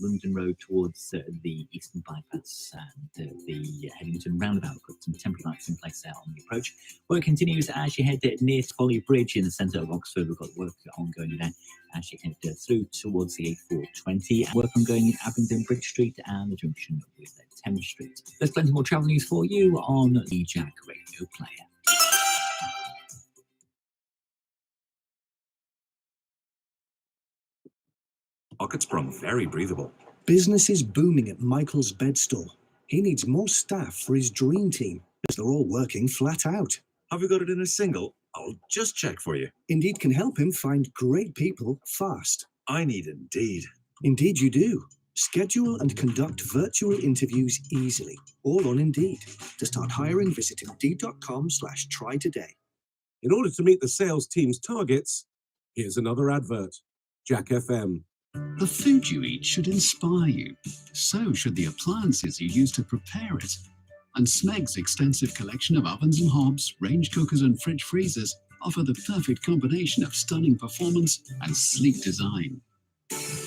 London Road towards the Eastern Bypass and the Headington roundabout. Got some temporary lights in place there on the approach. Work continues as you head near Folly Bridge in the centre of Oxford. We've got work ongoing there as you head through towards the A420. Work ongoing in Abingdon Bridge Street and the junction with Thames Street. There's plenty more travel news for you on the Jack Radio Player. Pocket Sprung, very breathable. Business is booming at Michael's Bed Store. He needs more staff for his dream team, as they're all working flat out. Have you got it in a single? I'll just check for you. Indeed can help him find great people fast. I need Indeed. Indeed you do. Schedule and conduct virtual interviews easily, all on Indeed. To start hiring, visit Indeed.com/try today. In order to meet the sales team's targets, here's another advert. Jack FM. The food you eat should inspire you. So should the appliances you use to prepare it. And Smeg's extensive collection of ovens and hobs, range cookers and fridge freezers offer the perfect combination of stunning performance and sleek design.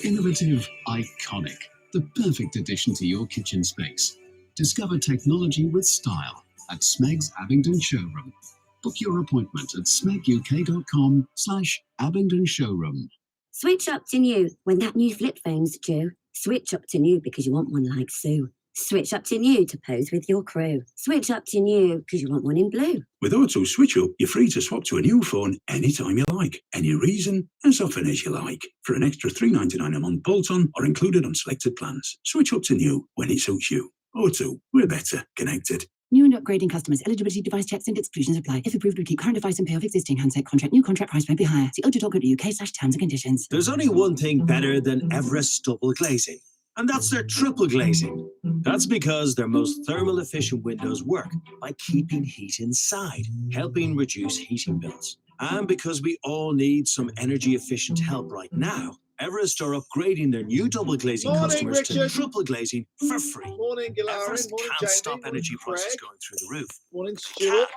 Innovative, iconic, the perfect addition to your kitchen space. Discover technology with style at Smeg's Abingdon Showroom. Book your appointment at smeguk.com/Abingdon Showroom. Switch up to new. When that new flip phone's due, switch up to new because you want one like Sue. Switch up to new to pose with your crew. Switch up to new because you want one in blue. With Auto Switch Up, you're free to swap to a new phone anytime you like, any reason, as often as you like. For an extra $3.99 a month bolt-on or included on selected plans. Switch up to new when it suits you. Auto, we're better connected. New and upgrading customers. Eligibility device checks and exclusions apply. If approved, would keep current device and pay off existing handset contract. New contract price may be higher. See ultra.co.uk/terms and conditions. There's only one thing better than Everest double glazing, and that's their triple glazing. That's because their most thermal efficient windows work by keeping heat inside, helping reduce heating bills. And because we all need some energy efficient help right now, Everest are upgrading their new double glazing customers to triple glazing for free. Morning, Gilarian. Everest Morning, can't Jamie. stop Morning, energy Craig. prices going through the roof. Morning, Stuart.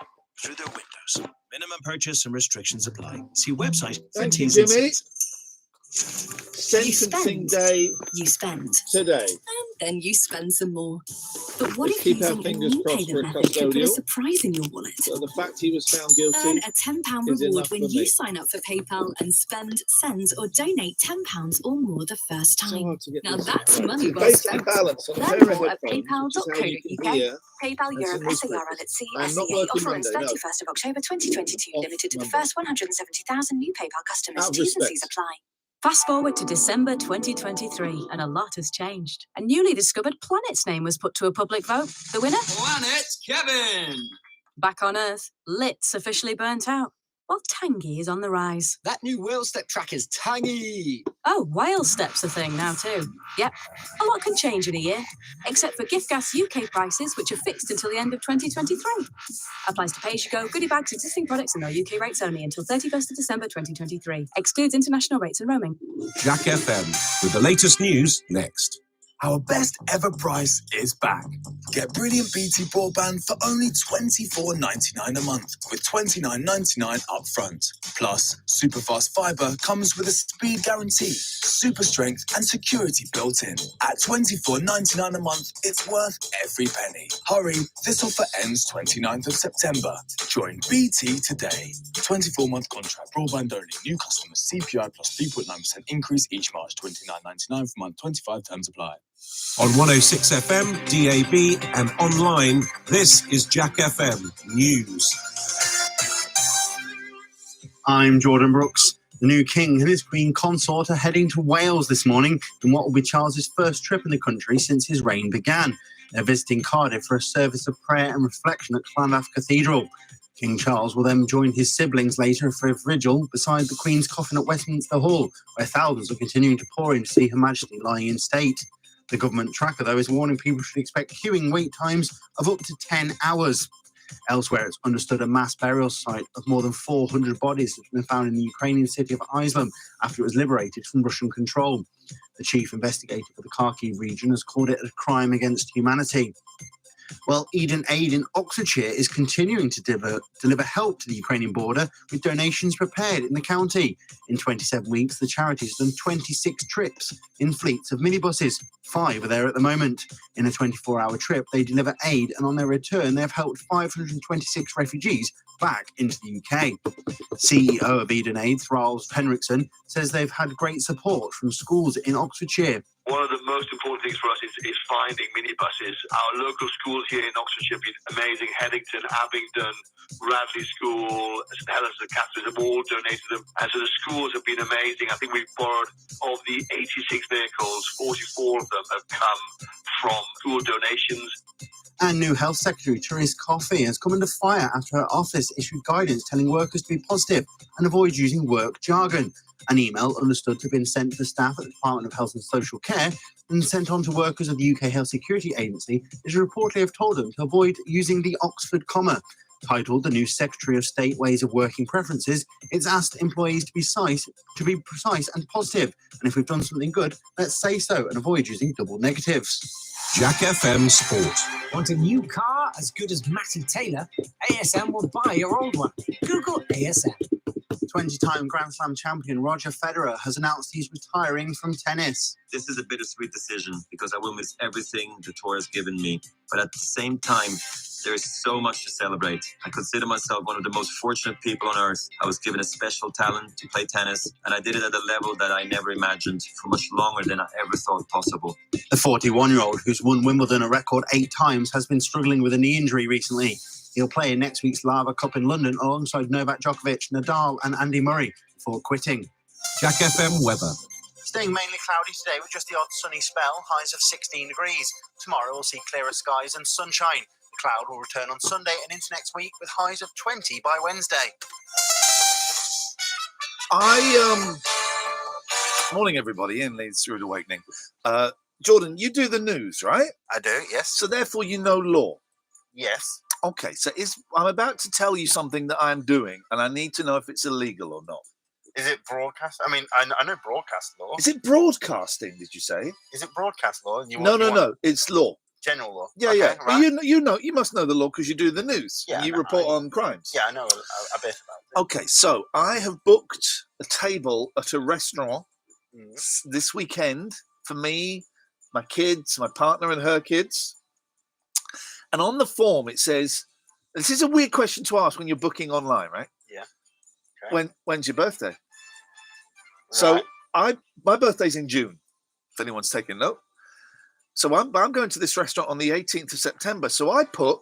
Through their windows. Minimum purchase and restrictions apply. See website for Thank you, T's and Jimmy. C's. Sentencing day You spend. today. And then you spend some more. But what Let's if keep our using a fingers crossed new for a payment method could put a custodial. surprise in your wallet? So the fact he was found guilty Earn a £10 is reward enough when for you me. sign up for PayPal and spend, send or donate £10 or more the first So time. hard to get Now this that's right. money well Basic spent. balance on a Learn pair of more at headphones, which is how you can paypal.co.uk. hear PayPal and Europe some SAR newspapers. at I'm not CSCA. working Offer ends Monday, no. 31st of October 2022. Off Limited to the Monday. first 170,000 new PayPal customers. Out of T's and respect. C's apply. Fast forward to December 2023, and a lot has changed. A newly discovered planet's name was put to a public vote. The winner? Planet Kevin! Back on Earth, Lit's officially burnt out, while Tangy is on the rise. That new whale step track is tangy! Oh, whale step's a thing now too. Yep, a lot can change in a year, except for gift gas UK prices, which are fixed until the end of 2023. Applies to pay-as-you-go, goodie bags, existing products and our UK rates only until 31st of December 2023. Excludes international rates and roaming. Jack FM, with the latest news next. Our best ever price is back. Get brilliant BT broadband for only $24.99 a month with $29.99 up front. Plus, superfast fibre comes with a speed guarantee, super strength and security built in. At $24.99 a month, it's worth every penny. Hurry, this offer ends 29th of September. Join BT today. 24-month contract, broadband only. New customers, CPI plus 3.9% increase each March. $29.99 for month, 25 terms apply. On 106 FM, DAB and online, this is Jack FM News. I'm Jordan Brooks. The new king and his queen consort are heading to Wales this morning in what will be Charles's first trip in the country since his reign began. They're visiting Cardiff for a service of prayer and reflection at Llandaff Cathedral. King Charles will then join his siblings later for a vigil beside the Queen's coffin at Westminster Hall, where thousands are continuing to pour in to see Her Majesty lying in state. The government tracker, though, is warning people should expect queuing wait times of up to 10 hours. Elsewhere, it's understood a mass burial site of more than 400 bodies has been found in the Ukrainian city of Izium after it was liberated from Russian control. The chief investigator for the Kharkiv region has called it a crime against humanity. Well, Eden Aid in Oxfordshire is continuing to deliver help to the Ukrainian border with donations prepared in the county. In 27 weeks, the charity has done 26 trips in fleets of minibuses. 5 are there at the moment. In a 24-hour trip, they deliver aid, and on their return, they have helped 526 refugees back into the UK. CEO of Eden Aid, Thralls Henriksen, says they've had great support from schools in Oxfordshire. One of the most important things for us is finding minibuses. Our local schools here in Oxfordshire have been amazing. Headington, Abingdon, Radley School, St Helens and Catherine have all donated them. And so the schools have been amazing. I think we've borrowed, of the 86 vehicles, 44 of them have come from school donations. And new Health Secretary Therese Coffey has come under fire after her office issued guidance telling workers to be positive and avoid using work jargon. An email understood to have been sent to the staff at the Department of Health and Social Care and sent on to workers of the UK Health Security Agency is reportedly have told them to avoid using the Oxford comma. Titled The New Secretary of State Ways of Working Preferences, it's asked employees to be precise and positive. And if we've done something good, let's say so and avoid using double negatives. Jack FM Sport. Want a new car as good as Matty Taylor? ASM will buy your old one. Google ASM. 20-time Grand Slam champion Roger Federer has announced he's retiring from tennis. This is a bittersweet decision because I will miss everything the tour has given me. But at the same time, there is so much to celebrate. I consider myself one of the most fortunate people on earth. I was given a special talent to play tennis, and I did it at a level that I never imagined for much longer than I ever thought possible. The 41-year-old, who's won Wimbledon a record 8 times, has been struggling with a knee injury recently. He'll play in next week's Lava Cup in London alongside Novak Djokovic, Nadal and Andy Murray before quitting. Jack FM weather. Staying mainly cloudy today with just the odd sunny spell, highs of 16 degrees. Tomorrow we'll see clearer skies and sunshine. The cloud will return on Sunday and into next week with highs of 20 by Wednesday. Morning, everybody. Ian leads Rude Awakening. Jordan, you do the news, right? I do, yes. So therefore you know law? Yes. Okay, so I'm about to tell you something that I'm doing, and I need to know if it's illegal or not. Is it broadcast? I mean, I know broadcast law. Is it broadcasting, did you say? Is it broadcast law? No. It's law. General law. Yeah, okay, yeah. Right. Well, you must know the law because you do the news. Yeah, you report on crimes. Yeah, I know a bit about it. Okay, so I have booked a table at a restaurant this weekend for me, my kids, my partner and her kids. And on the form it says, this is a weird question to ask when you're booking online, right? Yeah. Okay. When's your birthday? Right. So my birthday's in June, if anyone's taking note. So I'm going to this restaurant on the 18th of September. So I put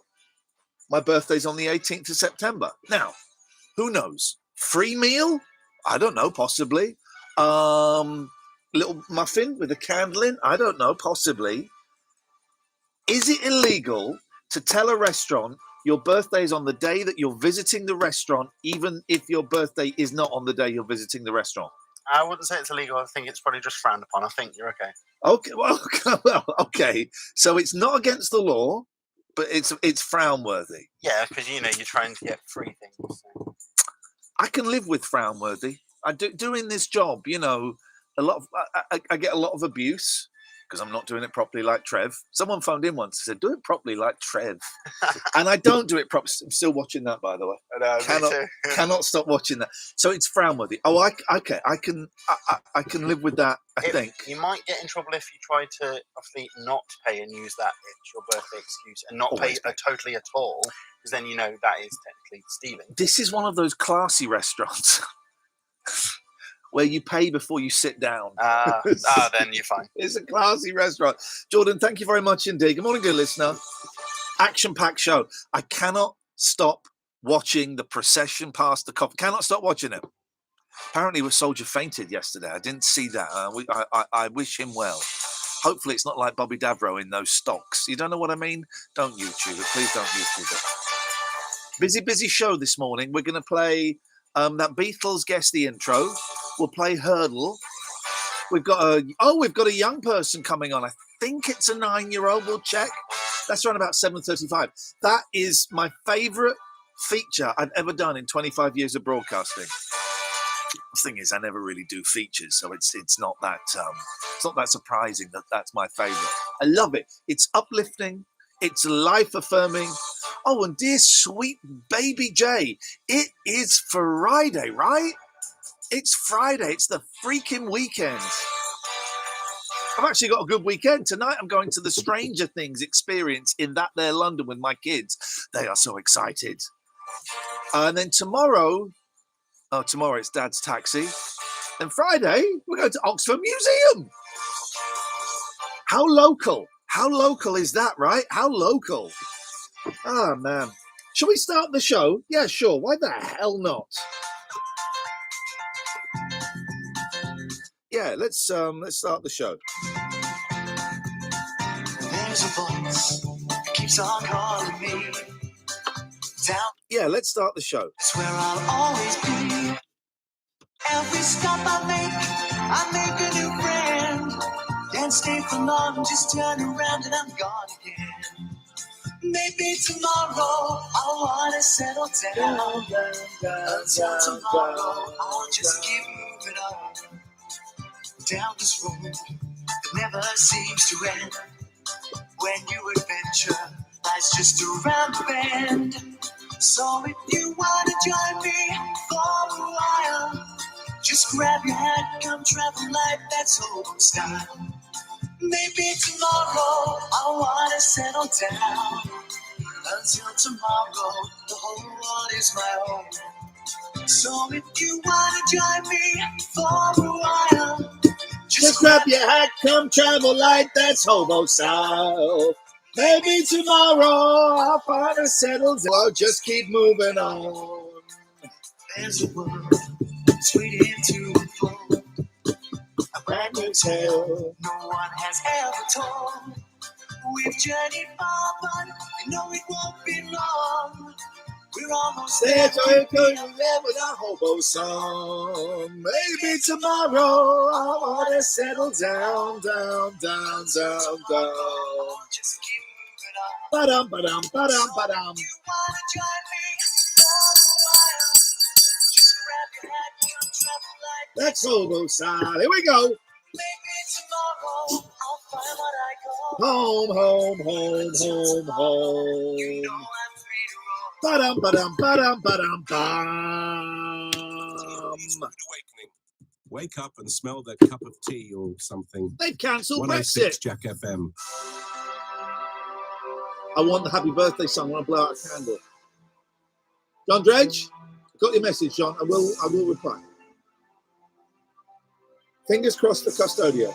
my birthday's on the 18th of September. Now, who knows? Free meal? I don't know, possibly. Little muffin with a candle in? I don't know, possibly. Is it illegal to tell a restaurant your birthday is on the day that you're visiting the restaurant, even if your birthday is not on the day you're visiting the restaurant? I wouldn't say it's illegal. I think it's probably just frowned upon. I think you're okay. Okay, well, okay. So it's not against the law, but it's frown-worthy. Yeah, because, you're trying to get free things. So. I can live with frown-worthy. Doing this job, a lot of I get a lot of abuse because I'm not doing it properly like Trev. Someone phoned in once and said, do it properly like Trev. And I don't do it properly. I'm still watching that, by the way. Cannot stop watching that. So it's frown-worthy. Oh, I can live with that, I think. You might get in trouble if you try to, obviously, not pay and use that it's your birthday excuse and not pay totally at all, because then that is technically stealing. This is one of those classy restaurants where you pay before you sit down. Then you're fine. It's a classy restaurant. Jordan, thank you very much indeed. Good morning, good listener. Action-packed show. I cannot stop watching the procession past the coffin. Cannot stop watching it. Apparently, a soldier fainted yesterday. I didn't see that. I wish him well. Hopefully, it's not like Bobby Davro in those stocks. You don't know what I mean? Don't YouTube it. Please don't YouTube it. Busy show this morning. We're going to play that Beatles guess the intro. We'll play Hurdle. We've got a young person coming on. I think it's a 9-year-old. We'll check. That's around about 7:35. That is my favourite feature I've ever done in 25 years of broadcasting. The thing is, I never really do features, so it's not that surprising that that's my favourite. I love it. It's uplifting. It's life affirming. Oh, and dear sweet baby Jay, it is Friday, right? It's Friday. It's the freaking weekend. I've actually got a good weekend. Tonight I'm going to the Stranger Things experience in that there London with my kids. They are so excited. And then tomorrow it's Dad's taxi. And Friday, we're going to Oxford Museum. How local? How local is that, right? How local? Ah, man. Shall we start the show? Yeah, sure. Why the hell not? Yeah, let's start the show. There's a voice that keeps on calling me down. Yeah, let's start the show. It's where I'll always be. Every stop I make a new friend. Can't stay for long, just turn around and I'm gone again. Maybe tomorrow I'll wanna settle down. Until tomorrow I'll just keep moving on. Down this road that never seems to end. When your adventure lies just around the bend. So if you wanna join me for a while, just grab your hat, come travel life, that's old style. Maybe tomorrow I wanna settle down. Until tomorrow, the whole world is my home. So if you wanna join me for a while, just grab your hat, come travel light, that's hobo style. Maybe tomorrow I'll find a settle down. I'll just keep moving on. There's a world that's waiting to unfold. A brand new tale no one has ever told. We've journeyed far, but we know it won't be long. We're almost there. So you're going to live with a hobo song. Maybe tomorrow I want to settle down. Just keep moving on. Ba-dum. You wanna join me for a while? Just grab your hat, come travel like That's hobo style. Here we go. maybe tomorrow I'll find what I call Home. You know I'm free to roll. Ba-dum. Awakening. Wake up and smell that cup of tea or something. They've cancelled 106 Brexit. Jack FM. I want the happy birthday song. I want to blow out a candle. John Dredge, got your message, John. I will reply. Fingers crossed for Custodio.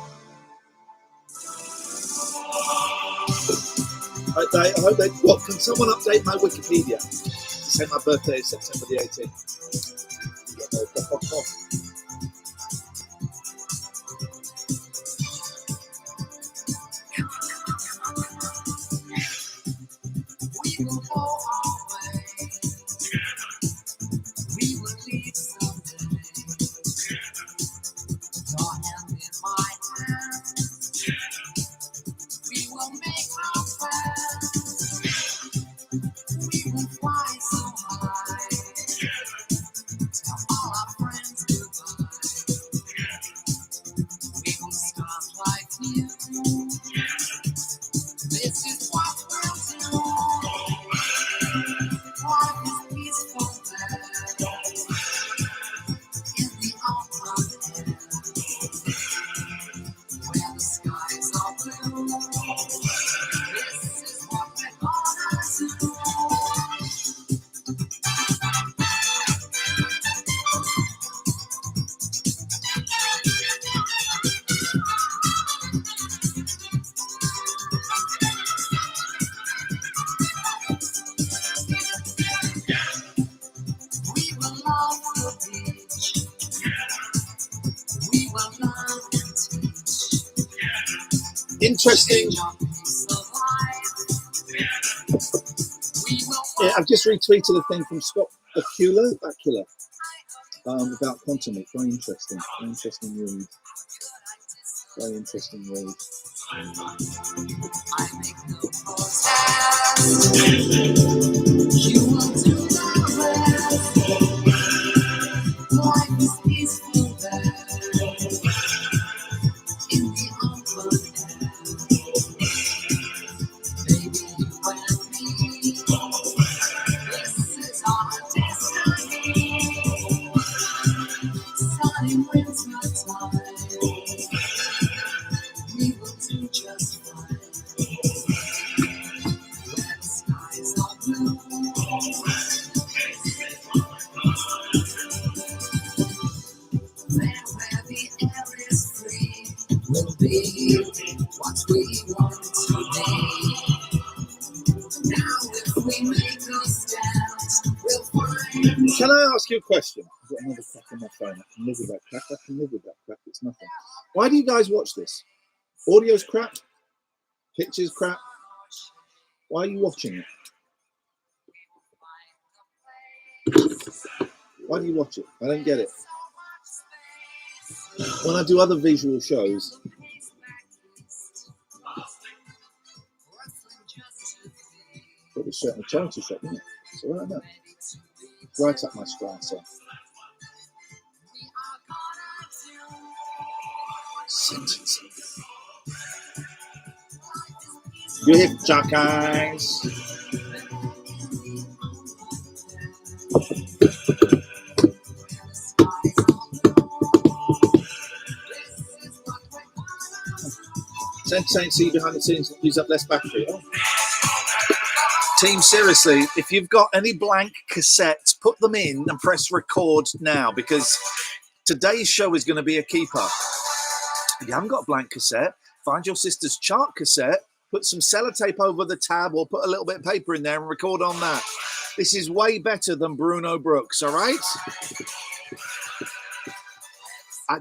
I hope they. What? Can someone update my Wikipedia to say my birthday is September the 18th? We will go our way. We will lead someday. Your hand in my hand. We will make our plans. We will fly so high. Tell all our friends goodbye. We will start like new. This is what we'll do. Life is peaceful there. In the open air. Where the skies are blue. This is what we're gonna do. We will love the beach. We will love and teach. Interesting. Your peace of life. We will Yeah, I've just retweeted a thing from Scott Bakula about quantum mechanics. Very interesting. Very interesting read. Very interesting read. I make no protest. You will do the rest. Life is peaceful there. In the open air. Baby, you what we want to be. Now if we make a stand, we'll find. Can I ask you a question? I've got another crack on my phone. I can live with that crap. I can live with that crap. It's nothing. Why do you guys watch this? Audio's crap? Pictures crap? Why are you watching it? Why do you watch it? I don't get it. When I do other visual shows, got a certain charity shop, isn't it? So I don't know. Right up my stride, so. Good guys. Saying see behind the scenes use up less battery. Oh. Team, seriously, if you've got any blank cassettes, put them in and press record now, because today's show is going to be a keeper. If you haven't got a blank cassette, find your sister's chart cassette, put some sellotape over the tab or put a little bit of paper in there and record on that. This is way better than Bruno Brooks, all right?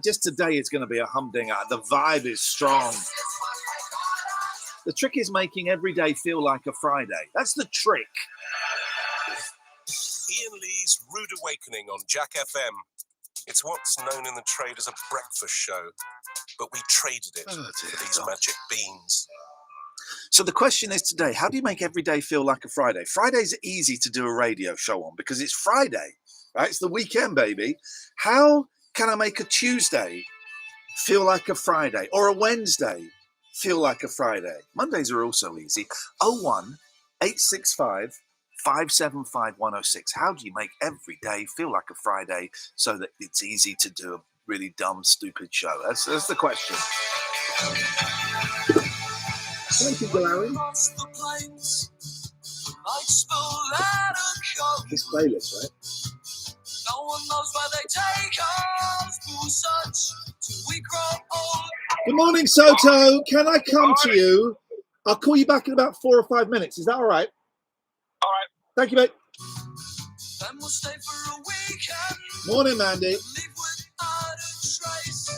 Just today it's going to be a humdinger. The vibe is strong. The trick is making every day feel like a Friday. That's the trick. Iain Lee's Rude Awakening on Jack FM. It's what's known in the trade as a breakfast show, but we traded it for these magic beans. So the question is today, how do you make every day feel like a Friday? Friday's easy to do a radio show on because it's Friday, right? It's the weekend, baby. How can I make a Tuesday feel like a Friday or a Wednesday feel like a Friday? Mondays are also easy. 01865 575 106. How do you make every day feel like a Friday so that it's easy to do a really dumb, stupid show? That's the question. Thank you, Larry. This playlist, right? No one knows where they take us through such till we grow old. Good morning, Soto. Can I come to you? I'll call you back in about 4 or 5 minutes. Is that all right? All right. Thank you, mate. Then we'll stay for a weekend. Morning, Mandy. Leave without a trace.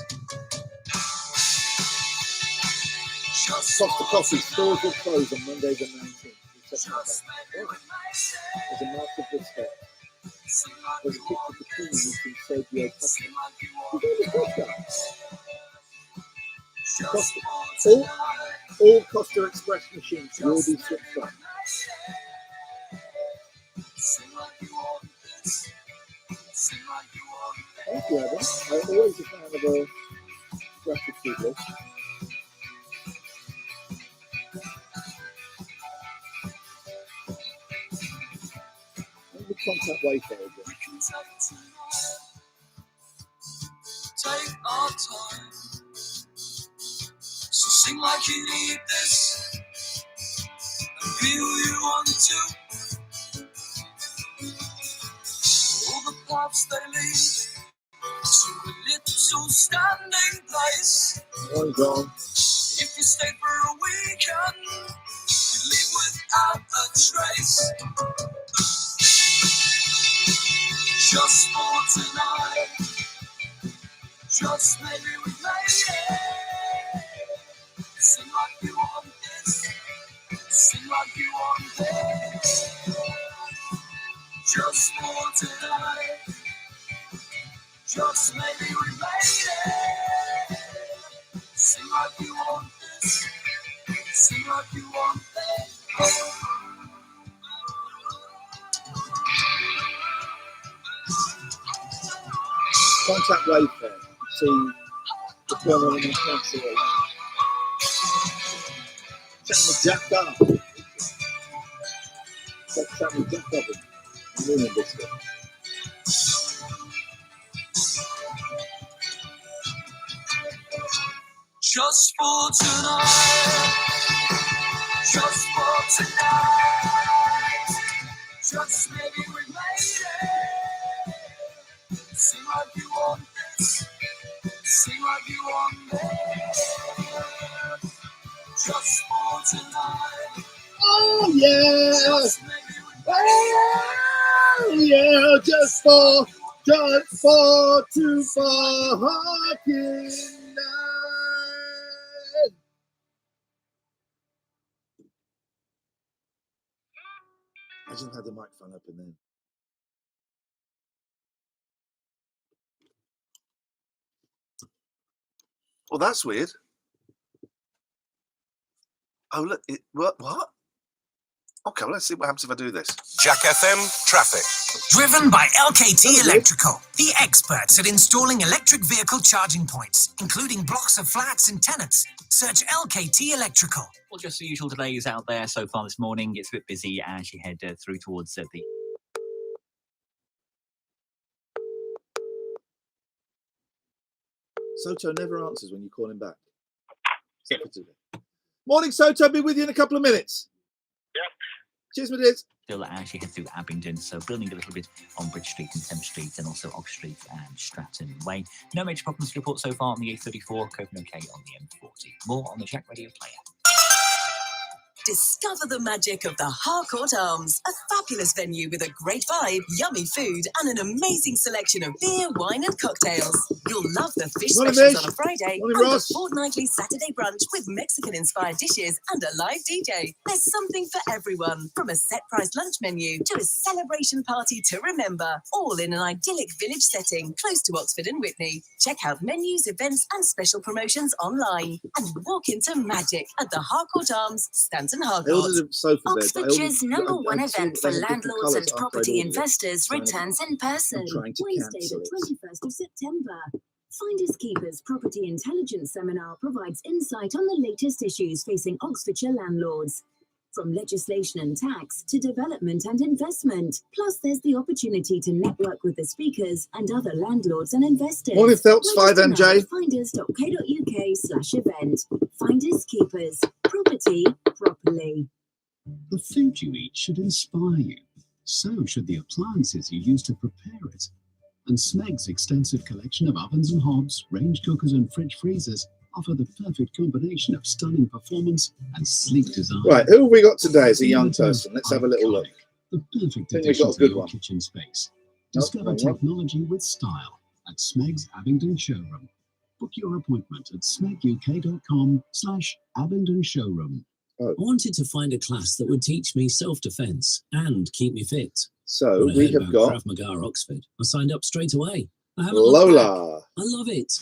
Costa Coffee. Stores will close on Monday the 19th. There's a mark of respect. There's a picture between you can save your Costa. All Costa Express machines will be switched on. Thank you, Evan. I'm always a fan of a gratitude list. Contact Wayfair again. Take our time. So sing like you need this and feel you want to. All the paths they lead to a little standing place. Morning, John. If you stay for a weekend, you leave without a trace. Just for tonight, just maybe we made it. Sing like you want this, sing like you want this. Just for tonight, just maybe we made it. Sing like you want this, sing like you want this. Contact Wayfair. See what's going on in the country. Chat with Jack Dove. Chat with Jack Dove. Million biscuit. Just for tonight, just for tonight, just maybe we made it. Sing like you want this, sing like you want this. Just for tonight. Oh, yeah. Oh, yeah. Just for too far night. I just had the microphone open then. Well, that's weird. Oh, look. What? Okay, well, let's see what happens if I do this. Jack FM traffic. Driven by LKT Electrical, the experts at installing electric vehicle charging points, including blocks of flats and tenants. Search LKT Electrical. Well, just the usual delays out there so far this morning. It's a bit busy as you head through towards the... Soto never answers when you call him back. Except for today. Morning, Soto. Be with you in a couple of minutes. Yep. Cheers, my dears. Still as you head through Abingdon, so building a little bit on Bridge Street and Thames Street, and also Oxford Street and Stratton Way. No major problems to report so far on the A34, coping okay on the M40. More on the Jack Radio Player. Discover the magic of the Harcourt Arms, a fabulous venue with a great vibe, yummy food, and an amazing selection of beer, wine, and cocktails. You'll love the fish Morning, specials Mish. on a Friday Morning, and Ross. the fortnightly Saturday brunch with Mexican-inspired dishes and a live DJ. There's something for everyone, from a set-price lunch menu to a celebration party to remember, all in an idyllic village setting close to Oxford and Whitney. Check out menus, events, and special promotions online and walk into magic at the Harcourt Arms, Stanton I Harcourt. ordered a sofa bed. Oxfordshire's number one I've seen event it, for they have different landlords and colours. I've property tried all of it. investors returns in person. I'm trying to Wednesday, cancel the it. 21st of September. Finders Keepers Property Intelligence Seminar provides insight on the latest issues facing Oxfordshire landlords. From legislation and tax to development and investment. Plus, there's the opportunity to network with the speakers and other landlords and investors. Morning, Phelps, 5MJ. Finders.co.uk/event. Finders Keepers. Property properly. The food you eat should inspire you. So should the appliances you use to prepare it. And Smeg's extensive collection of ovens and hobs, range cookers and fridge freezers offer the perfect combination of stunning performance and sleek design. Right, who have we got today as a young person? Let's have a little look. The perfect I think we've addition got a to good your one. kitchen space. Nope, Discover wrong one. technology with style at Smeg's Abingdon Showroom. Book your appointment at smeguk.com/Abingdon Showroom. Oh. I wanted to find a class that would teach me self-defense and keep me fit. So When I we heard have about got Krav Maga Oxford, I signed up straight away. I haven't looked back. Lola. I love it.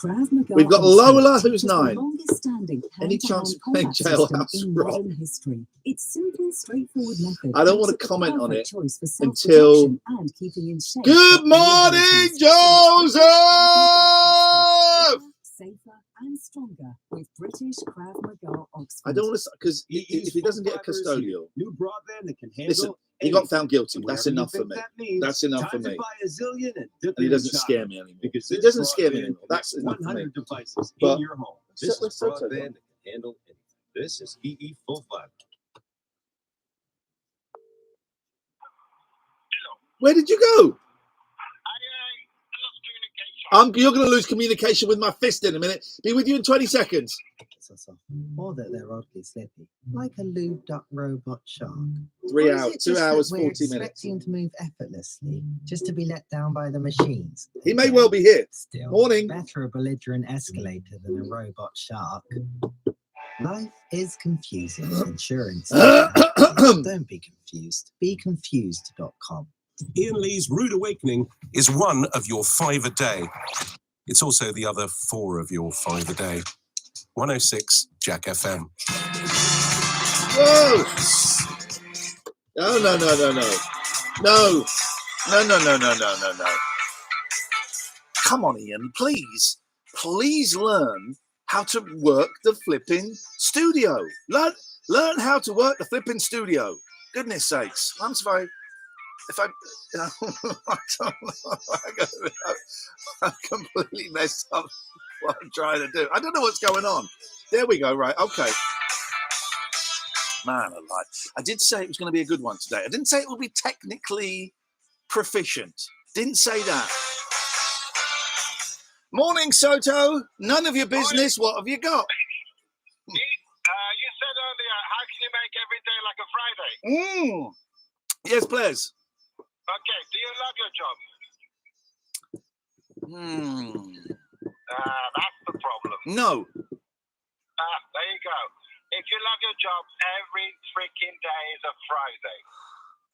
Krav Maga We've got Oxford Lola, who's is the 9. longest-standing Any hand-to-hand chance of playing combat system Jailhouse in Rock? modern history. Its simple, straightforward method I don't makes want it to the comment on perfect it choice for until... self-protection and keeping in shape. Good at all morning, ages. Joseph! Safer and stronger with British Krav Maga Oxford. I don't want to... Because if he doesn't get a custodial... New broadband that can handle Listen, he got found guilty. And That's whatever you enough for think me. that means, That's enough for time to me. buy a zillion and dip And he in doesn't chocolate. scare me anymore. Because He this doesn't scare me broadband anymore. That's connects enough for me. 100 devices But- in your home. This Let's is go to broadband it. that can handle anything. This is EE Full Fiber. Where did you go? You're going to lose communication with my fist in a minute. Be with you in 20 seconds. Or that they're oddly slippy, like a lubed up robot shark. 3 Or is hours, it 2 just that hours, we're 40 minutes. expecting to move effortlessly, just to be let down by the machines. He may well be here. Still, Morning. better a belligerent escalator than a robot shark. Life is confusing. Insurance. Don't be confused. BeConfused.com. Iain Lee's Rude Awakening is one of your 5 a day. It's also the other 4 of your 5 a day. 106 Jack FM. Whoa! No. No. Come on, Ian, please. Please learn how to work the flipping studio. Learn how to work the flipping studio. Goodness sakes. I'm sorry. If I don't know. I've completely messed up what I'm trying to do. I don't know what's going on. There we go. Right. Okay. Man alive. I did say it was going to be a good one today. I didn't say it would be technically proficient. Didn't say that. Morning, Soto. None of your business. What have you got? earlier, how can you make every day like a Friday? Yes, please. Okay, do you love your job? That's the problem. No. There you go. If you love your job, every freaking day is a Friday.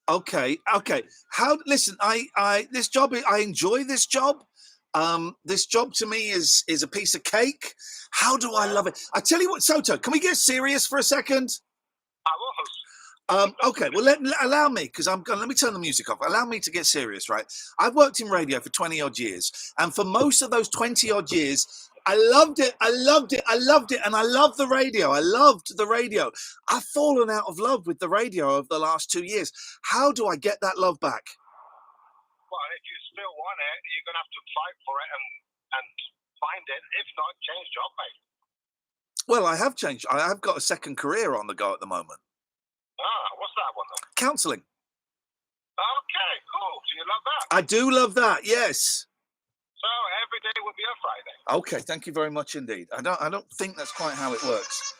Okay. Listen, this job, I enjoy this job. This job to me is a piece of cake. How do I love it? I tell you what, Soto, can we get serious for a second? I will. Okay, well, allow me, because let me turn the music off. Allow me to get serious, right? I've worked in radio for 20 odd years, and for most of those 20 odd years, I loved it, and I loved the radio. I loved the radio. I've fallen out of love with the radio over the last 2 years. How do I get that love back? Well, if you still want it, you're going to have to fight for it and find it. If not, change job, mate. Well, I have changed. I have got a second career on the go at the moment. What's that one then? Counselling. Okay, cool. Do you love that? I do love that, yes. So every day will be a Friday. Okay, thank you very much indeed. I don't think that's quite how it works.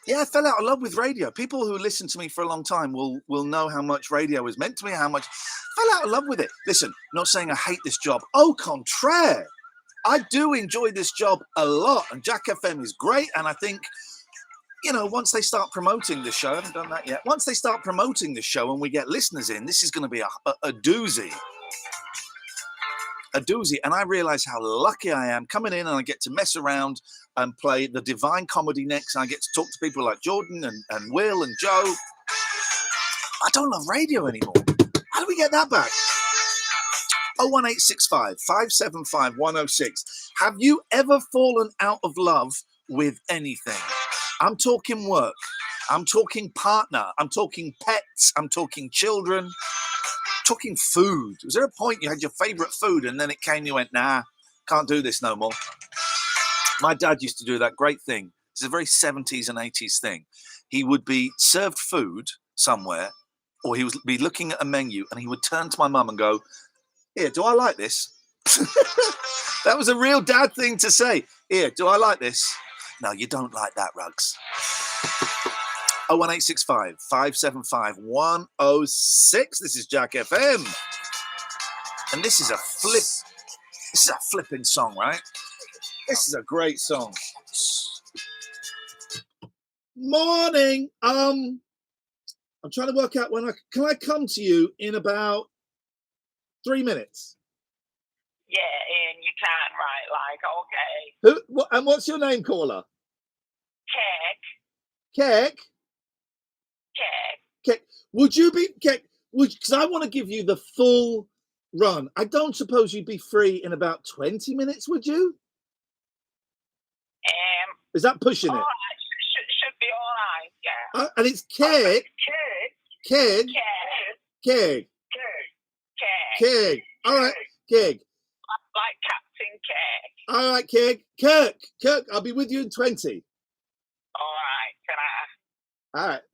Yeah, I fell out of love with radio. People who listen to me for a long time will know how much radio is meant to me, how much fell out of love with it. Listen, not saying I hate this job. Au contraire. I do enjoy this job a lot, and Jack FM is great, and I think, once they start promoting the show, I haven't done that yet. Once they start promoting the show and we get listeners in, this is going to be a doozy. A doozy. And I realize how lucky I am coming in, and I get to mess around and play the Divine Comedy next. And I get to talk to people like Jordan and Will and Joe. I don't love radio anymore. How do we get that back? 01865 575 106. Have you ever fallen out of love with anything? I'm talking work. I'm talking partner. I'm talking pets. I'm talking children. Talking food. Was there a point you had your favourite food and then it came, you went, nah, can't do this no more? My dad used to do that great thing. It's a very 70s and 80s thing. He would be served food somewhere, or he would be looking at a menu, and he would turn to my mum and go, here, do I like this? That was a real dad thing to say. Here, do I like this? No, you don't like that, Rugs. 01865 575 106. This is Jack FM. And this is a flipping song, right? This is a great song. Morning. I'm trying to work out can I come to you in about 3 minutes? Yeah, and you can, right? Like, okay. And what's your name, caller? Keck. Keck. Would you be Keck? Because I want to give you the full run. I don't suppose you'd be free in about 20 minutes, would you? Is that pushing it? All right. Should be all right, yeah. And it's Keck. Keck. All right, Keck. Like Captain Keck. All right, Keck. Kirk, I'll be with you in 20. All right, can I? All right.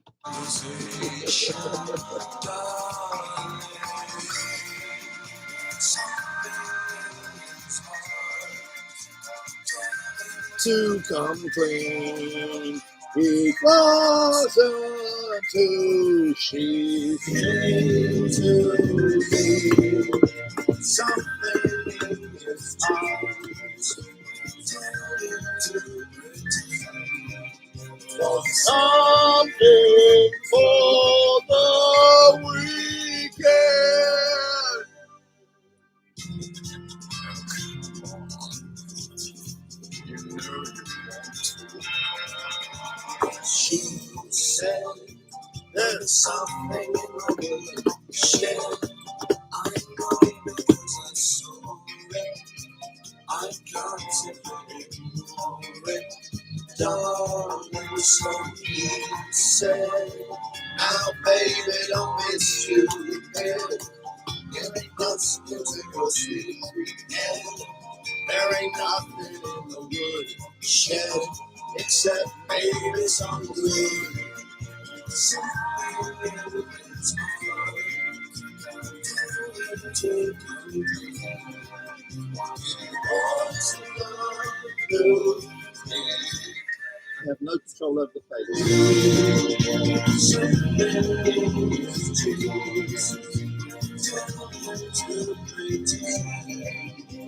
To complain, it wasn't who she seemed to be. Something is hard for something for the weekend. She said there's something in the way she I know because I saw it. I can't ignore it. Darling, so you said, now baby, don't miss you. There ain't nothing to go see. There ain't nothing in the wood shed except maybe some good. I have no control all over the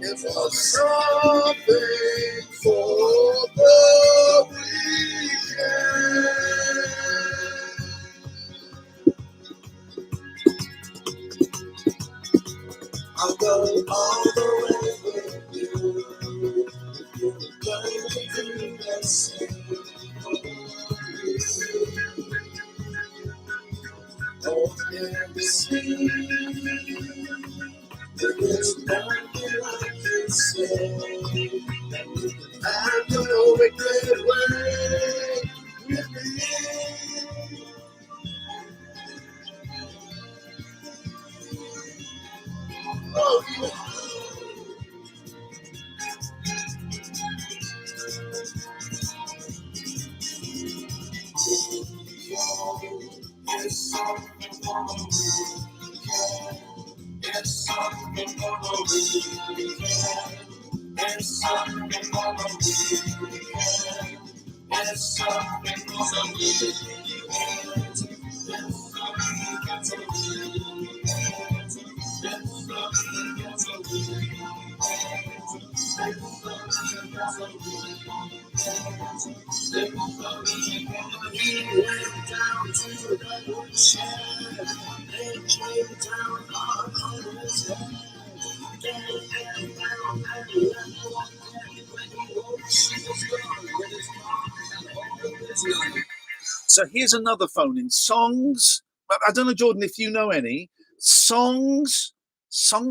It was something for the weekend. I'll go all the way with you. If you're going to do the same. Oh, can see there is nothing I can say. I know a good way with me. Oh, it's something for the weekend. It's something for the weekend. It's something for the weekend. It's something for the weekend. We went down to the woodshed. They came down on his head. So here's another phone in songs. I don't know, Jordan, if you know any songs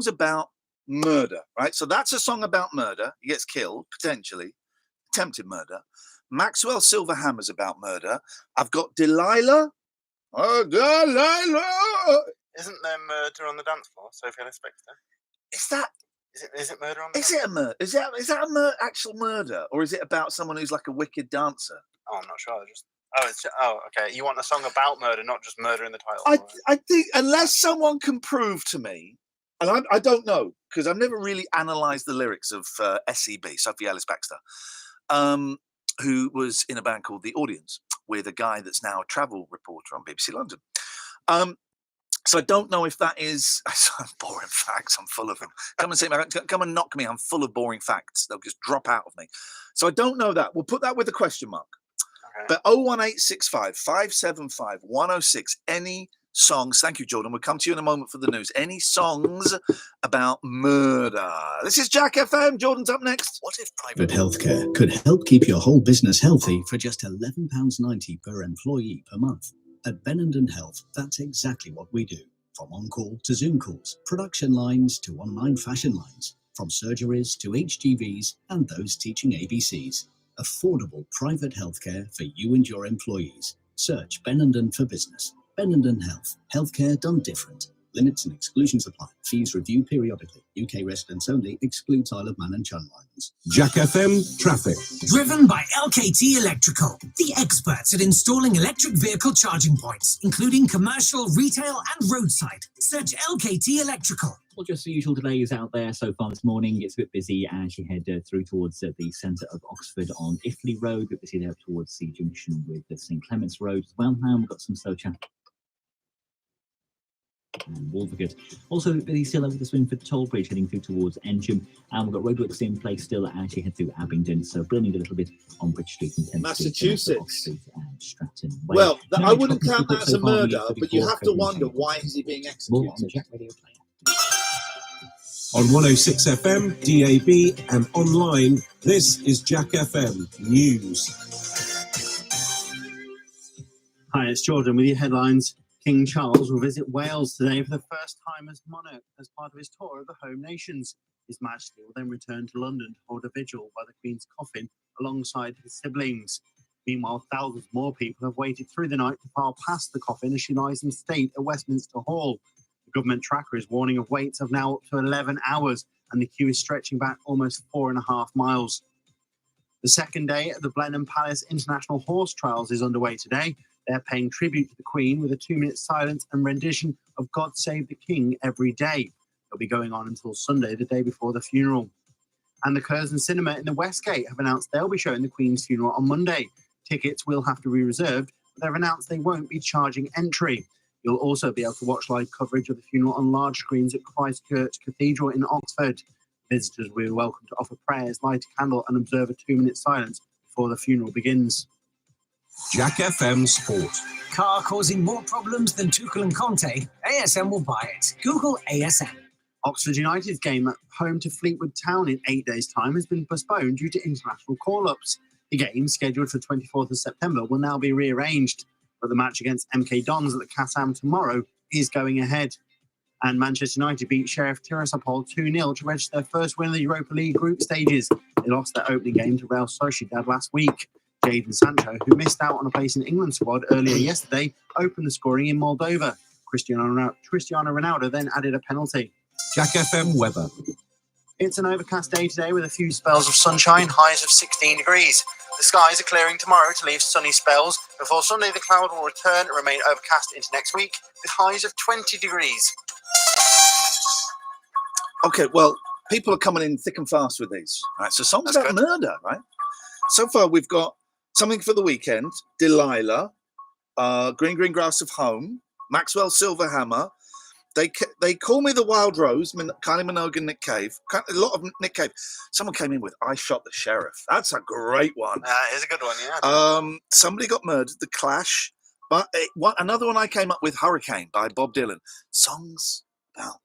about murder, right? So that's a song about murder. He gets killed, potentially, attempted murder. Maxwell Silverhammer's about murder. I've got Delilah. Oh, Delilah. Isn't there murder on the dance floor? Sophie Ellis Bextor. Is it murder on the dance Is it a murder? Is that a actual murder, or is it about someone who's like a wicked dancer? Oh, I'm not sure. Okay. You want a song about murder, not just murder in the title. I think unless someone can prove to me, and I don't know because I've never really analysed the lyrics of SEB, Sophie Ellis Bextor, who was in a band called The Audience with a guy that's now a travel reporter on BBC London. So I don't know if that is boring facts. I'm full of them. Come and knock me. I'm full of boring facts. They'll just drop out of me. So I don't know that. We'll put that with a question mark. Okay. But 01865 575 106. Any songs? Thank you, Jordan. We'll come to you in a moment for the news. Any songs about murder? This is Jack FM. Jordan's up next. What if private healthcare could help keep your whole business healthy for just £11.90 per employee per month? At Benenden Health, that's exactly what we do. From on-call to Zoom calls, production lines to online fashion lines, from surgeries to HGVs and those teaching ABCs. Affordable private healthcare for you and your employees. Search Benenden for business. Benenden Health. Healthcare done different. Limits and exclusions apply. Fees reviewed periodically. UK residents only. Excludes Isle of Man and Channel Islands. Jack FM Traffic. Driven by LKT Electrical, the experts at installing electric vehicle charging points, including commercial, retail and roadside. Search LKT Electrical. Well, just the usual delays out there so far this morning. It's a bit busy as you head through towards the centre of Oxford on Iffley Road. A bit busy there towards the junction with St Clement's Road as well. Now we've got some slow chat. And Wolvergate. Also, busy still over the Swinford Toll Bridge heading through towards Ensham. And we've got roadworks in place still as you head through Abingdon. So burning a little bit on Bridge Street and 10th Massachusetts. Street and Stratton Way. Well, I wouldn't count that as a murder, but you have to wonder why is he being executed. More on the Jack Radio Player. On 106 FM, DAB and online, this is Jack FM News. Hi, it's Jordan with your headlines. King Charles will visit Wales today for the first time as monarch as part of his tour of the home nations. His Majesty will then return to London to hold a vigil by the Queen's coffin alongside his siblings. Meanwhile, thousands more people have waited through the night to file past the coffin as she lies in state at Westminster Hall. The government tracker is warning of waits of now up to 11 hours, and the queue is stretching back almost 4.5 miles. The second day of the Blenheim Palace International Horse Trials is underway today. They're paying tribute to the Queen with a 2-minute silence and rendition of God Save the King every day. They'll be going on until Sunday, the day before the funeral. And the Curzon Cinema in the Westgate have announced they'll be showing the Queen's funeral on Monday. Tickets will have to be reserved, but they've announced they won't be charging entry. You'll also be able to watch live coverage of the funeral on large screens at Christchurch Cathedral in Oxford. Visitors will be welcome to offer prayers, light a candle and observe a 2-minute silence before the funeral begins. Jack FM Sport. Car causing more problems than Tuchel and Conte? ASM will buy it. Google ASM. Oxford United's game at home to Fleetwood Town in 8 days' time has been postponed due to international call-ups. The game, scheduled for 24th of September, will now be rearranged, but the match against MK Dons at the Kassam tomorrow is going ahead. And Manchester United beat Sheriff Tiraspol 2-0 to register their first win of the Europa League group stages. They lost their opening game to Real Sociedad last week. Jadon Sancho, who missed out on a place in the England squad earlier yesterday, opened the scoring in Moldova. Cristiano Ronaldo then added a penalty. Jack FM weather. It's an overcast day today with a few spells of sunshine, highs of 16 degrees. The skies are clearing tomorrow to leave sunny spells. Before Sunday, the cloud will return and remain overcast into next week with highs of 20 degrees. Okay, well, people are coming in thick and fast with these. Right, so songs about murder, right? So far, we've got Something for the Weekend, Delilah, Green Green Grass of Home, Maxwell Silverhammer. They Call Me the Wild Rose, Kylie Minogue and Nick Cave. A lot of Nick Cave. Someone came in with I Shot the Sheriff. That's a great one. It's a good one, yeah. Somebody Got Murdered, The Clash. But another one I came up with, Hurricane by Bob Dylan. Songs about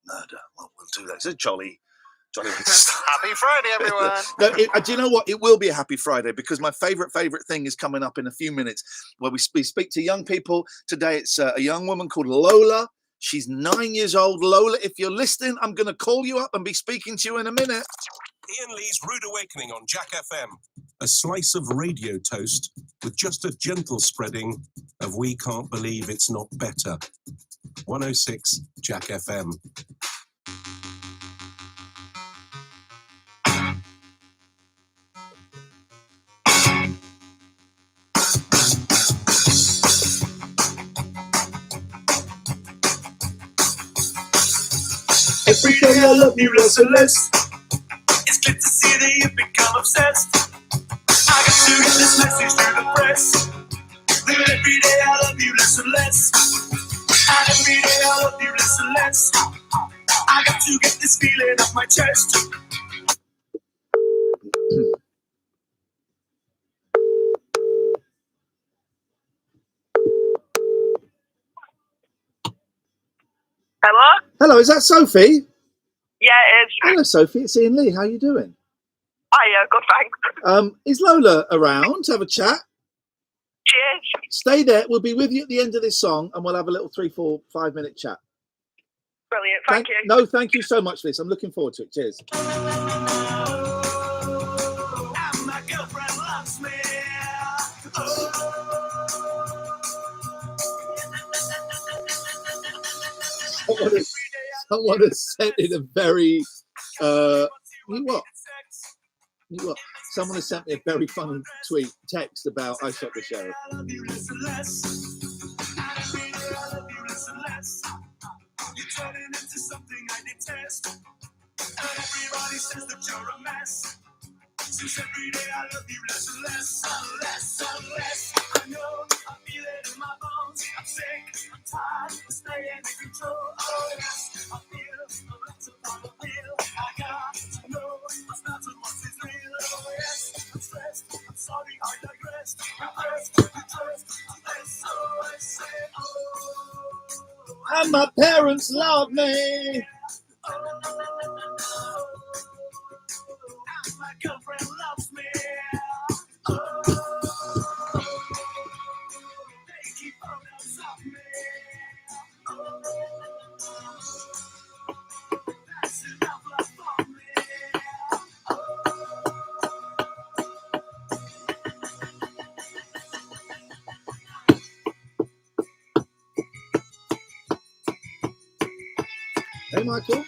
murder. Well, we'll do that. It's a jolly Happy Friday, everyone. No, do you know what? It will be a happy Friday because my favourite thing is coming up in a few minutes where we speak to young people. Today it's a young woman called Lola. She's 9 years old. Lola, if you're listening, I'm going to call you up and be speaking to you in a minute. Iain Lee's Rude Awakening on Jack FM. A slice of radio toast with just a gentle spreading of We Can't Believe It's Not Better. 106 Jack FM. Every day I love you less and less. It's good to see that you've become obsessed. I got to get this message to the press. That every day I love you less and less. And every day I love you less and less. I got to get this feeling off my chest. Hello? Hello, is that Sophie? Yeah, it is. Hello, Sophie. It's Iain Lee. How are you doing? Hiya, good, thanks. Is Lola around to have a chat? Cheers. Stay there. We'll be with you at the end of this song and we'll have a little 3, 4, 5 minute chat. Brilliant, thank you. No, thank you so much for this. I'm looking forward to it. Cheers. My girlfriend loves me. Someone has sent in a very someone has sent me a very funny text about I Shot the Sheriff. You're turning into something I detest. Everybody says that you're a mess. Since every day I love you less and less, less and less. I know, I feel it in my bones. I'm sick, I'm tired of staying in control. Oh yes, I feel that's a part of real. I got to know what's not and what is real. Oh yes, I'm stressed, I'm sorry, I digress. I say, oh. And my parents love me. My girlfriend loves me. They keep photos of me. That's enough love for me. Hey, Michael.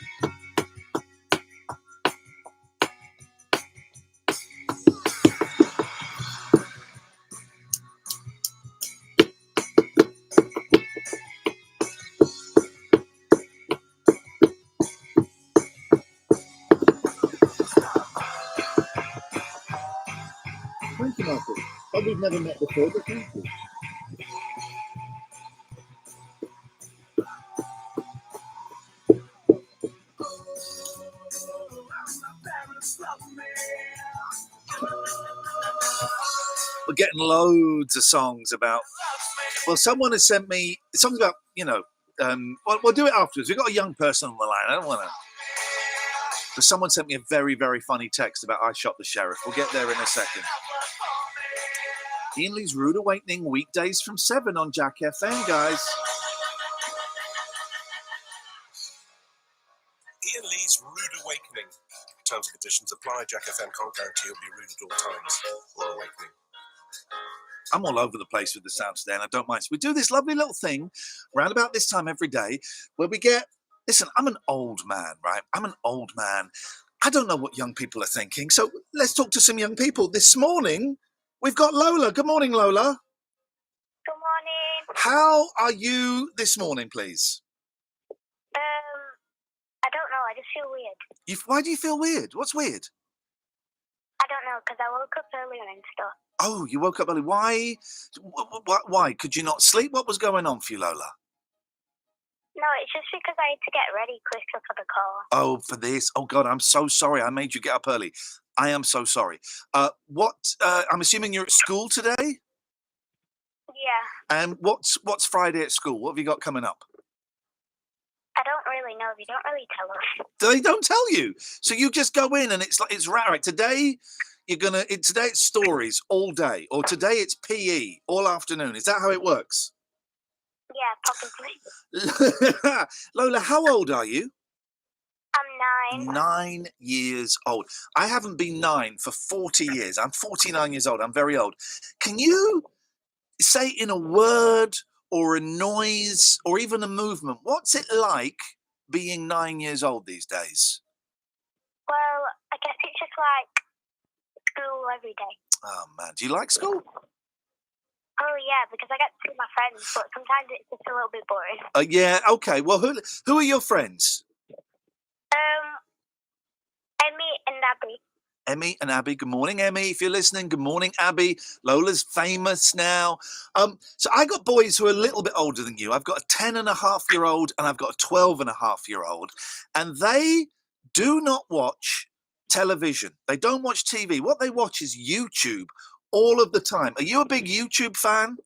we've never met before, but thank you. We're getting loads of songs about. Well, someone has sent me songs about, we'll do it afterwards. We've got a young person on the line. I don't want to. But someone sent me a very, very funny text about I Shot the Sheriff. We'll get there in a second. Iain Lee's Rude Awakening, weekdays from 7 on Jack FM, guys. Iain Lee's Rude Awakening. Terms and conditions apply. Jack FM can't guarantee you'll be rude at all times. Or awakening. I'm all over the place with the sound today, and I don't mind. So we do this lovely little thing around about this time every day where we get, listen, I'm an old man, right? I'm an old man. I don't know what young people are thinking. So let's talk to some young people. This morning, we've got Lola. Good morning, Lola. Good morning. How are you this morning, please? I don't know. I just feel weird. Why do you feel weird? What's weird? I don't know, because I woke up earlier and stuff. Oh, you woke up early. Why? Why? Could you not sleep? What was going on for you, Lola? No, it's just because I had to get ready quicker for the call. Oh, for this? Oh, God, I'm so sorry. I made you get up early. I am so sorry. I'm assuming you're at school today? Yeah. And what's Friday at school? What have you got coming up? I don't really know. They don't really tell us. They don't tell you. So you just go in and it's right. Today today it's stories all day, or today it's PE all afternoon. Is that how it works? Yeah, probably. Lola, how old are you? I'm 9. 9 years old. I haven't been 9 for 40 years. I'm 49 years old. I'm very old. Can you say in a word or a noise or even a movement, what's it like being 9 years old these days? Well, I guess it's just like school every day. Oh, man. Do you like school? Oh, yeah, because I get to see my friends, but sometimes it's just a little bit boring. Yeah, okay. Well, who are your friends? Emmy and Abby. Emmy and Abby. Good morning, Emmy. If you're listening, good morning, Abby. Lola's famous now. So I got boys who are a little bit older than you. I've got a 10-and-a-half-year-old and I've got a 12-and-a-half-year-old. And they do not watch television. They don't watch TV. What they watch is YouTube all of the time. Are you a big YouTube fan?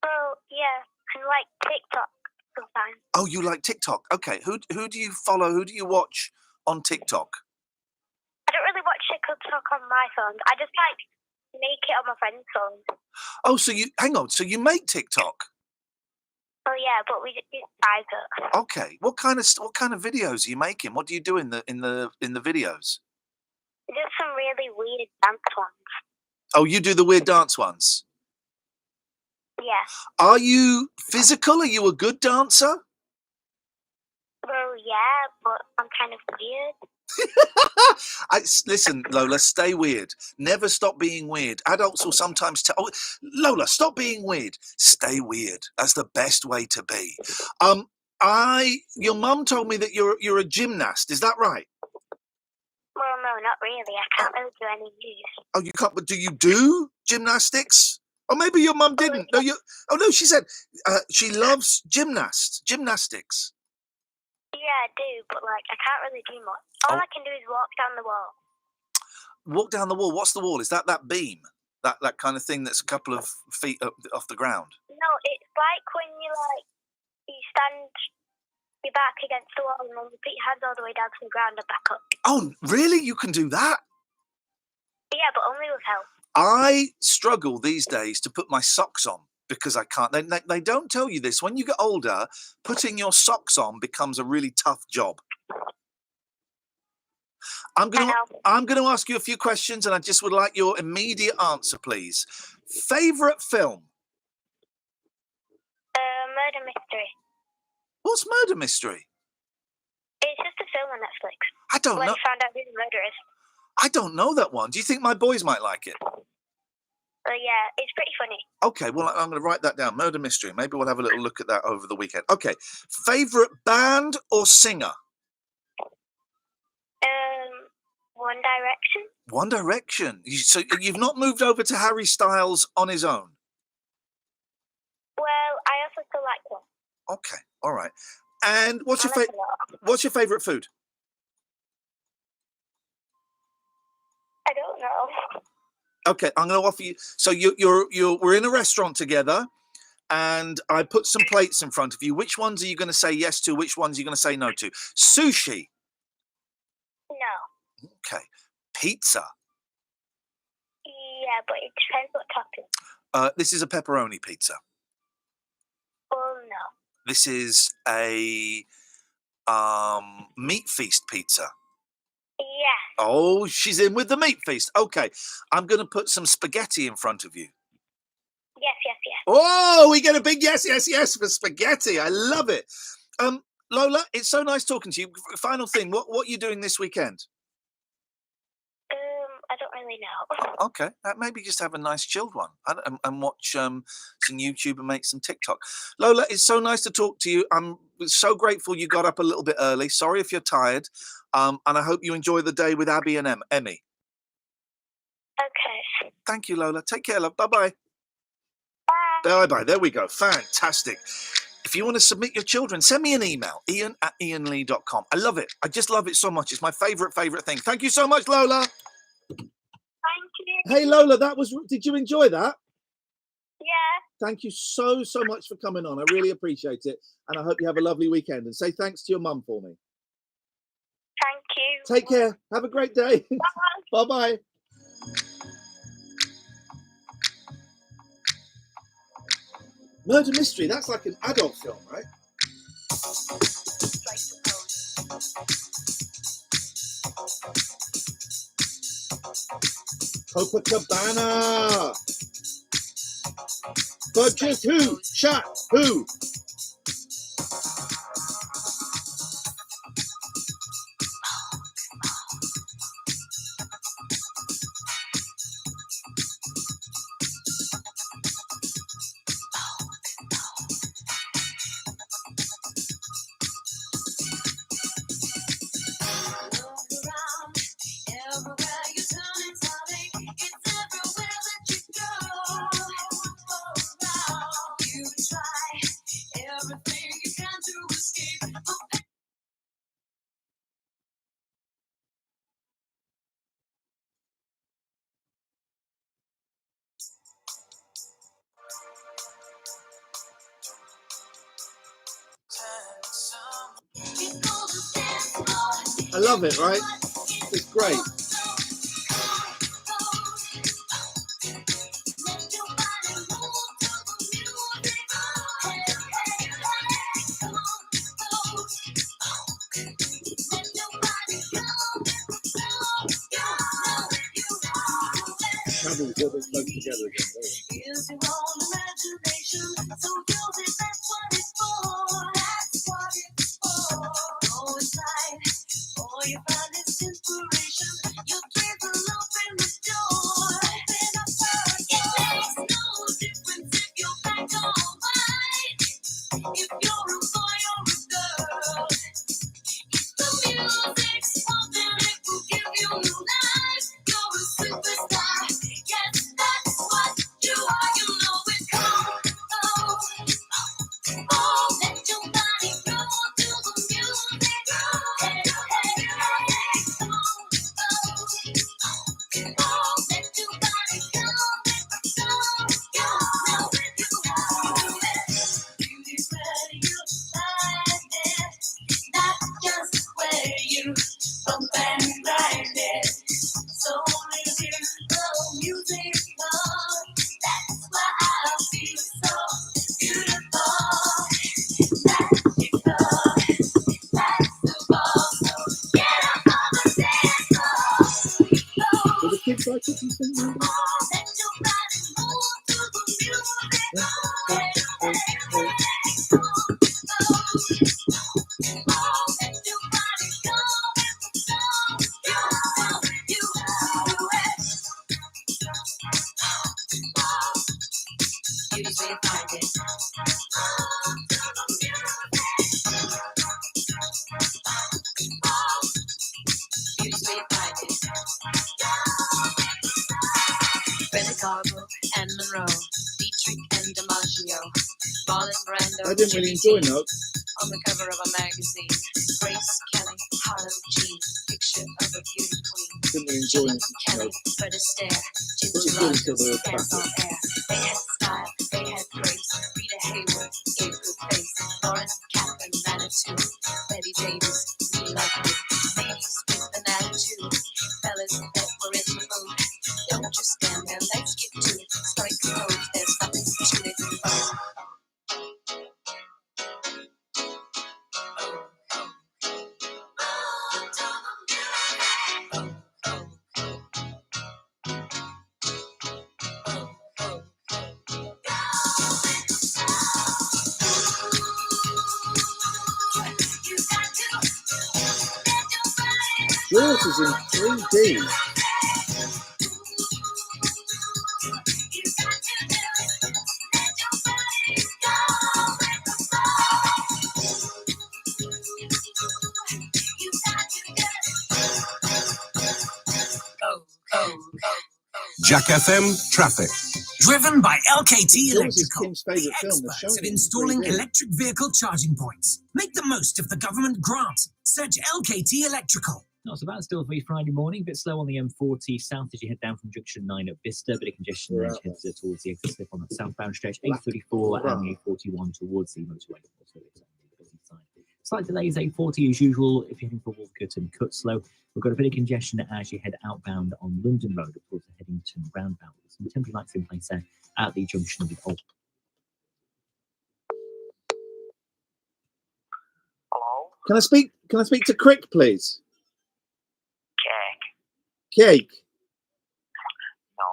Oh, yeah. And like TikTok sometimes. Oh, you like TikTok? Okay. Who do you follow? Who do you watch on TikTok? I don't really watch TikTok on my phone. I just make it on my friend's phone. Oh, so you make TikTok? Oh yeah, but we just private. Okay. What kind of videos are you making? What do you do in the videos? Just some really weird dance ones. Oh, you do the weird dance ones? Yeah. Are you physical? Are you a good dancer? Well, yeah, but I'm kind of weird. Listen, Lola, stay weird. Never stop being weird. Adults will sometimes tell... Oh, Lola, stop being weird. Stay weird. That's the best way to be. Your mum told me that you're a gymnast. Is that right? Well, no, not really. I can't really do any moves. Oh, you can't... But do you do gymnastics? Or maybe your mum didn't. No, no, she said she loves gymnastics. Yeah, I do, but I can't really do much. All I can do is walk down the wall. Walk down the wall? What's the wall? Is that beam? That kind of thing that's a couple of feet up off the ground? No, it's like when you stand your back against the wall and then you put your hands all the way down to the ground and back up. Oh, really? You can do that? Yeah, but only with help. I struggle these days to put my socks on. Because I can't. They don't tell you this. When you get older, putting your socks on becomes a really tough job. I'm going to ask you a few questions, and I just would like your immediate answer, please. Favorite film? Murder Mystery. What's Murder Mystery? It's just a film on Netflix. I don't know. When you found out who the murderer is. I don't know that one. Do you think my boys might like it? Yeah, it's pretty funny. Okay, well, I'm going to write that down. Murder Mystery. Maybe we'll have a little look at that over the weekend. Okay, favorite band or singer? One Direction. One Direction. So you've not moved over to Harry Styles on his own? Well, I also still like them. Okay, all right. And what's your favourite food? I don't know. Okay, I'm going to offer you. So we're in a restaurant together, and I put some plates in front of you. Which ones are you going to say yes to? Which ones are you going to say no to? Sushi. No. Okay. Pizza. Yeah, but it depends what topping. This is a pepperoni pizza. Oh no. This is a meat feast pizza. Yeah. Oh, she's in with the meat feast. Okay, I'm going to put some spaghetti in front of you. Yes. Oh, we get a big yes for spaghetti. I love it. Lola, it's so nice talking to you. Final thing, what are you doing this weekend? I don't really know. Okay, maybe just have a nice chilled one and watch some YouTube and make some TikTok. Lola, it's so nice to talk to you. I'm so grateful you got up a little bit early. Sorry if you're tired. And I hope you enjoy the day with Abby and Emmy. Okay. Thank you, Lola. Take care, love. Bye-bye. Bye-bye. There we go. Fantastic. If you want to submit your children, send me an email, ian@iainlee.com. I love it. I just love it so much. It's my favourite thing. Thank you so much, Lola. Thank you. Hey, Lola, did you enjoy that? Yeah. Thank you so much for coming on. I really appreciate it. And I hope you have a lovely weekend. And say thanks to your mum for me. Thank you. Take care. Have a great day. Bye. Bye-bye. Murder Mystery, that's like an adult film, right? Copacabana. Budget who? Shot who? I love it, right? It's great. Trouble get us both together again. Use your own imagination, so use it, that's what it's for. That's what it's for. Go inside, or you find its inspiration. Your dreams will open the door. Open up first. It makes no difference if you're black or white. If you're a boy or a girl. The music's something it will give you new life. You're a superstar. Yes, that's what you are. You know it. Come, let your body go to the music. Hey, hey, hey. Come, let your body go. You know it. Beauty's where you find it, not just where you bump and grind it. So live in the music, that's why I feel so beautiful. Magical, festival, so get up on the dance floor. Do the kids like it? You think? Let your body move to the music. Hey, hey, hey. Let your body go with the song. You just need to find it. You just need to find it. Rio. Marlon Brando. I didn't really enjoy Note. On the cover of a magazine. Grace Kelly, Harlow Jean. Picture of a beauty queen. Didn't really enjoy Kelly, Note. Fred Astaire. It was good until they were Pants on classic. air. They had style, they had grace. Rita Hayworth gave good face. Lauren Catherine Manitou. Betty Davis, we love you. Ladies with an attitude. Fellas that were in the mood. Don't just stand there, let's get to it. Strike the pose, there's nothing to it. Yours is in 3D. Jack FM traffic. Driven by LKT Yours is Electrical, Kim's the favourite film. They're experts showing at it in installing 3D. electric vehicle charging points. Make the most of the government grant. Search LKT Electrical. Not so bad still for you Friday morning. A bit slow on the M40 south as you head down from junction 9 at Vista. Bit of congestion as you head towards the exit slip on that southbound stretch. A34 and the A41 towards the motorway. Also, it's on the busy side. Slight delays, A40 as usual if you're heading for Wolfcut and Cutslow. We've got a bit of congestion as you head outbound on London Road towards the Headington roundabout. With some temporary lights in place there at the junction with Old. Hello? Can I speak to Crick, please? Cake. Cake. No,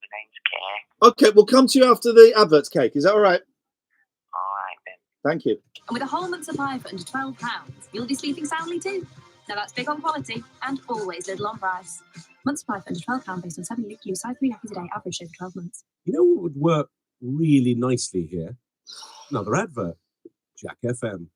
the name's Cake. Okay, we'll come to you after the adverts, Cake. Is that all right? All right then. Thank you. And with a whole month supply for under £12, you'll be sleeping soundly too. Now that's big on quality and always little on price. Month supply for under £12 based on 7 litre use, size 3 nappies a day, average over 12 months. You know what would work really nicely here? Another advert. Jack FM.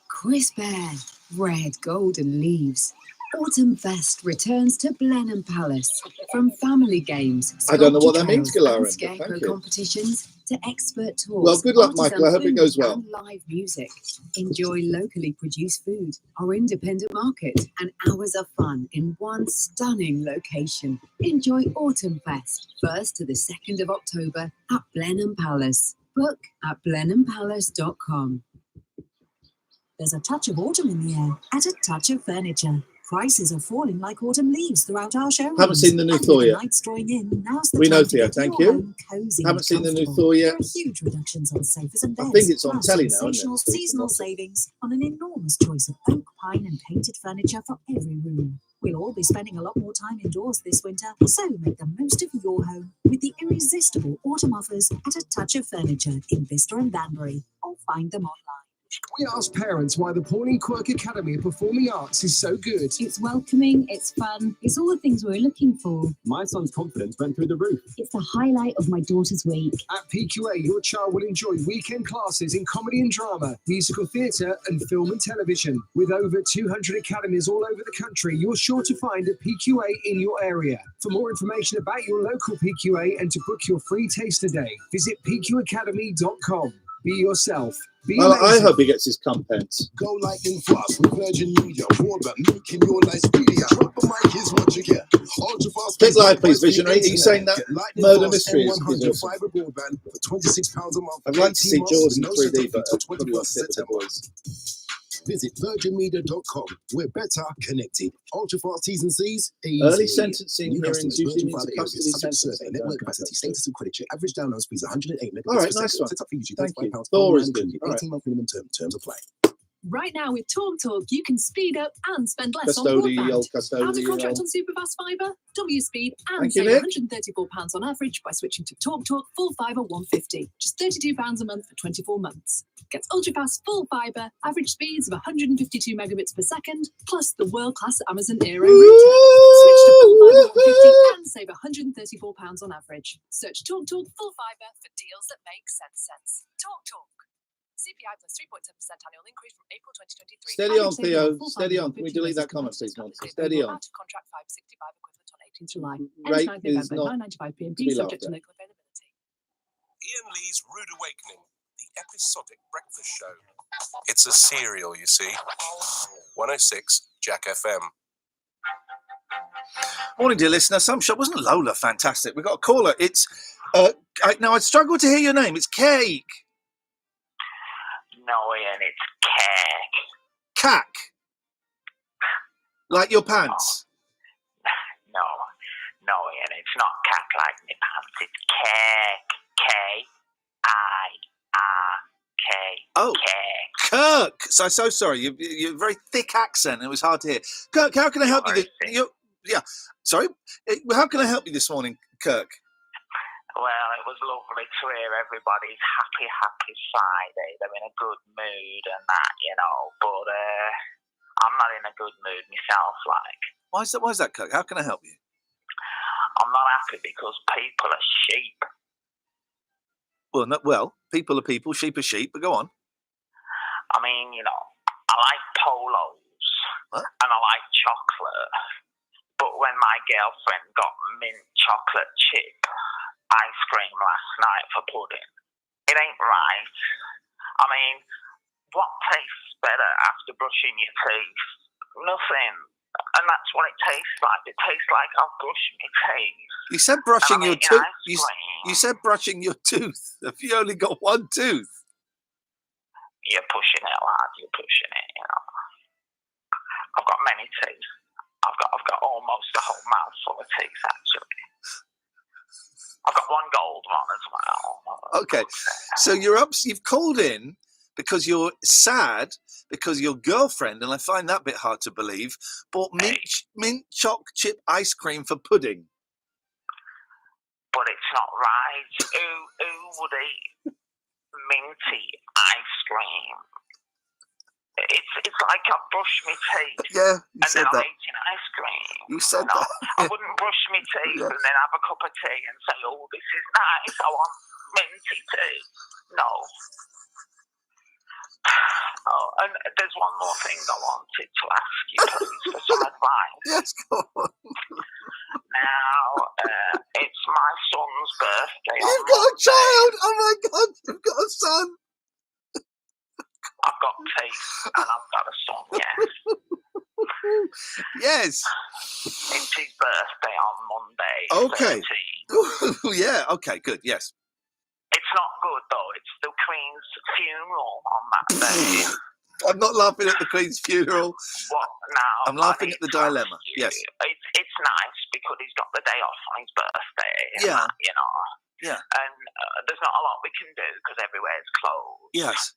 Crisp air, red, golden leaves. Autumn Fest returns to Blenheim Palace. From family games, I don't know what that sculpture means, trails, Galarin, and but scarecrow thank you. competitions to expert tours. Well, good luck, artisan Michael. I hope it food goes well. and live music. Enjoy locally produced food, our independent market, and hours of fun in one stunning location. Enjoy Autumn Fest, 1st to the 2nd of October at Blenheim Palace. Book at blenheimpalace.com. There's a touch of autumn in the air at A Touch of Furniture. Prices are falling like autumn leaves throughout our showrooms. Haven't seen the new And with Thor the yet. nights drawing in, now's the We time know, to Theo. get Thank your you. home cozy Haven't and seen the new comfortable. Thor yet. There are huge reductions on sofas and I beds. think it's on plus telly now, isn't it? sensational seasonal savings on an enormous choice of oak, pine and painted furniture for every room. We'll all be spending a lot more time indoors this winter, so make the most of your home with the irresistible autumn offers at A Touch of Furniture in Bicester and Banbury, or find them online. We asked parents why the Paul and Quirk Academy of Performing Arts is so good. It's welcoming, it's fun, it's all the things we're looking for. My son's confidence went through the roof. It's the highlight of my daughter's week. At PQA, your child will enjoy weekend classes in comedy and drama, musical theatre and film and television. With over 200 academies all over the country, you're sure to find a PQA in your area. For more information about your local PQA and to book your free taster day, visit pqacademy.com. Be yourself. Be I amazing. hope he gets his compens. Go lightning fast with Virgin Media. Broadband making your life speedier. Drop a mic is what you get. Ultra fast. Take live, please, Visionary. Are you saying that Murder Mystery is awesome? fiber broadband for £26 a month. I'd like to see 18 Jordan months, in 3D, no but setup fee I probably won't till fit with the 21st boys. Visit virginmedia.com. We're better connected. Ultra fast T's and C's. Easy. Early sentencing New hearings customers, usually Virgin means a Fibre custody areas, subject to sentence. survey, network capacity, status and credit check. Average download speed is 108 megabits All right, per nice second. one. Set up fees, Thank you. £35 Thor per is line, good. All right. 18-month minimum terms apply. Right now with TalkTalk, you can speed up and spend less on Custodial, broadband. Out of contract custodial. on Superfast Fibre? Double your speed and Thank you, save Nick. £134 on average by switching to TalkTalk Full Fibre 150. Just £32 a month for 24 months. Gets ultra-fast full fibre, average speeds of 152 megabits per second, plus the world-class Amazon Aero router. Switch to Full Fibre 150 and save £134 on average. Search TalkTalk Full Fibre for deals that make sense. TalkTalk. CPI plus 3.7% annual increase from April 2023. Steady on, Average saving Theo. full Steady fibre on. Can we 150 delete that basis comment, points please, discount Monty? rate Steady available on. out of contract 565 equivalent on 18th July. Rate End 9th is November, not 9.95 to p.m. be subject to laughed at. local availability. Iain Lee's Rude Awakening, the episodic breakfast show. It's a serial, you see. 106 Jack FM. Morning, dear listener. Some show wasn't Lola fantastic? We got a caller. It's now I struggle to hear your name. It's Cake. No, Ian, it's cake. Cack. Like your pants. No, Ian, it's not cack like my pants. It's cake. K-I-R-K. Oh, Cake. Kirk. So sorry. You're very thick accent. It was hard to hear. Kirk, how can I help you? Sorry. How can I help you this morning, Kirk? Well, it was lovely to hear everybody's happy Friday. They're in a good mood and that, but I'm not in a good mood myself, like. Why is that, Kirk? How can I help you? I'm not happy because people are sheep. Well, people are people, sheep are sheep, but go on. I mean, I like polos and I like chocolate, but when my girlfriend got mint chocolate chip ice cream last night for pudding, it ain't right. I mean, what tastes better after brushing your teeth? Nothing. And that's what it tastes like. It tastes like I've brushed my teeth. You said brushing your tooth. You said brushing your tooth. Have you only got one tooth? You're pushing it, lad. You're pushing it. I've got many teeth. I've got almost a whole mouthful of teeth, actually. I've got one gold one as well. Okay, so you've called in because you're sad because your girlfriend, and I find that a bit hard to believe, bought mint choc chip ice cream for pudding. But it's not right. Who would eat minty ice cream? It's like I've brushed my teeth. Yeah, you and said then I'm that. eating ice cream. You said that. I wouldn't brush my teeth and then have a cup of tea and say, "Oh, this is nice. I want minty tea." No. Oh, and there's one more thing I wanted to ask you, please, for some advice. Yes, go on. Now, it's my son's birthday. You've got a child! Oh my God, you've got a son! I've got teeth and I've got a son, yes. Yes. It's his birthday on Monday. Okay. 13. Yeah, okay, good, yes. It's not good, though. It's the Queen's funeral on that day. I'm not laughing at the Queen's funeral. What now? I'm laughing at the dilemma. Yes. It's nice because he's got the day off on his birthday. Yeah. Yeah. And there's not a lot we can do because everywhere's closed. Yes.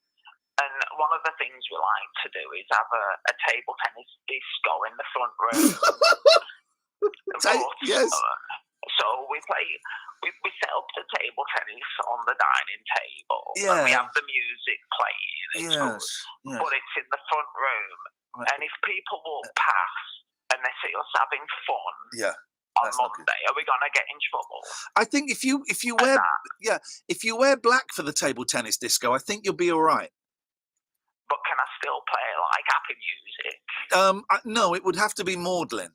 And one of the things we like to do is have a table tennis disco in the front room. Yes. So we set up the table tennis on the dining table. Yeah. And we have the music playing. It's good. Yes. But it's in the front room. Right. And if people walk past and they see us having fun on Monday, are we gonna get in trouble? I think if you wear black for the table tennis disco, I think you'll be all right. But can I still play like happy music? No, it would have to be maudlin.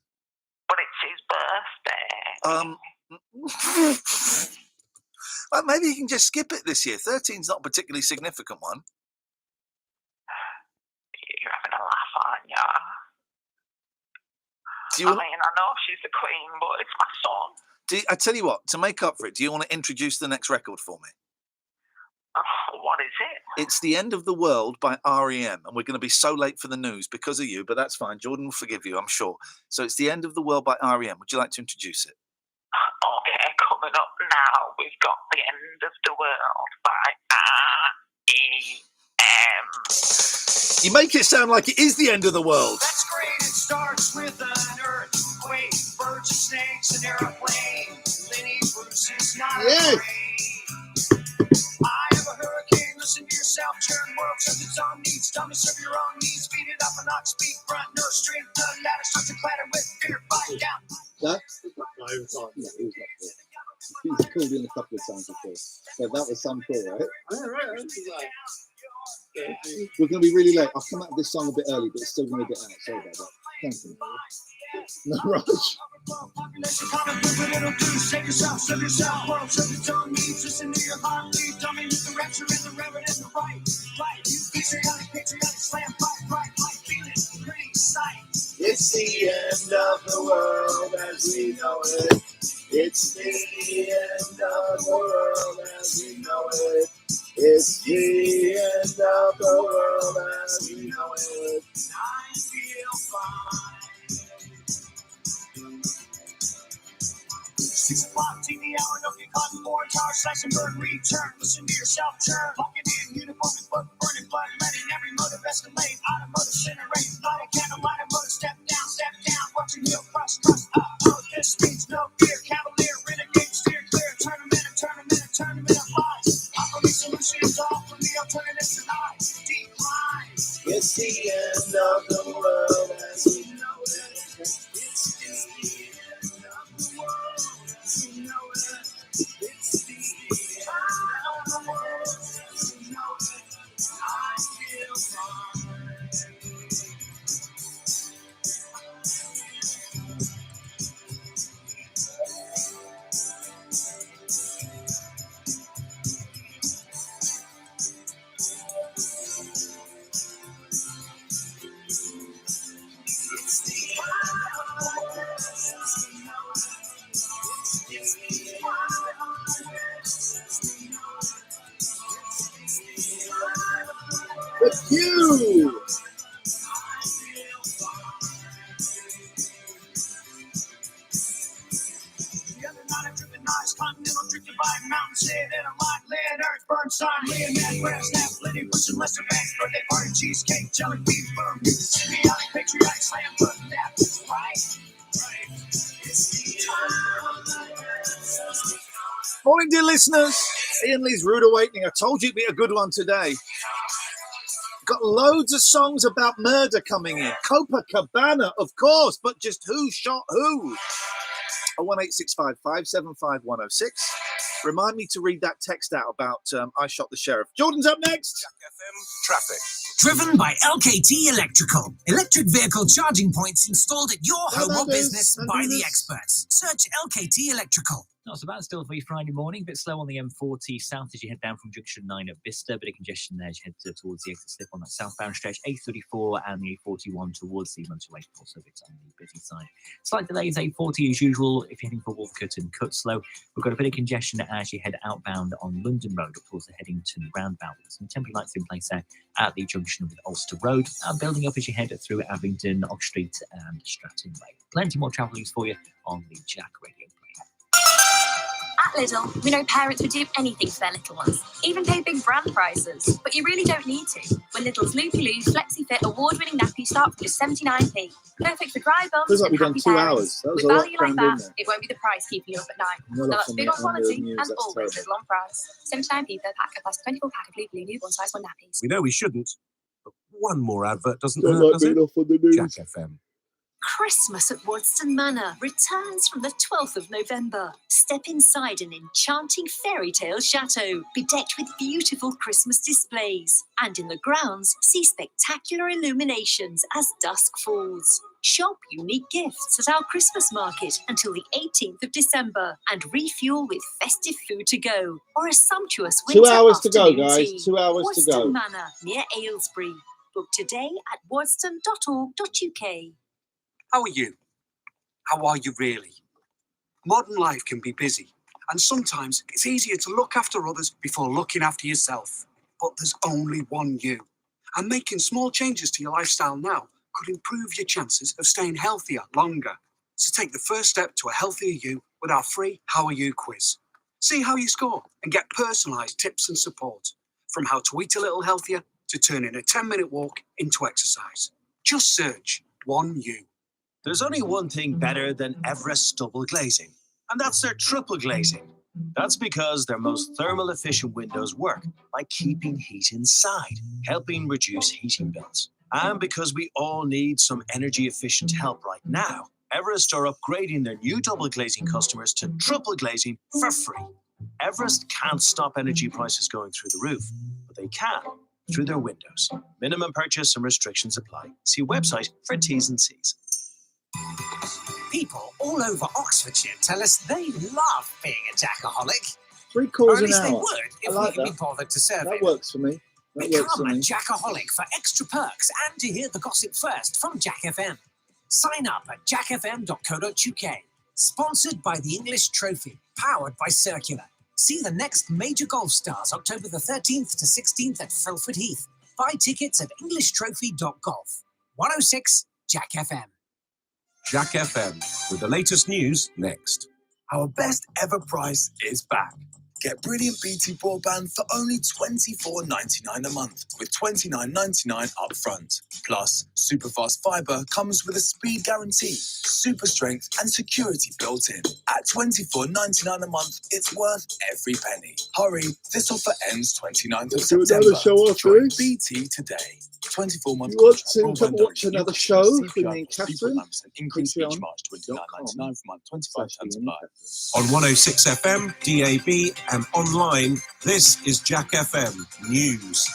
But it's his birthday. Well, maybe you can just skip it this year. 13's not a particularly significant one. You're having a laugh, aren't you? I mean, I know she's the Queen, but it's my son. I tell you what, to make up for it, do you want to introduce the next record for me? What is it? It's The End of the World by R.E.M. And we're going to be so late for the news because of you, but that's fine. Jordan will forgive you, I'm sure. So it's The End of the World by R.E.M. Would you like to introduce it? Okay, coming up now, we've got The End of the World by R.E.M. You make it sound like it is the end of the world. That's great. It starts with an earthquake, birds and snakes, an airplane. Lenny Bruce is not afraid. I have a hurricane. Listen to yourself. Turn world serve its own needs. Dummy serve your own needs. Speed it up and not speed. Front nerve strength. The ladder starts to clatter with fear. Fight down. No, he was not. Yeah, he was not cool. He's called in a couple of times before. So that was some cool, right? Yeah, right. We're going to be really late. I've come out of this song a bit early, but it's still going to get out. Sorry about that. Thank you. No rush. Population common good, but it'll do. Save yourself, serve yourself. World, serve your own needs. Listen to your heartbeat. Dummy with the rapture and the reverend and the right. Right, you patriotic, slam, right, feel it, pretty sight. It's the end of the world as we know it. It's the end of the world as we know it. It's the end of the world as we know it. I feel fine. 6 o'clock, TV hour, don't get caught in more tower, slash and burn, return. Listen to yourself churn. Locking in, uniform and book, burning blood, letting every motive escalate. Automotive generate, light a candle, light a motor, step down, watching heel, crush, this means no fear, cavalier, renegade, steer clear, tournament of lies. Offer me solutions, offer me alternatives, and I decline. It's the end of the world as we know it. It's the end of the world as we know it. It's the end of the world as we know it. I feel fine. With you. The other night I driven nice, continental drifted by mountains, hit in a line, lead earth, Burnside, Leonard, grass, snap, Liddy, pushing Lester Banks, birthday party, cheesecake, jelly bean, boom, symbiotic, patriotic, slam, but that's right. It's the Morning, dear listeners. Iain Lee's Rude Awakening. I told you it'd be a good one today. Got loads of songs about murder coming in. Copacabana, of course, but just who shot who? 01865 575 106. Remind me to read that text out about I shot the sheriff. Jordan's up next. Traffic. Driven by LKT Electrical. Electric vehicle charging points installed at your home or business by the experts. Search LKT Electrical. Not so bad still for you Friday morning. A bit slow on the M40 south as you head down from junction 9 at Bicester. Bit of congestion there as you head towards the exit slip on that southbound stretch. A34 and the A41 towards the motorway. Also a bit on the busy side. Slight delays A40 as usual if you're heading for Wolfcut and Cutslow. We've got a bit of congestion as you head outbound on London Road up towards the Headington roundabout. With some temporary lights in place there at the junction with Ulster Road. Building up as you head through Abingdon, Ox Street and Stratton Way. Plenty more travel news for you on the Jack Radio. At Lidl, we know parents would do anything for their little ones, even pay big brand prices. But you really don't need to. When Lidl's Loopy Loo Flexi Fit award-winning nappies start from just 79p. Perfect for dry bums Feels like and we've done happy 2 parents. hours. That was With a lot value like crammed in that, there. it won't be the price keeping you up at night. Not Now off that's on big the- on on the quality news, and that's always terrible. Lidl on price. 79p per pack of plus 24 pack of Loopy Loo newborn size 1 nappies. We know we shouldn't, but one more advert doesn't Don't hurt, like does it? being off on the news. Jack FM. Christmas at Wadston Manor returns from the 12th of November. Step inside an enchanting fairy tale chateau, bedecked with beautiful Christmas displays. And in the grounds, see spectacular illuminations as dusk falls. Shop unique gifts at our Christmas market until the 18th of December and refuel with festive food to go or a sumptuous 2 winter hours to go, afternoon guys. tea. 2 hours to go. Wadston Manor near Aylesbury. Book today at wadston.org.uk. How are you? How are you really? Modern life can be busy, and sometimes it's easier to look after others before looking after yourself. But there's only one you. And making small changes to your lifestyle now could improve your chances of staying healthier longer. So take the first step to a healthier you with our free How Are You quiz. See how you score and get personalised tips and support. From how to eat a little healthier to turning a 10-minute walk into exercise. Just search One You. There's only one thing better than Everest double glazing, and that's their triple glazing. That's because their most thermal efficient windows work by keeping heat inside, helping reduce heating bills. And because we all need some energy efficient help right now, Everest are upgrading their new double glazing customers to triple glazing for free. Everest can't stop energy prices going through the roof, but they can through their windows. Minimum purchase and restrictions apply. See website for T's and C's. People all over Oxfordshire tell us they love being a jackaholic. 3 calls Or at an least they hour. would I if like we could be that. bothered to survey That them. works for me. That works for Become a me. jackaholic for extra perks and to hear the gossip first from Jack FM. Sign up at jackfm.co.uk. Sponsored by the English Trophy, powered by Circular. See the next major golf stars October the 13th to 16th at Fulford Heath. Buy tickets at englishtrophy.golf. 106 Jack FM. Jack FM with the latest news next. Our best ever price is back. Get brilliant BT broadband for only $24.99 a month with $29.99 up front. Plus, superfast fibre comes with a speed guarantee, super strength and security built in. At $24.99 a month, it's worth every penny. Hurry, this offer ends 29th of Let's do September. another show after Join this. BT today. 24 month You want contract. to come watch another show with me and Catherine? Increase each March $29.99 per month, 25 cents apply. On 106 FM, DAB and online, this is Jack FM News.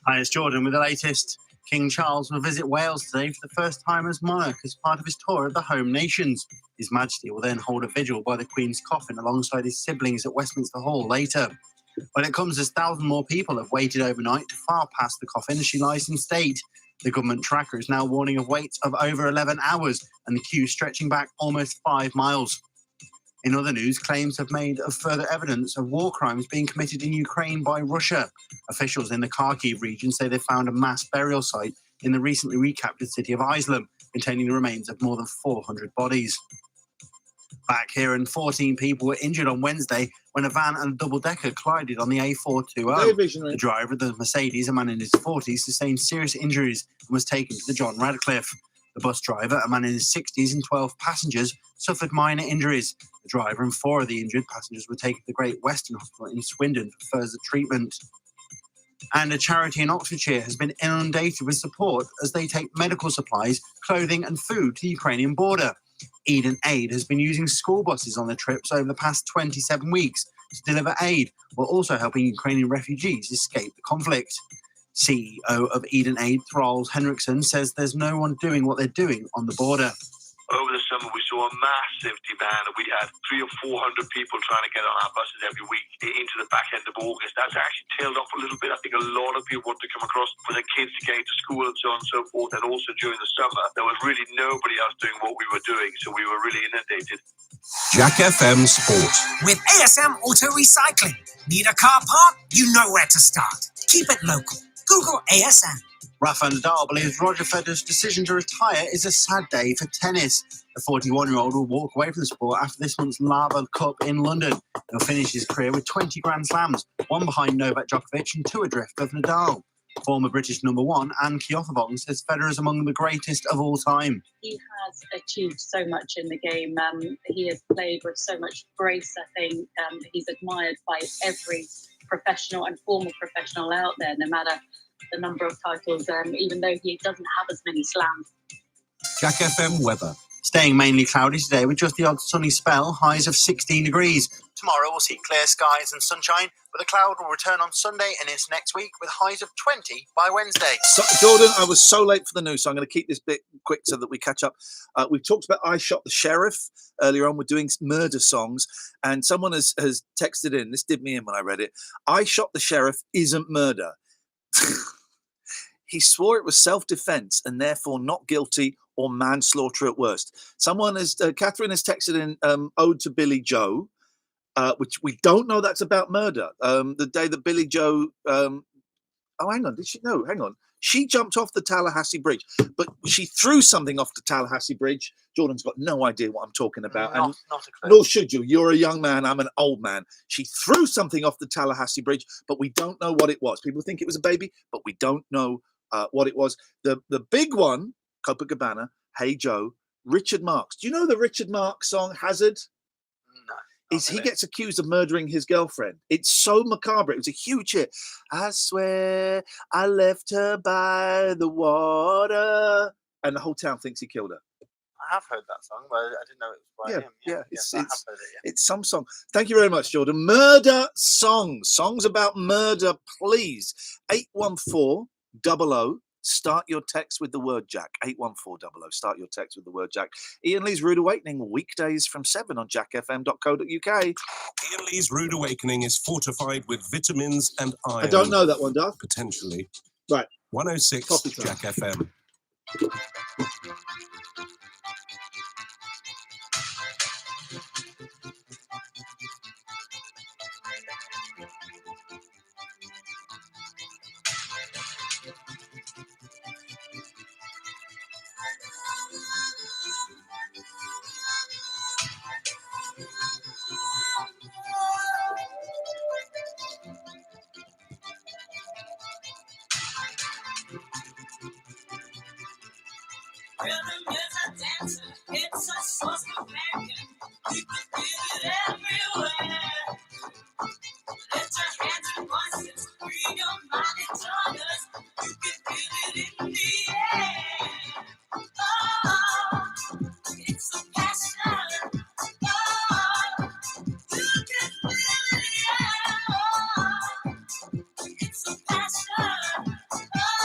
Hi, it's Jordan with the latest. King Charles will visit Wales today for the first time as monarch as part of his tour of the home nations. His Majesty will then hold a vigil by the Queen's coffin alongside his siblings at Westminster Hall later. When it comes as thousands more people have waited overnight to far past the coffin as she lies in state. The government tracker is now warning of waits of over 11 hours and the queue stretching back almost 5 miles. In other news, claims have made of further evidence of war crimes being committed in Ukraine by Russia. Officials in the Kharkiv region say they found a mass burial site in the recently recaptured city of Islam, containing the remains of more than 400 bodies. Back here, and 14 people were injured on Wednesday when a van and a double-decker collided on the A420. The driver of the Mercedes, a man in his 40s, sustained serious injuries and was taken to the John Radcliffe. The bus driver, a man in his 60s, and 12 passengers suffered minor injuries. The driver and 4 of the injured passengers were taken to the Great Western Hospital in Swindon for further treatment. And a charity in Oxfordshire has been inundated with support as they take medical supplies, clothing and food to the Ukrainian border. Eden Aid has been using school buses on their trips over the past 27 weeks to deliver aid, while also helping Ukrainian refugees escape the conflict. CEO of Eden Aid, Thralls Henriksen, says there's no one doing what they're doing on the border. Over the summer, we saw a massive demand. We had 300 or 400 people trying to get on our buses every week into the back end of August. That's actually tailed off a little bit. I think a lot of people want to come across for their kids to get to school and so on and so forth. And also during the summer, there was really nobody else doing what we were doing. So we were really inundated. Jack FM Sport. With ASM Auto Recycling. Need a car part? You know where to start. Keep it local. Google ASM. Rafa Nadal believes Roger Federer's decision to retire is a sad day for tennis. The 41-year-old will walk away from the sport after this month's Lava Cup in London. He'll finish his career with 20 Grand Slams, 1 behind Novak Djokovic and 2 adrift of Nadal. Former British number 1 Anne Kjothovong says Federer is among the greatest of all time. He has achieved so much in the game. He has played with so much grace, I think. He's admired by every professional and former professional out there, no matter the number of titles, even though he doesn't have as many slams. Jack FM weather. Staying mainly cloudy today with just the odd sunny spell, highs of 16 degrees. Tomorrow we'll see clear skies and sunshine, but the cloud will return on Sunday and into next week with highs of 20 by Wednesday. So, Jordan, I was so late for the news, so I'm going to keep this bit quick so that we catch up. We've talked about I Shot the Sheriff earlier on. We're doing murder songs, and someone has texted in. This did me in when I read it. I Shot the Sheriff isn't murder. He swore it was self-defense and therefore not guilty or manslaughter at worst. Someone has, Catherine has texted in Ode to Billy Joe, which we don't know that's about murder. The day that Billy Joe, hang on, did she? No, hang on. She jumped off the Tallahassee Bridge, but she threw something off the Tallahassee Bridge. Jordan's got no idea what I'm talking about. Not a clue. Nor should you. You're a young man. I'm an old man. She threw something off the Tallahassee Bridge, but we don't know what it was. People think it was a baby, but we don't know what it was. The big one, Copacabana, Hey Joe, Richard Marx. Do you know the Richard Marx song, Hazard? No. He gets accused of murdering his girlfriend. It's so macabre. It was a huge hit. I swear I left her by the water. And the whole town thinks he killed her. I have heard that song, but I didn't know it was by him. Yeah, I have heard it, yeah. it's some song. Thank you very much, Jordan. Murder songs. Songs about murder, please. 814-00 Start your text with the word Jack. 81400. Start your text with the word Jack. Iain Lee's Rude Awakening, weekdays from 7 on jackfm.co.uk. Iain Lee's Rude Awakening is fortified with vitamins and iron. I don't know that one, Darth. Potentially. Right. 106 Coffee time. Jack FM. Rhythm is a dancer, it's a source companion. You can feel it everywhere. Let your hands and voices free your mind and tongues. You can feel it in the air. Oh, it's a passion. Oh, you can feel it, yeah. Oh, it's a passion. Oh.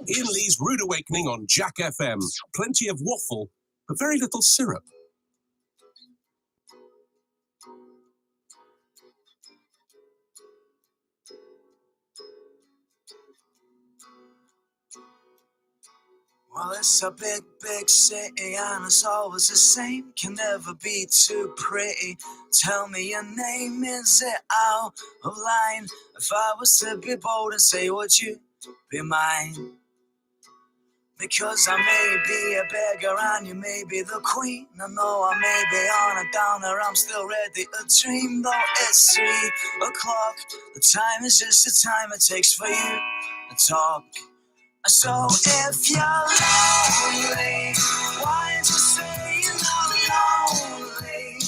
Iain Lee's Rude Awakening on Jack FM. Plenty of waffle, but very little syrup. Well, it's a big, big city and it's always the same. Can never be too pretty. Tell me your name, is it out of line? If I was to be bold and say, would you be mine? Because I may be a beggar and you may be the queen. I know I may be on a downer, I'm still ready to dream. Though it's 3 o'clock, the time is just the time it takes for you to talk. So if you're lonely, why don't you say you're not lonely?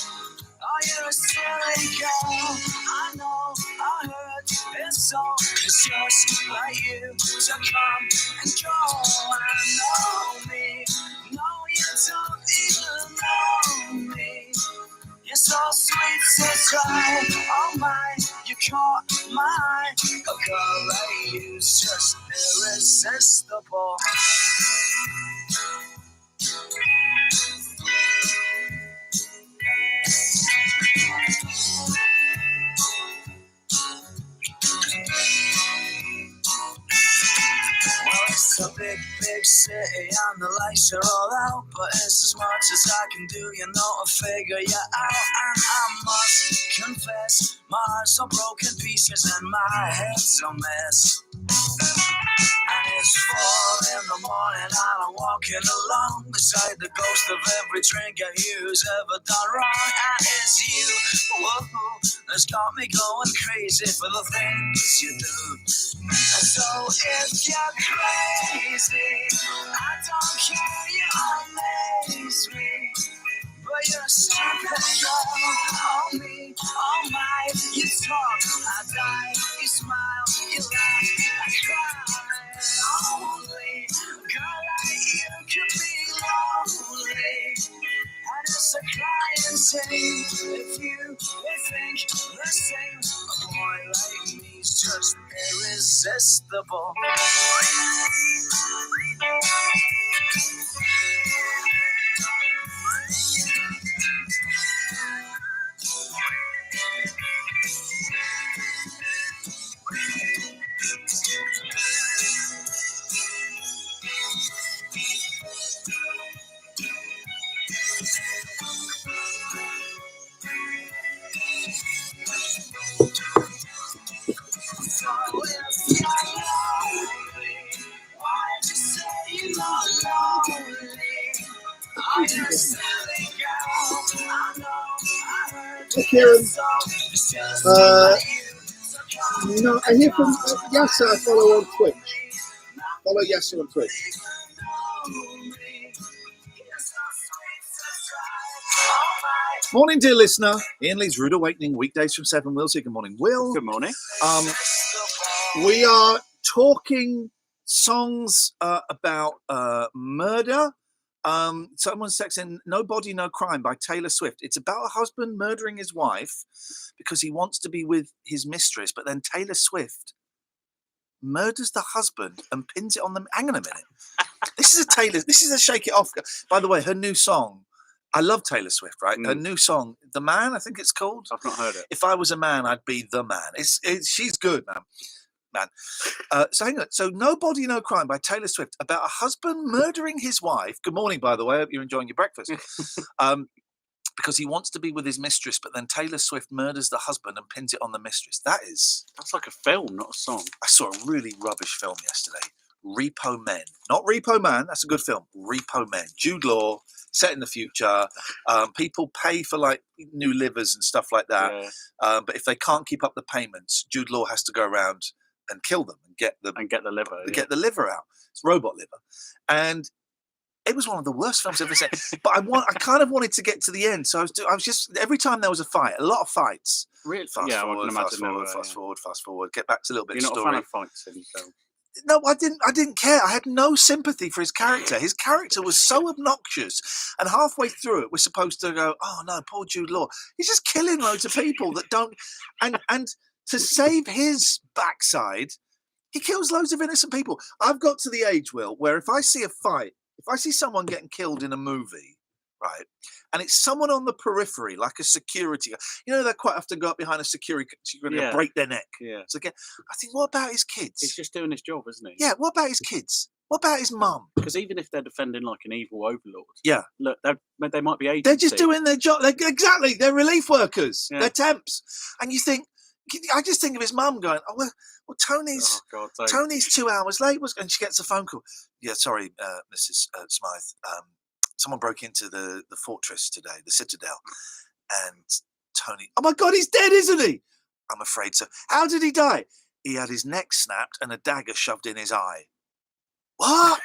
Oh, you're a silly girl, I know, I heard it's so. It's just like you to come and go and know me. No, you don't even know me. You're girl like you's just irresistible. Well, it's a big, big city and the lights are all out, but it's as much as I can do, you know, to figure you out. And I must confess, my heart's all broken pieces and my head's a mess. And it's 4 in the morning and I'm walking along beside the ghost of every drink you's ever done wrong. And it's you, whoa, that's got me going crazy for the things you do. And so if you're crazy, I don't care, you amaze me. But you're so control on me, all mine. You talk, I die, you smile, you laugh, I cry. Only girl like you can be lonely. And it's a crying shame if you think the same. A boy like me's just irresistible. So if you're lonely, why'd you say you're not lonely? I'm just silly girl, I know, I heard Hey, Kieran. you. No, I hear from Yasser. I follow on Twitch. Follow Yasser on Twitch. Morning, dear listener. Ian Lee's Rude Awakening, weekdays from 7. Will, good morning, Will. Good morning. We are talking songs about murder. Someone's texting "No Body, No Crime" by Taylor Swift. It's about a husband murdering his wife because he wants to be with his mistress, but then Taylor Swift murders the husband and pins it on them. Hang on a minute. This is a Shake It Off. By the way, her new song. I love Taylor Swift, right? Her new song, "The Man," I think it's called. I've not heard it. If I was a man, I'd be the man. She's good, man. So hang on. So "No Body, No Crime" by Taylor Swift, about a husband murdering his wife. Good morning, by the way. I hope you're enjoying your breakfast. Because he wants to be with his mistress, but then Taylor Swift murders the husband and pins it on the mistress. That's like a film, not a song. I saw a really rubbish film yesterday. Repo Men. Not Repo Man. That's a good film. Repo Men. Jude Law. Set in the future. People pay for like new livers and stuff like that. Yeah. But if they can't keep up the payments, Jude Law has to go around and kill them and get the liver. Get the liver out. It's robot liver. And it was one of the worst films I've ever seen. But I kind of wanted to get to the end. So I was just every time there was a fight, a lot of fights. Really? Fast forward. Get back to a little bit You're of not story. a fan of fights in film? No, I didn't care. I had no sympathy for his character. His character was so obnoxious. And halfway through it, we're supposed to go, oh no, poor Jude Law. He's just killing loads of people that don't. And to save his backside, he kills loads of innocent people. I've got to the age, Will, where if I see a fight, if I see someone getting killed in a movie, right, and it's someone on the periphery, like a security, they quite often go up behind a security and break their neck. Yeah. So again, I think, what about his kids? He's just doing his job, isn't he? Yeah, what about his kids? What about his mum? Because even if they're defending like an evil overlord, yeah, look, they might be agents. They're just doing their job. Exactly, they're relief workers. Yeah. They're temps. And you think, I just think of his mum going, oh, well Tony's 2 hours late, and she gets a phone call. Yeah, sorry, Mrs. Smythe. Someone broke into the fortress today, the Citadel, and Tony. Oh my God, he's dead, isn't he? I'm afraid so. How did he die? He had his neck snapped and a dagger shoved in his eye. What?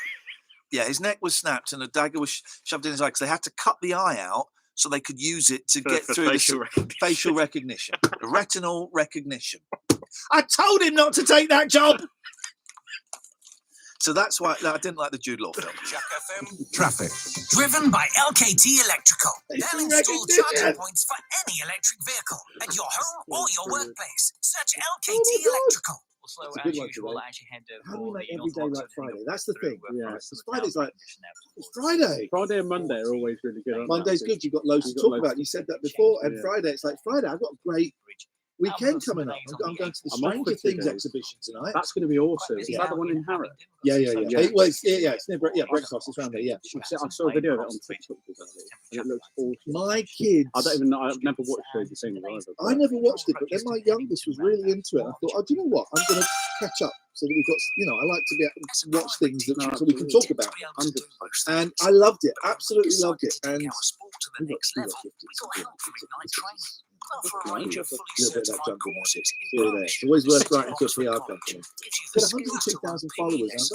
Yeah, his neck was snapped and a dagger was shoved in his eye because they had to cut the eye out so they could use it to get through the facial recognition, retinal recognition. I told him not to take that job. So that's why I didn't like the Jude Law film. Jack FM Traffic. Driven by LKT Electrical. They'll install charging points for any electric vehicle at your home or your workplace. Search LKT Electrical. Also, It's a good as one usual, today. I actually head How do we for make the every day North like Box Friday? That's the thing. Yeah. Because Friday's like, it's Friday. Friday and Monday are always really good. aren't Monday's they? good. You've got loads to You've got talk loads about. to- You said that before. And Yeah. Friday, it's like Friday. I've got a great weekend coming up. I'm going to the I'm off Stranger for 2 Things days. exhibition tonight. That's going to be awesome. Is that the one in Harrow? Yeah. Yeah. Well, it's near Breakfast. It's around there. Yeah. I saw a video of it on TikTok today, and it looks awesome. My kids. I don't even know. I've never watched Stranger Things either. I never watched it, but then my youngest was really into it. I thought, oh, do you know what? I'm going to catch up so that we've got, I like to be able to watch things that so we can talk about them. And I loved it, absolutely loved it. And we've got 50. A little bit of that jungle magic here or there. It's always worth writing to a PR company. Got 102,000 followers.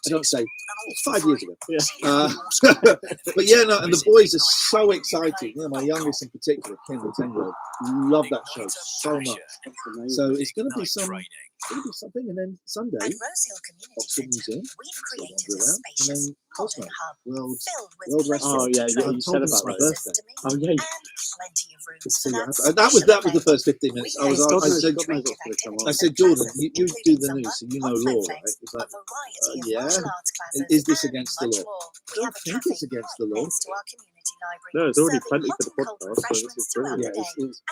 I don't say it's 5 years ago. But yeah, no, and the boys are so excited. My youngest in particular, Ken, the 10-year-old, love that show so much. So it's going to be something, and then Sunday, Oxford Museum, and then Cosmo, World Restaurant. Oh yeah, I'm you told said it's about my that. birthday. Oh yeah. That was the first 15 minutes. I said, Jordan, you do the news, so you know law, right? It's like, yeah. Is this against the law? I don't think it's against the law. No, it's already plenty for the podcast, so this is brilliant. Yeah,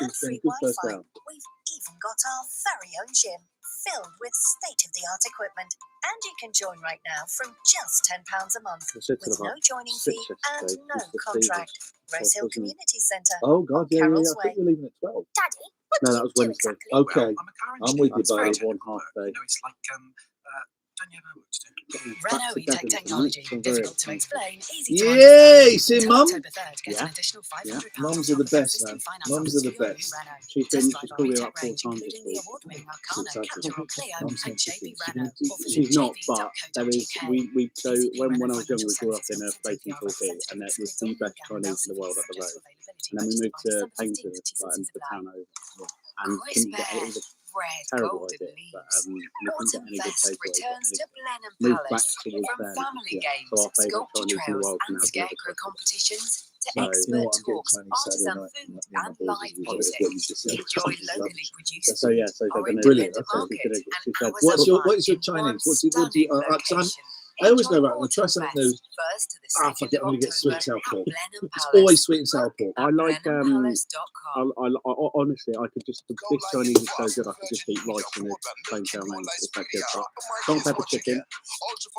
it's been a good first round. We've even got our very own gym filled with state-of-the-art equipment. And you can join right now from just £10 a month with no joining fee and no contract. Rose Hill Community Centre. Oh, God, yeah. I Carol's think we're leaving at 12. Daddy, No, that was Wednesday. Okay. I'm with you, buddy. One half day. It's like, don't you have homework to do? Renault E-Tech technology. Difficult to explain, easy to Yay! See, Until Mum? October 3rd, get an additional £500 Mums are the best, man. Mums are the best. She's called me up 4 times this week. She's not, but there is. We so when I was young, we grew up in a place in Torquay, and that was the best Chinese in the world at the road. And then we moved to Paignton, like in the town over, and couldn't get it. Was a terrible idea, but we couldn't get any good takeaways. Moved back towards there. So our favourite Chinese in the world can have another competitions to So, expert I'm talks, getting artisan Chinese food Saturday night, and live music. Enjoy locally produced So yeah, so they're going to Brilliant. She said, What is your Chinese? What do you? I always go right. I'm gonna try something new. Fuck it, I'm gonna get sweet and sour pork. It's always sweet and sour pork. I like I honestly, I could just this Chinese is so good. I could just eat rice and a plain chow mein. It's that good. Salt and pepper chicken,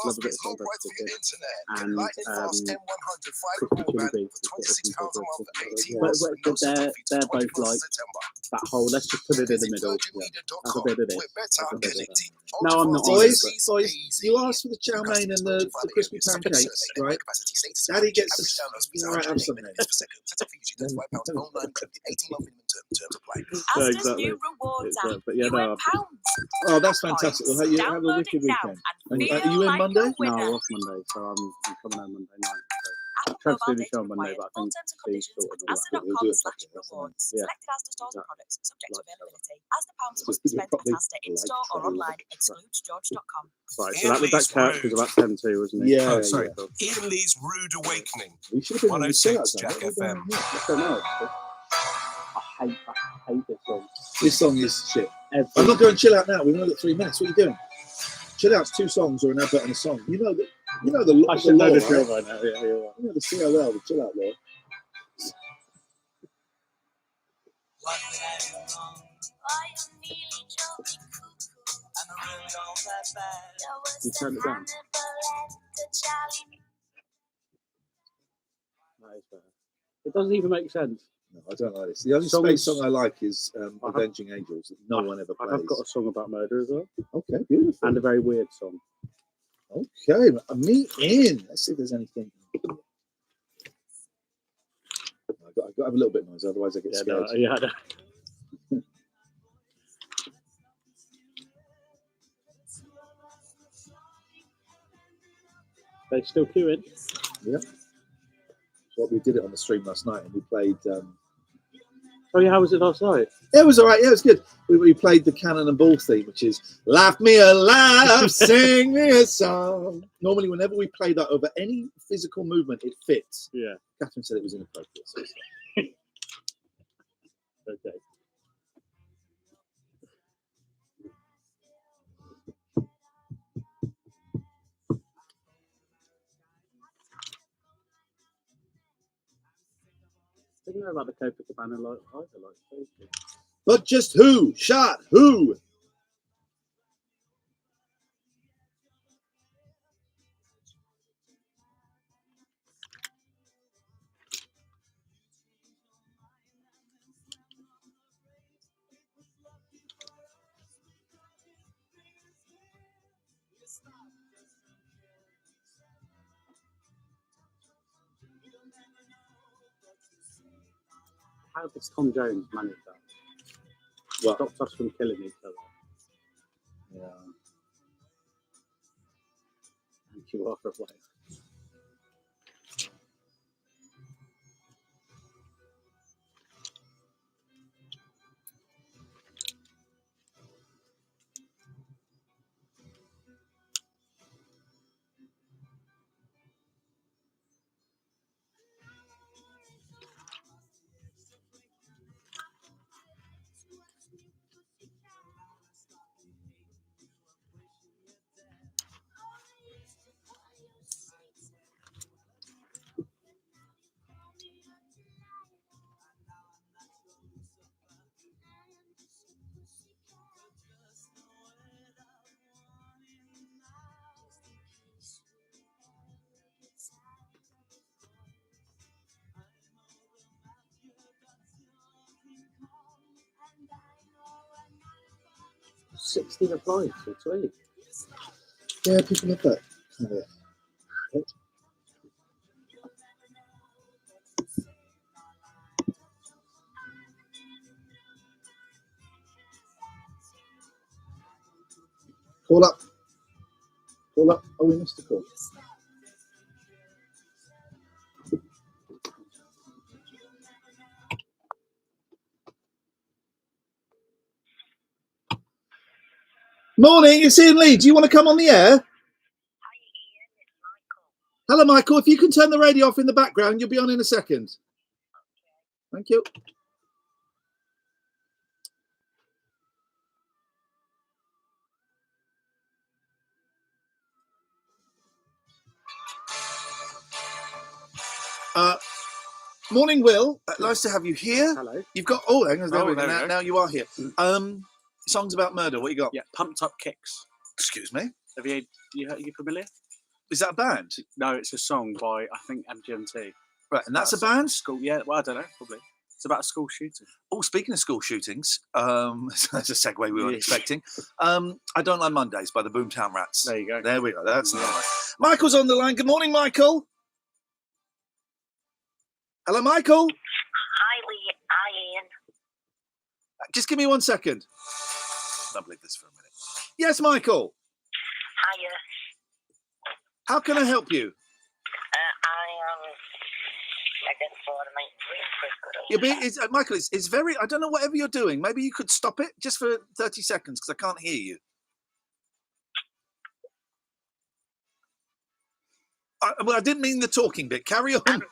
love a bit of salt and pepper chicken, and crispy chili beef. But they're both like that whole. Let's just put it in the middle. Have a bit of this. Have a bit of that. No, I'm not. Boys, you asked for the chow mein and the crispy pancakes, right? Daddy gets the right, have some then. Yeah, exactly. But yeah, no. Oh, that's fantastic. Well, you have a wicked weekend. Are you in Monday? No, I'm off Monday, so I'm coming home Monday night. So. I tried to do the show on Monday, but I think Steve's sorted all that. We'll do it. Yeah. Selected Asda stores and products, subject to availability. Asda pounds must be spent at Asda in-store or online. Excludes George.com. Right, so that couch was about 10-2, wasn't it? Yeah. Oh, sorry. Cool. Ian Lee's Rude Awakening. We should have been 106 Jack FM. I don't know. I hate this song. This song is shit. I'm not going chill out now. We've only got 3 minutes. What are you doing? Chill out's 2 songs or an advert and a song. You know the I should know the law, drill right? by now. Yeah, you're right. You know the COL, the chill out law. You turned it down. That is better. It doesn't even make sense. No, I don't like this. The only space song I like is Avenging Angels that no one ever plays. I've got a song about murder as well. Okay, beautiful. And a very weird song. Okay, me in. Let's see if there's anything. I've got to have a little bit of noise, otherwise I get scared. No. They still queuing? Yeah. So we did it on the stream last night, and we played. Oh yeah, how was it last night? Yeah, it was all right. Yeah, it was good. We played the Cannon and Ball theme, which is "Laugh Me a Laugh, Sing Me a Song." Normally, whenever we play that over any physical movement, it fits. Yeah. Catherine said it was inappropriate. So okay. didn't know about the Copacabana light either. But just who shot who? How does Tom Jones manage that? What? Stops us from killing each other. Yeah. And you are away. $60 replies to a tweet. Yeah, people love that kind of shit. Call up. Call up. Oh, we missed a call. Morning, it's Ian Lee. Do you want to come on the air? Hi, Ian. It's Michael. Hello, Michael. If you can turn the radio off in the background, you'll be on in a second. Thank you. Morning, Will. Nice to have you here. Hello. You've got hang on, there we go. There we go. Now you are here. Songs about murder. What you got? Yeah, Pumped Up Kicks. Excuse me. Have you familiar? Is that a band? No, it's a song by I think MGMT. Right, and that's a band. School. Yeah. Well, I don't know. Probably. It's about a school shooting. Oh, speaking of school shootings, that's a segue we weren't expecting. I Don't Like Mondays by the Boomtown Rats. There you go. There we go. That's nice. Michael's on the line. Good morning, Michael. Hello, Michael. Hi, Lee. Hi, Ian. Just give me 1 second. I'll believe this for a minute. Yes, Michael. Hiya. How can I help you? I just want to make room for Michael, it's very... I don't know whatever you're doing. Maybe you could stop it just for 30 seconds because I can't hear you. I didn't mean the talking bit. Carry on. I'm on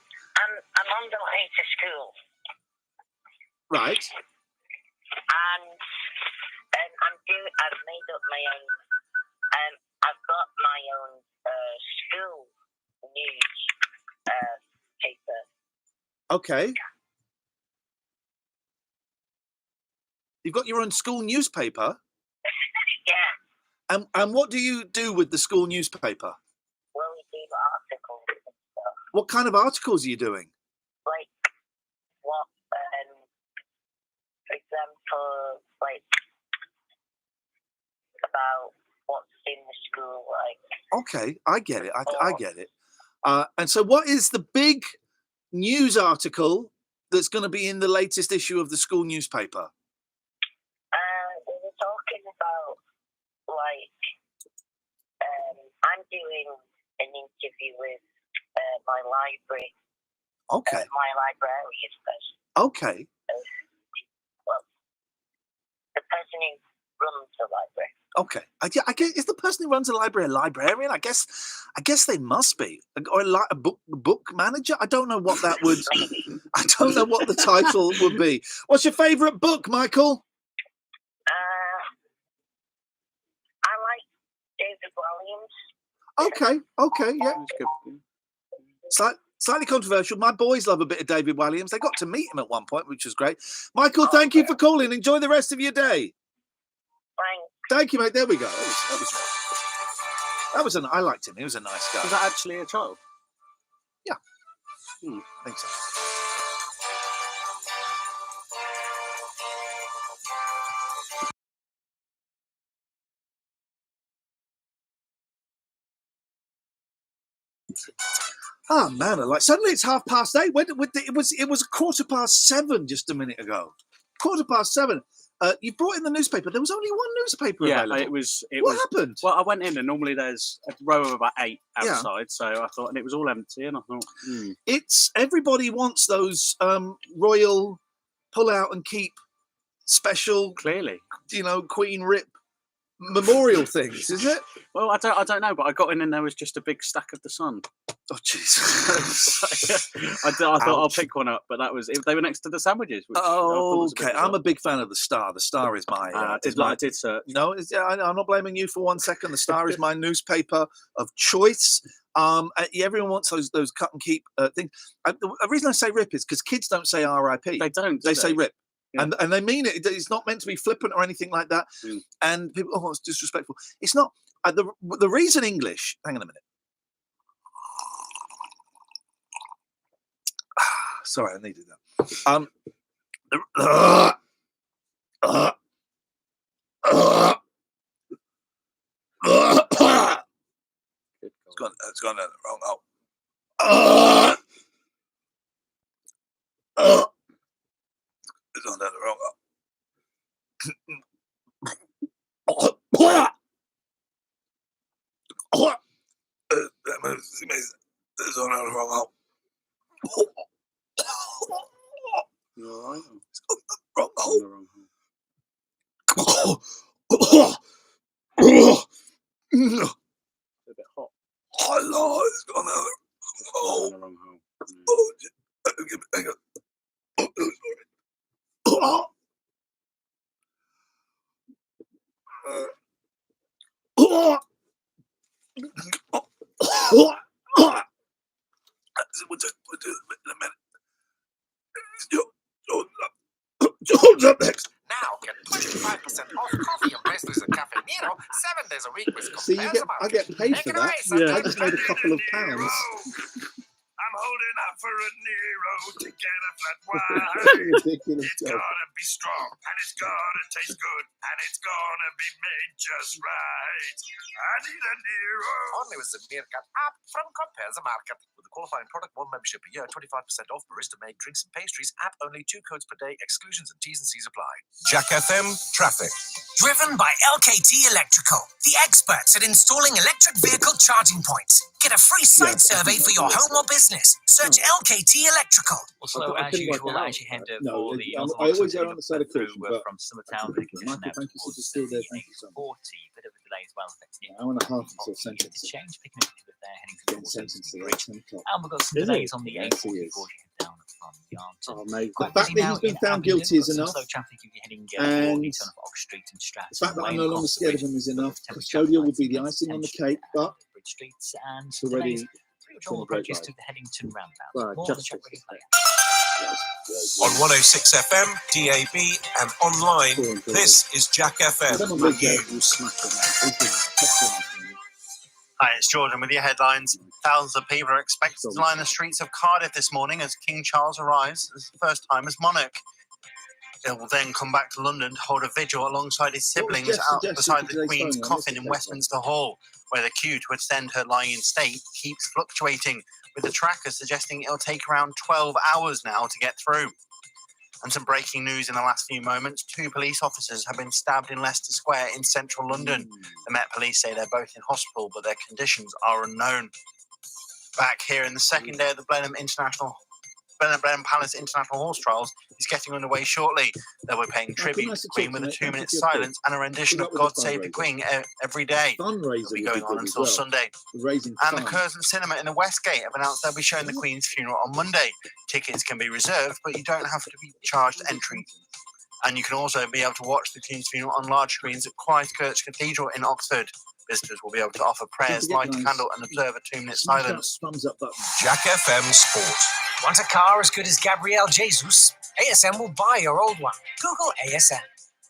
the way to school. Right. And I've made up my own. I've got my own school news paper. Okay. You've got your own school newspaper? Yeah. And what do you do with the school newspaper? Well, we do articles and stuff. What kind of articles are you doing? Like, what, for example, like, about what's in the school, like. Okay, I get it. I get it. And so what is the big news article that's going to be in the latest issue of the school newspaper? We were talking about, like, I'm doing an interview with my library. Okay. My librarian person. Okay. Well, the person who runs the library. Okay. I guess, is the person who runs a library a librarian? I guess they must be, or a book manager. I don't know what that would. I don't know what the title would be. What's your favourite book, Michael? I like David Williams. Okay. Yeah. Slightly controversial. My boys love a bit of David Walliams. They got to meet him at one point, which was great. Michael, thank you for calling. Enjoy the rest of your day. Thank you, mate. There we go. I liked him. He was a nice guy. Was that actually a child? Yeah. I think so. Oh man, suddenly it's 8:30. It was 7:15 just a minute ago. 7:15. You brought in the newspaper. There was only one newspaper available. What happened? Well, I went in and normally there's a row of about 8 outside, so I thought, and it was all empty, and I thought, It's everybody wants those royal pull out and keep special, clearly, Queen Rip memorial things, is it? Well, I don't know, but I got in and there was just a big stack of the Sun. Oh Jesus! I thought I'll pick one up, but they were next to the sandwiches. Which okay, I'm a big fan of the Star. The Star is my. I did search. No, I'm not blaming you for 1 second. The Star is my newspaper of choice. Everyone wants those cut and keep things. The reason I say rip is because kids don't say R.I.P. They don't. They say rip. Yeah. And they mean it. It's not meant to be flippant or anything like that. And people, it's disrespectful. It's not. The reason English. Hang on a minute. Sorry, I needed that. It's gone down the wrong hole. It's gone down the wrong hole. It's gone down the wrong hole. You all right? Wrong hole. It's a bit hot. Oh Lord, it's gone down the wrong hole. Hang on. We'll do it in a minute. John's up next. Now get 25% off coffee and pastries at Cafe Nero 7 days a week with See, I get paid for that. I just made a couple of pounds. I'm holding out for a Nero to get a flat white. Ridiculous. It's gonna be strong and it's gonna taste good and it's gonna be made just right. I need a Nero. Only with the Meerkat app from Compare the Market. With the qualifying product, 1 membership a year, 25% off barista-made drinks and pastries. App only, 2 codes per day. Exclusions and T's and C's apply. Jack FM traffic. Driven by LKT Electrical, the experts at installing electric vehicle charging points. Get a free site survey for your home or business. Search LKT Electrical. Also, as usual, as you head for the I always err on the side of caution, but from Summertown, thank you for still there. Thank you so much. 40, bit of a delay as well. Hour and a half until sentence. Change, picking up with there, heading towards sentence to bridge. 10 o'clock. And we've got some delays on the A40 before you head down from Yarnton. Oh, mate. The fact that he's been found guilty is enough. Slow traffic if you're heading And turn off Ox Street and Stratton. the fact that I'm no longer scared of him is enough. Custodial will be the icing on the cake, but Bridge Streets and it's already pretty much all approaches to the Headington roundabout. Right, More just on the track ready On 106 FM, DAB, and online, this is Jack FM. Hi, it's Jordan with your headlines. Thousands of people are expected to line the streets of Cardiff this morning as King Charles arrives as the first time as monarch. He will then come back to London to hold a vigil alongside his siblings out beside the Queen's coffin in Westminster Hall, where the queue to attend her lying in state keeps fluctuating, with the tracker suggesting it'll take around 12 hours now to get through. And some breaking news in the last few moments. 2 police officers have been stabbed in Leicester Square in central London. The Met Police say they're both in hospital, but their conditions are unknown. Back here in the second day of the Blenheim Palace International Horse Trials is getting underway shortly. They'll be paying tribute to the Queen with a 2-minute silence and a rendition of God Save the Queen every day. It'll be going on until Sunday. And the Curzon Cinema in the Westgate have announced they'll be showing the Queen's funeral on Monday. Tickets can be reserved, but you don't have to be charged entry. And you can also be able to watch the Queen's funeral on large screens at Christchurch Cathedral in Oxford. Visitors will be able to offer prayers, Don't light forget, a guys, candle, and observe a 2-minute Smash that silence. thumbs up button. Jack FM Sport. Want a car as good as Gabriel Jesus? ASM will buy your old one. Google ASM.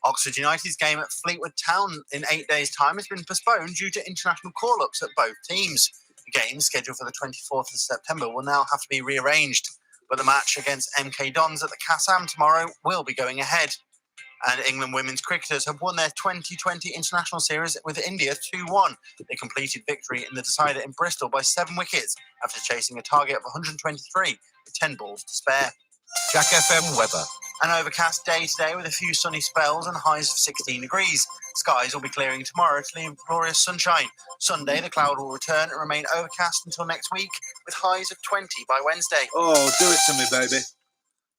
Oxford United's game at Fleetwood Town in 8 days' time has been postponed due to international call-ups at both teams. The game, scheduled for the 24th of September, will now have to be rearranged, but the match against MK Dons at the Kassam tomorrow will be going ahead. And England women's cricketers have won their 2020 international series with India 2-1. They completed victory in the decider in Bristol by 7 wickets after chasing a target of 123 with 10 balls to spare. Jack FM weather. An overcast day today with a few sunny spells and highs of 16 degrees. Skies will be clearing tomorrow to leave glorious sunshine. Sunday, the cloud will return and remain overcast until next week with highs of 20 by Wednesday. Oh, do it to me, baby.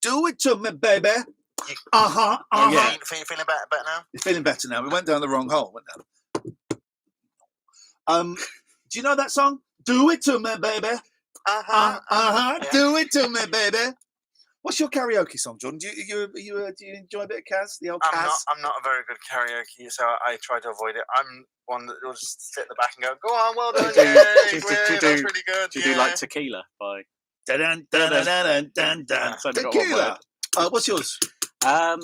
Do it to me, baby. Yeah, feeling better now? You're feeling better now. We went down the wrong hole. Do you know that song? Do it to me, baby. Yeah. Do it to me, baby. What's your karaoke song, Jordan? Do you enjoy a bit of Kaz? The old Kaz? I'm not a very good karaoke, so I try to avoid it. I'm one that will just sit at the back and go on, well done, that's really good. Do you do like Tequila by? Dun, dun, dun, dun, dun, dun. Tequila. What's yours? I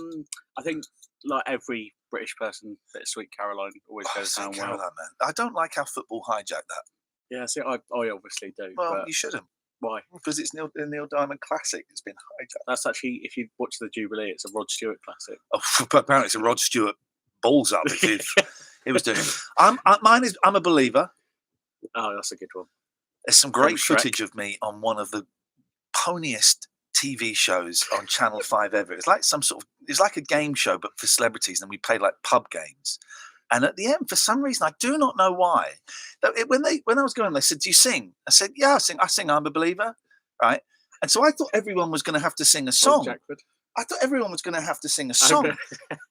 think like every British person, bit of Sweet Caroline always goes down well. Caroline, man. I don't like how football hijacked that. Yeah, see, I obviously do. Well, but you shouldn't. why? Because it's the Neil Diamond classic. It's been hijacked. That's actually, if you watch the Jubilee, it's a Rod Stewart classic. Oh, but apparently it's a Rod Stewart balls up if he was doing it. I'm a believer. Oh, that's a good one. There's some great footage of me on one of the poniest TV shows on Channel 5 ever. It's like it's like a game show, but for celebrities, and we played like pub games. And at the end, for some reason, I do not know why, when I was going, they said, "Do you sing?" I said, "Yeah, I sing. I'm a believer," right? And so I thought everyone was going to have to sing a song. I thought everyone was going to have to sing a song,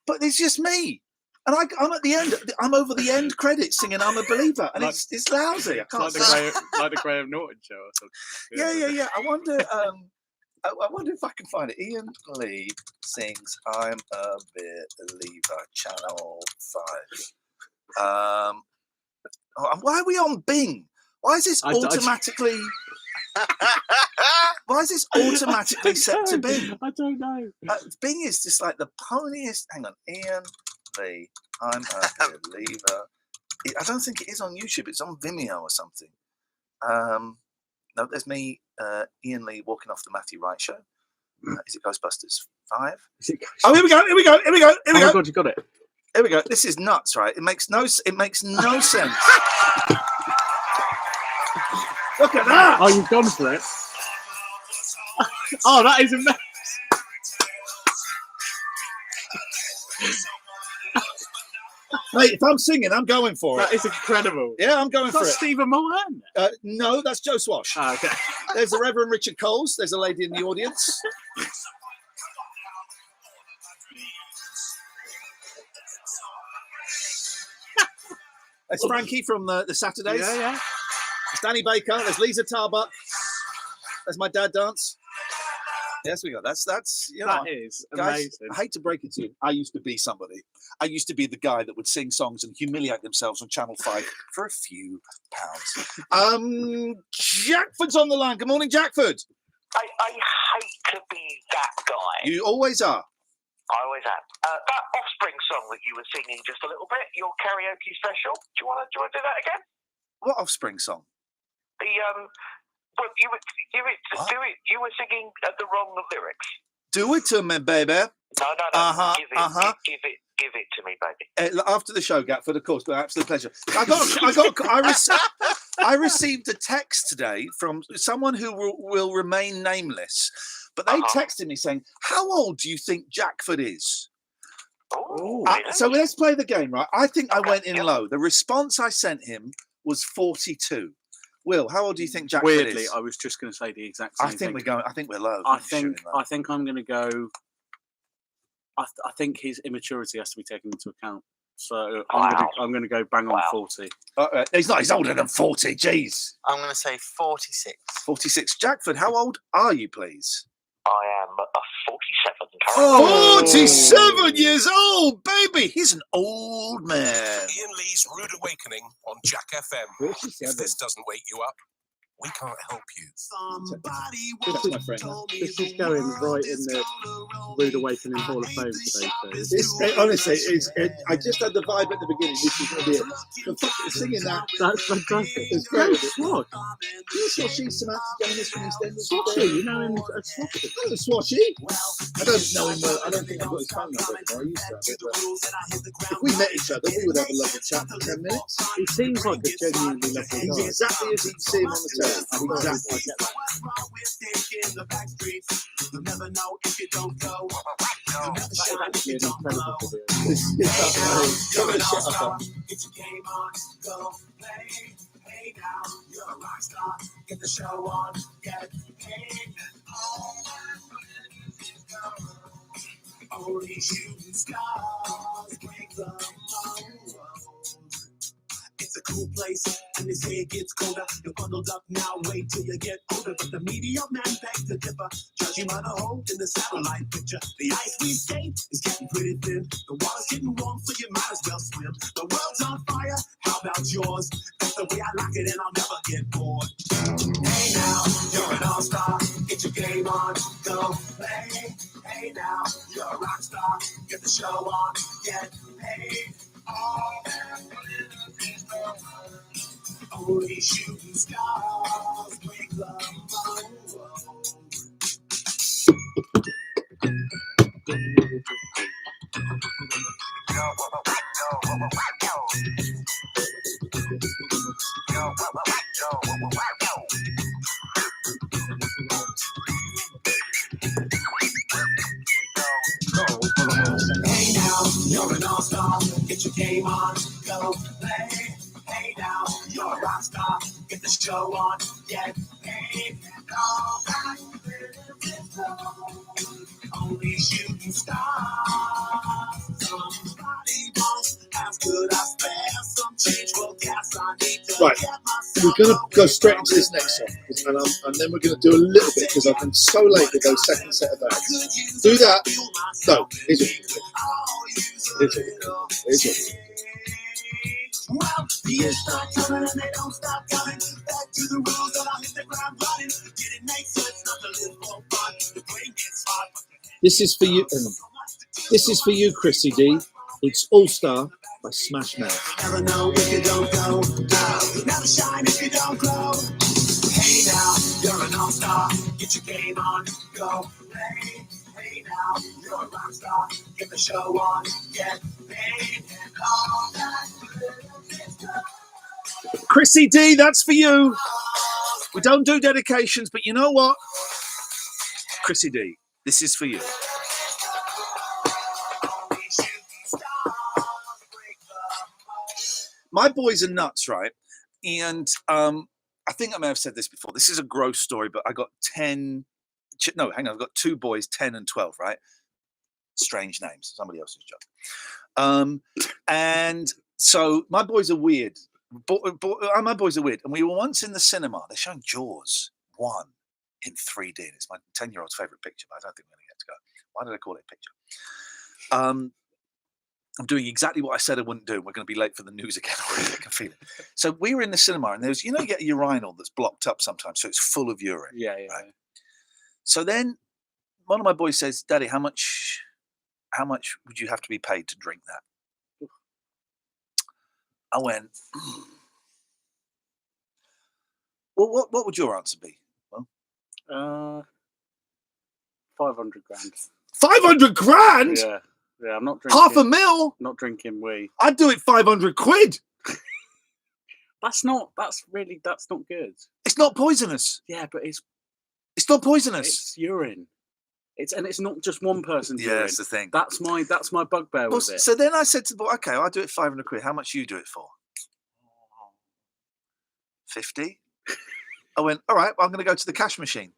but it's just me. And I'm at the end. I'm over the end credits singing "I'm a Believer," and it's lousy. I can't like the Graham Norton show or something. Yeah. I wonder. I wonder if I can find it. Iain Lee sings "I'm a Believer," Channel 5. Why are we on Bing? Why is this automatically? Why is this automatically set to Bing? I don't know. Bing is just like the poniest. Hang on, Iain Lee, "I'm a Believer." I don't think it is on YouTube. It's on Vimeo or something. No, there's me, Iain Lee, walking off the Matthew Wright show. Is it Ghostbusters 5? Oh, here we go. Oh my God, you got it. Here we go. This is nuts, right? It makes no sense. Look at that. Oh, you've gone for it. Oh, that is amazing. Mate, if I'm singing, I'm going for it. That is incredible. Yeah, I'm going for it. That's Stephen Mohan. No, that's Joe Swash. Oh, okay. There's the Reverend Richard Coles. There's a lady in the audience. There's Frankie from the Saturdays. Yeah. There's Danny Baker. There's Lisa Tarbuck. There's my dad dance. Yes, we got that's that is guys, amazing. I hate to break it to you. I used to be somebody. I used to be the guy that would sing songs and humiliate themselves on Channel 5 for a few pounds. Jackford's on the line. Good morning, Jackford. I hate to be that guy. You always are. I always am. That Offspring song that you were singing just a little bit, your karaoke special. Do you want to do that again? What Offspring song? The well, you were singing the wrong lyrics. Do it to me, baby. No. Give it to me, baby. After the show, Gatford, of course, with absolute pleasure. I received a text today from someone who will remain nameless, but they texted me saying, "How old do you think Jackford is?" Ooh, So let's play the game, right? I think I went in low. The response I sent him was 42. Will, how old do you think Jackford Weirdly, is? I was just going to say the exact same thing. I think we're low. I think I'm going to go. I think his immaturity has to be taken into account. So I'm going to go bang on 40. He's not. He's older than 40. Jeez. I'm going to say 46. 46. Jackford, how old are you, please? I am 47 currently. 47 years old, baby. He's an old man. Iain Lee's Rude Awakening on Jack FM. If this doesn't wake you up, we can't help you. This is going right in the Rude Awakening Hall of Fame today. So. Honestly, I just had the vibe at the beginning. This is going to be it. The fucking singing that. That's fantastic. It's great. Swatch. Swatchy, Samantha Jonas from EastEnders. Swatchy, you know him as Swatchy. Oh, Swatchy. I don't know him well. I don't think I've got his phone number anymore. I used to have it, but if we met each other, we would have a lovely chat for 10 minutes. He seems like a genuinely lovely guy. Exactly as you'd see him on the telly. Exactly. You'll never know if you don't go. You'll never That shine is if you actually an don't incredible glow. video. You're an all-star. Get your game on, go play. Hey now, you're a rock star. Get the show on, get paid. Only shooting stars break the mold. It's a cool place, and they say it gets colder. You're bundled up now, wait till you get older. But the media man begs to differ, judging by the hole in the satellite picture. The ice we skate is getting pretty thin. The water's getting warm, so you might as well swim. The world's on fire, how about yours? That's the way I like it, and I'll never get bored. Hey now, you're an all-star. Get your game on, go play. Hey now, you're a rock star. Get the show on, get paid. Only shooting stars break the mold. Hey now, you're an all-star. Get your game on, go play. Hey now, you're a rock star. Get the show on, get paid. All right, only shooting stars. Somebody wants, ask, could I spare some change for gas? I need to Right, we're going to go straight into this next song, and then we're going to do a little bit, because I've been so late with those second set of ads. Do that. No, here's it. Here's it. Well, the years start coming and they don't stop coming. Back to the rules that I hit the ground running. Didn't make sense not to live for fun. The brain gets hot. This is for you. This is for you, Chrissy D. It's All Star by Smash Mouth. Never know if you don't go. No, never shine if you don't glow. Hey now, you're an all-star. Get your game on, go play. Hey now, you're a rock star. Get the show on, get paid. And all that Chrissy D, that's for you. We don't do dedications, but you know what? Chrissy D, this is for you. My boys are nuts, right? And I think I may have said this before. This is a gross story, but I got 10. No, hang on. I've got two boys, 10 and 12, right? Strange names. Somebody else's joke. And so my boys are weird. My boys are weird. And we were once in the cinema. They're showing Jaws 1 in 3D. And it's my 10-year-old's favorite picture, but I don't think we're going to get to go. Why did I call it a picture? I'm doing exactly what I said I wouldn't do. We're going to be late for the news again already. I can feel it. So we were in the cinema, and there's, you know, you get a urinal that's blocked up sometimes, so it's full of urine. Yeah. Right? So then one of my boys says, "Daddy, how much would you have to be paid to drink that?" I went, well, what would your answer be? Well, 500 grand. 500 grand? Yeah, I'm not drinking. $500,000? Not drinking wee. I'd do it 500 quid. That's not good. It's not poisonous. Yeah, but it's not poisonous. It's urine. It's not just one person's Yeah, urine. that's the thing. That's my bugbear with it. So then I said to the boy, "Okay, I'll do it 500 quid. How much you do it for?" 50. I went, "All right, well, I'm going to go to the cash machine."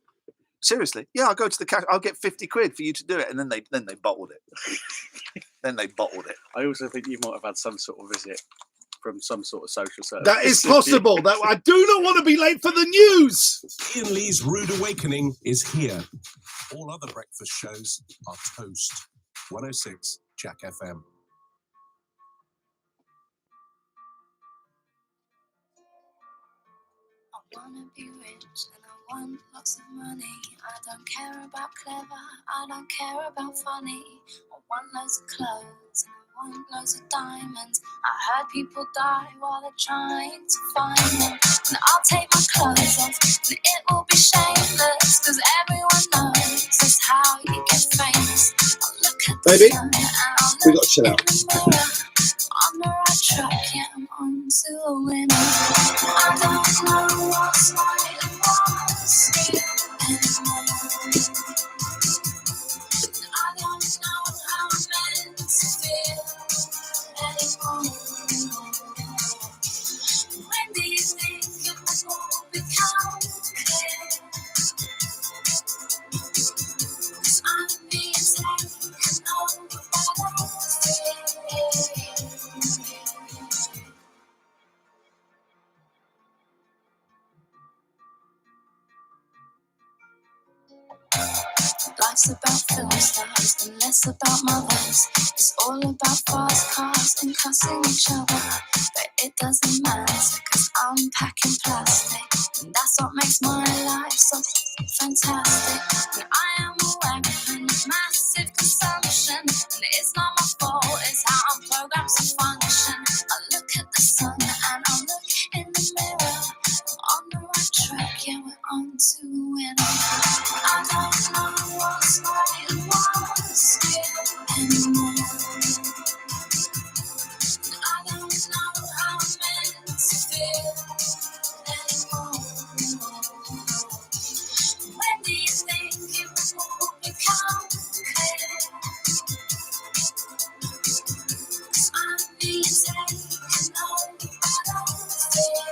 Seriously? Yeah, I'll go to the cash. I'll get 50 quid for you to do it. And then they bottled it. I also think you might have had some sort of visit from some sort of social service. That is possible. I do not want to be late for the news. Iain Lee's Rude Awakening is here. All other breakfast shows are toast. 106 Jack FM. I wanna be rich and I want lots of money. I don't care about clever, I don't care about funny. I want loads of clothes and I want loads of diamonds. I heard people die while they're trying to find them. And I'll take my clothes off and it will be shameless, cause everyone knows that's how you get famous. I'll look at the Baby, sun and I'll we look got to chill in out. the mirror. On the right track, yeah, I'm on to a winner. I don't know what's right and what's real anymore. I don't know how I'm meant to feel anymore. When do you think it will all become clear? 'Cause I'm being taken over by the fear. Life's about film stars and less about mothers. It's all about fast cars and cussing each other. But it doesn't matter, cause I'm packing plastic. And that's what makes my life so fantastic. And I am a weapon of massive consumption. And it's not my fault, it's how I'm programmed to function. I look at the sun and I look in the mirror. I'm on the right track, yeah, we're on to win. I don't know what's right and what's real anymore. I don't know how I'm meant to feel anymore. When do you think it will become clear? 'Cause I'm being taken over by the fear.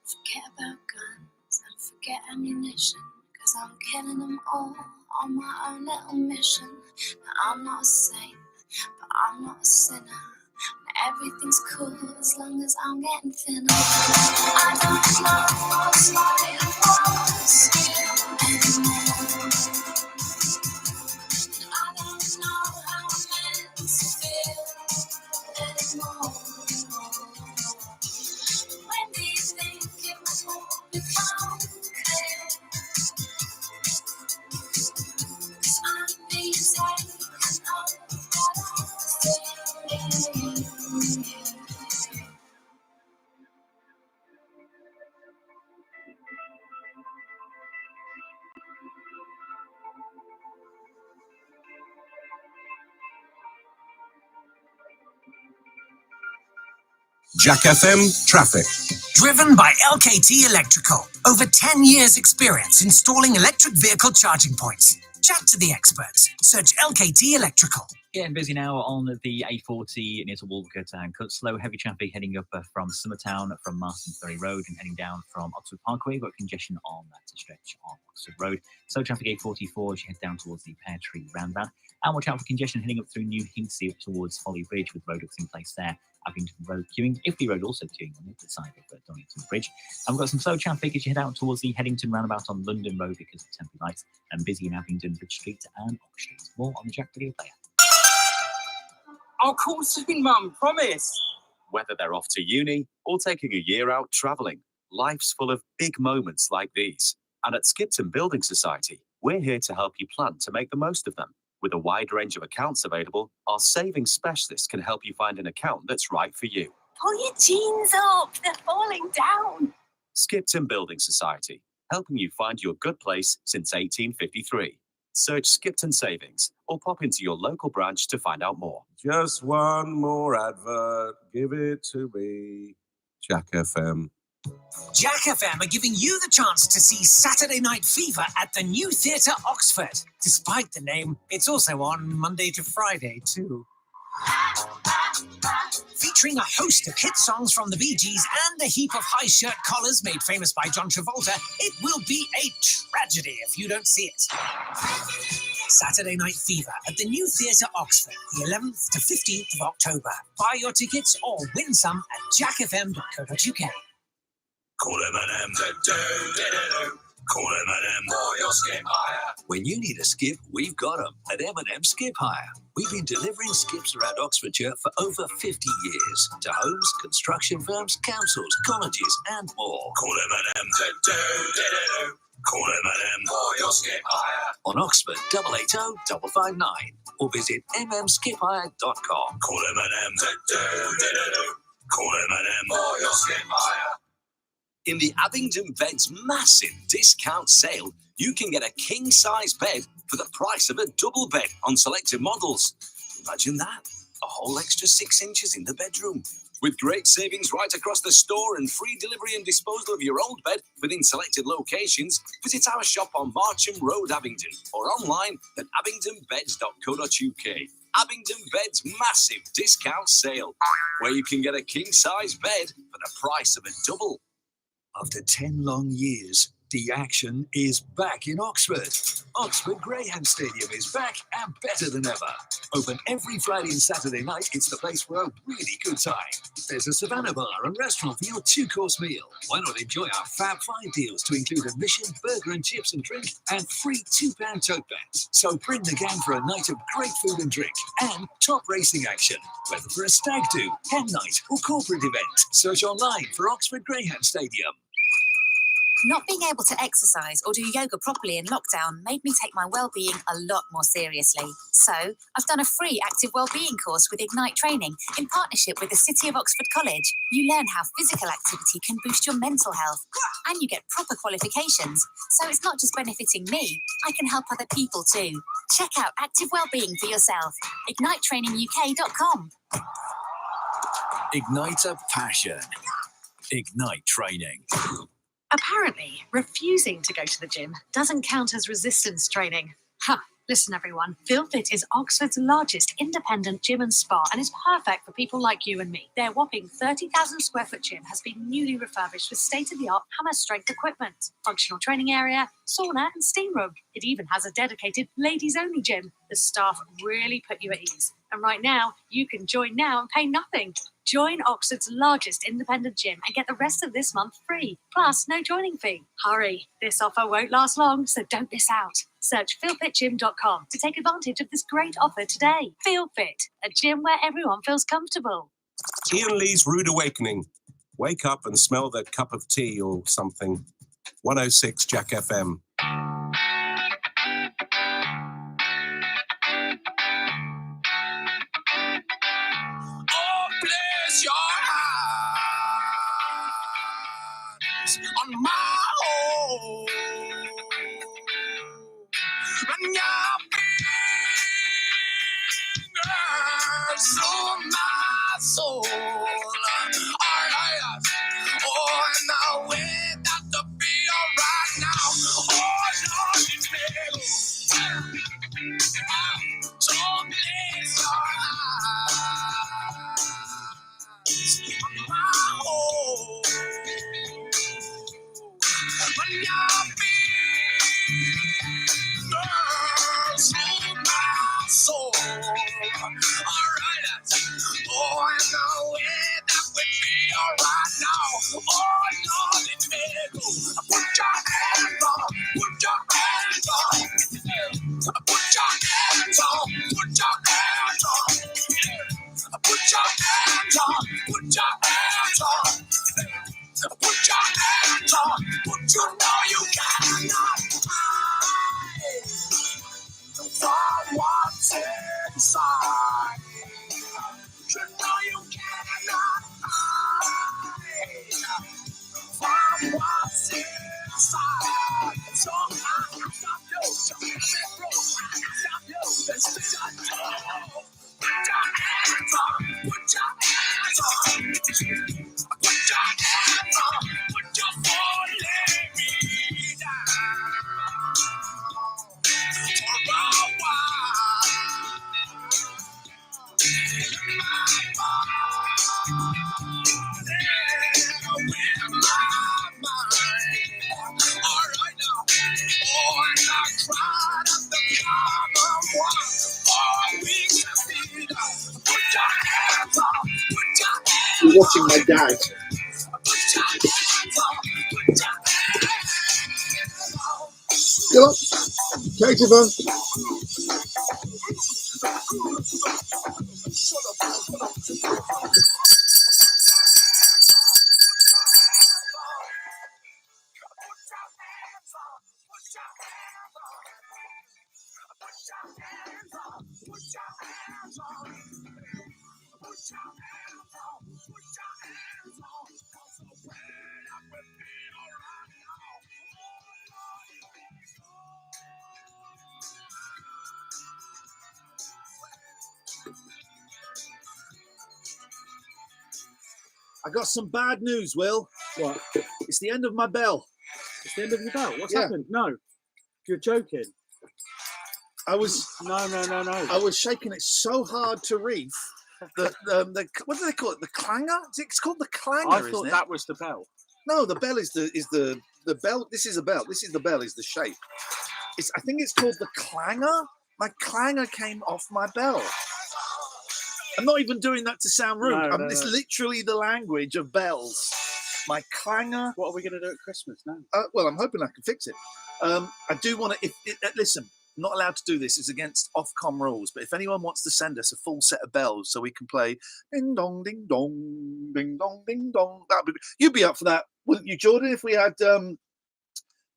Forget about guns and forget ammunition, 'cause I'm killing them all on my own little mission. Now, I'm not a saint, but I'm not a sinner. And everything's cool as long as I'm getting thinner. I don't know what's right and what's real anymore. I don't know how I'm meant to feel anymore. When do you think it will become clear? 'Cause I'm being taken over by the fear. Jack FM Traffic. Driven by LKT Electrical. Over 10 years experience installing electric vehicle charging points. Chat to the experts. Search LKT Electrical. Getting busy now on the A40 near to Wolvercote and Cut. Slow, heavy traffic heading up from Summertown from Marston Ferry Road and heading down from Oxford Parkway. We've got congestion on that stretch on Oxford Road. Slow traffic A44 as you head down towards the Pear Tree roundabout. And watch out for congestion heading up through New Hinksey up towards Folly Bridge with roadworks in place there. Abington Road queuing. Ifley Road also queuing on the other side of Donington Bridge. And we've got some slow traffic as you head out towards the Headington roundabout on London Road because of temporary lights, and busy in Abingdon, Bridge Street and Ox Street. More on the Jack Video Player. I'll call soon, Mum, promise. Whether they're off to uni or taking a year out travelling, life's full of big moments like these. And at Skipton Building Society, we're here to help you plan to make the most of them. With a wide range of accounts available, our savings specialist can help you find an account that's right for you. Pull your jeans up, they're falling down. Skipton Building Society, helping you find your good place since 1853. Search Skipton Savings or pop into your local branch to find out more. Just one more advert. Give it to me. Jack FM. Jack FM are giving you the chance to see Saturday Night Fever at the New Theatre Oxford. Despite the name, it's also on Monday to Friday too. Featuring a host of hit songs from the Bee Gees and a heap of high shirt collars made famous by John Travolta, it will be a tragedy if you don't see it. Saturday Night Fever at the New Theatre Oxford, the 11th to 15th of October. Buy your tickets or win some at jackfm.co.uk. Call M&M, call M&M for your skip hire. When you need a skip, we've got them at M&M Skip Hire. We've been delivering skips around Oxfordshire for over 50 years to homes, construction firms, councils, colleges and more. Call M&M, call M&M for your skip hire. On Oxford 880 559 or visit mmskiphire.com. Call M&M, call M&M for your skip hire. In the Abingdon Beds massive discount sale, you can get a king-size bed for the price of a double bed on selected models. Imagine that, a whole extra 6 inches in the bedroom. With great savings right across the store and free delivery and disposal of your old bed within selected locations, visit our shop on Marcham Road, Abingdon, or online at abingdonbeds.co.uk. Abingdon Beds massive discount sale, where you can get a king-size bed for the price of a double. After 10 long years, the action is back in Oxford. Oxford Greyhound Stadium is back and better than ever. Open every Friday and Saturday night, it's the place for a really good time. There's a Savannah bar and restaurant for your 2-course meal. Why not enjoy our Fab 5 deals to include admission, burger and chips and drink, and free £2 tote bags. So bring the gang for a night of great food and drink, and top racing action. Whether for a stag do, hen night or corporate event, search online for Oxford Greyhound Stadium. Not being able to exercise or do yoga properly in lockdown made me take my well-being a lot more seriously. So, I've done a free active well-being course with Ignite Training in partnership with the City of Oxford College. You learn how physical activity can boost your mental health, and you get proper qualifications. So it's not just benefiting me, I can help other people too. Check out active well-being for yourself. IgniteTrainingUK.com. Ignite a passion. Ignite Training. Apparently, refusing to go to the gym doesn't count as resistance training. Listen, everyone. FeelFit is Oxford's largest independent gym and spa and is perfect for people like you and me. Their whopping 30,000 square foot gym has been newly refurbished with state-of-the-art hammer strength equipment, functional training area, sauna and steam room. It even has a dedicated ladies-only gym. The staff really put you at ease. And right now, you can join now and pay nothing. Join Oxford's largest independent gym and get the rest of this month free, plus no joining fee. Hurry, this offer won't last long, so don't miss out. Search feelfitgym.com to take advantage of this great offer today. Feel Fit, a gym where everyone feels comfortable. Iain Lee's Rude Awakening. Wake up and smell the cup of tea or something. 106 Jack FM. Bless your eyes on my own, and your fingers on my soul. Alright, oh, and now we got to be alright now. Oh, Lord, it's me. So bless your eyes. When your fingers rule my soul. Alright, oh, I know it, that would be alright now. Oh, Lord, it's me. Put your hands on, put your hands on. Put your hands on, put your hands on. Put your hands on, put your hands on. Put your hands on, but you know you cannot hide from what's inside. You know you cannot hide from what's inside. So I can stop you, so I can stop you. This is a tool. Put your hands on, put your hands on. Put your hands on, put your four legs. watching my dad. Get up. Take it on. I got some bad news, Will. What? It's the end of my bell. It's the end of your bell. What's Yeah. happened? No. You're joking. I was No. I was shaking it so hard to reef that the what do they call it? The clanger? It's called the clanger. I isn't thought it? that was the bell. No, the bell is the bell. This is a bell. This is the bell. Is the shape. I think it's called the clanger. My clanger came off my bell. I'm not even doing that to sound rude. No, It's literally the language of bells. My clanger. What are we going to do at Christmas now? Well, I'm hoping I can fix it. I do want to. Listen, I'm not allowed to do this. It's against Ofcom rules. But if anyone wants to send us a full set of bells so we can play ding dong, ding dong, ding dong, ding dong, you'd be up for that, wouldn't you, Jordan? If we had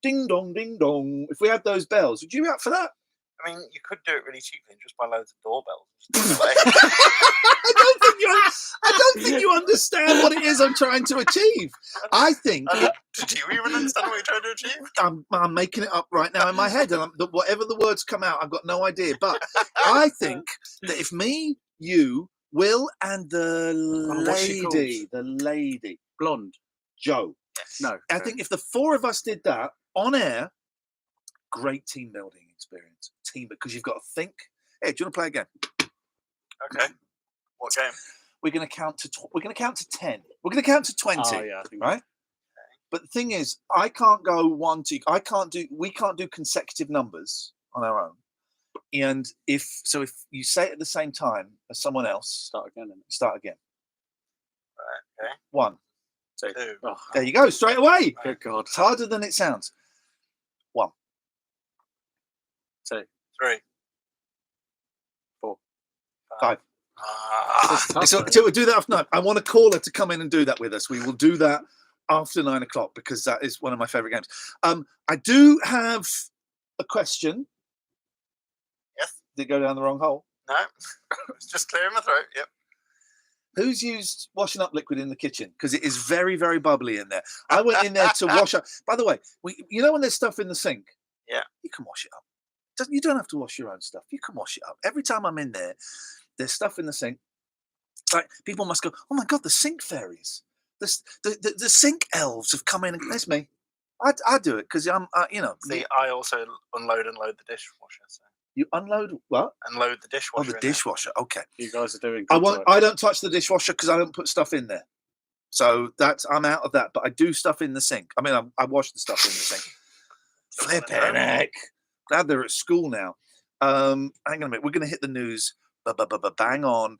ding dong, ding dong, if we had those bells, would you be up for that? I mean, you could do it really cheaply and just buy loads of doorbells. I don't think you understand what it is I'm trying to achieve. I think. Did you even understand what you're trying to achieve? I'm making it up right now in my head, and whatever the words come out, I've got no idea. But I think that if me, you, Will, and the lady, blonde, Jo. No, I think if the four of us did that on air, great team building experience. Because you've got to think. Hey, do you want to play again? Okay. What game? We're going to count to 10. We're going to count to 20. Oh, yeah, I think right? But the thing is, I can't go 1, 2. We can't do consecutive numbers on our own. And if you say it at the same time as someone else, start again. Right. Okay. 1, 2. Oh, there you go. Straight away. Good God. It's harder than it sounds. 1, 2, 3, 4, 5. So we'll do that after 9. I want a caller to come in and do that with us. We will do that after 9 o'clock because that is one of my favourite games. I do have a question. Yes. Did it go down the wrong hole? No. It's just clearing my throat. Yep. Who's used washing up liquid in the kitchen? Because it is very, very bubbly in there. I went in there to wash up. By the way, you know when there's stuff in the sink? Yeah. You can wash it up. You don't have to wash your own stuff. You can wash it up. Every time I'm in there, there's stuff in the sink. Like people must go, oh my God, the sink fairies, the sink elves have come in. And that's me. I do it because I'm, See, I also unload and load the dishwasher. So. You unload what? Unload the dishwasher. Oh, the dishwasher. Okay. You guys are doing. I don't touch the dishwasher because I don't put stuff in there. So I'm out of that. But I do stuff in the sink. I mean, I wash the stuff in the sink. Flipping heck. Glad they're at school now. Hang on a minute. We're going to hit the news. Bang on.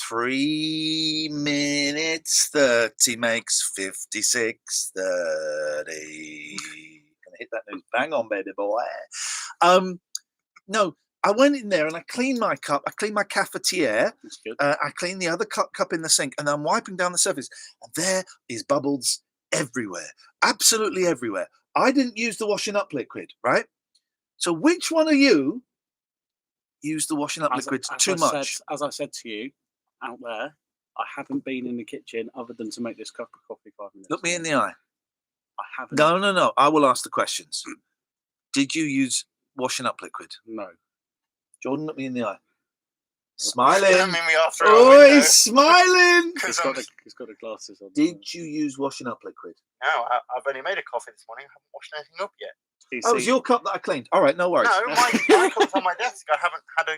3 minutes 30 makes 56:30. Gonna hit that news. Bang on, baby boy. No, I went in there and I cleaned my cup. I cleaned my cafetiere. That's good. I cleaned the other cup in the sink, and I'm wiping down the surface. And there is bubbles everywhere, absolutely everywhere. I didn't use the washing up liquid, right? So which one of you used the washing up liquid too much? As I said to you out there, I haven't been in the kitchen other than to make this cup of coffee 5 minutes. Look me in the eye. I haven't. No. I will ask the questions. Did you use washing up liquid? No. Jordan, look me in the eye. Smiling. I mean, we are through a Oh, window. he's smiling. He's got the glasses on. Did you use washing up liquid? No, I've only made a coffee this morning. I haven't washed anything up yet. Oh, it was your cup that I cleaned. All right, no worries. No, my cup's on my desk. I haven't had a.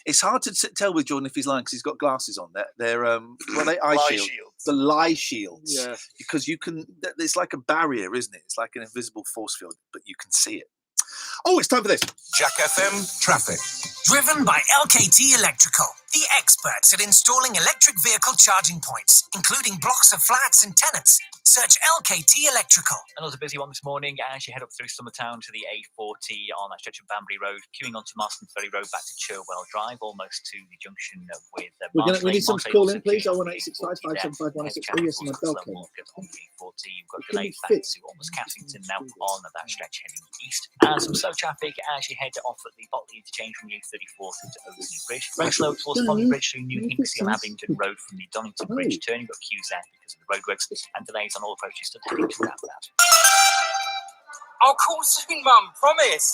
It's hard to tell with Jordan if he's lying because he's got glasses on. They're what are they? Eye Lie shields. shields. The lie shields. Yeah. Because you can. It's like a barrier, isn't it? It's like an invisible force field, but you can see it. Oh, it's time for this. Jack FM traffic. Driven by LKT Electrical, the experts at installing electric vehicle charging points, including blocks of flats and tenants. Search LKT Electrical. Another busy one this morning as you head up through Summertown to the A40 on that stretch of Banbury Road, queuing onto Marston Ferry Road back to Cherwell Drive, almost to the junction with We need some to call in, please. 01865 575 Oh yes, my bell came. You've got delays back to almost Cassington now on that stretch heading east. And some slow traffic as you head off at the Botley interchange from the A34 through to Oversea Bridge. Very slow towards Pond Bridge through New Hinksey on Abingdon Road from the Donington Bridge turn. You've got queues there because of the roadworks and delays on all approaches to heading to that. I'll call soon, Mum, promise.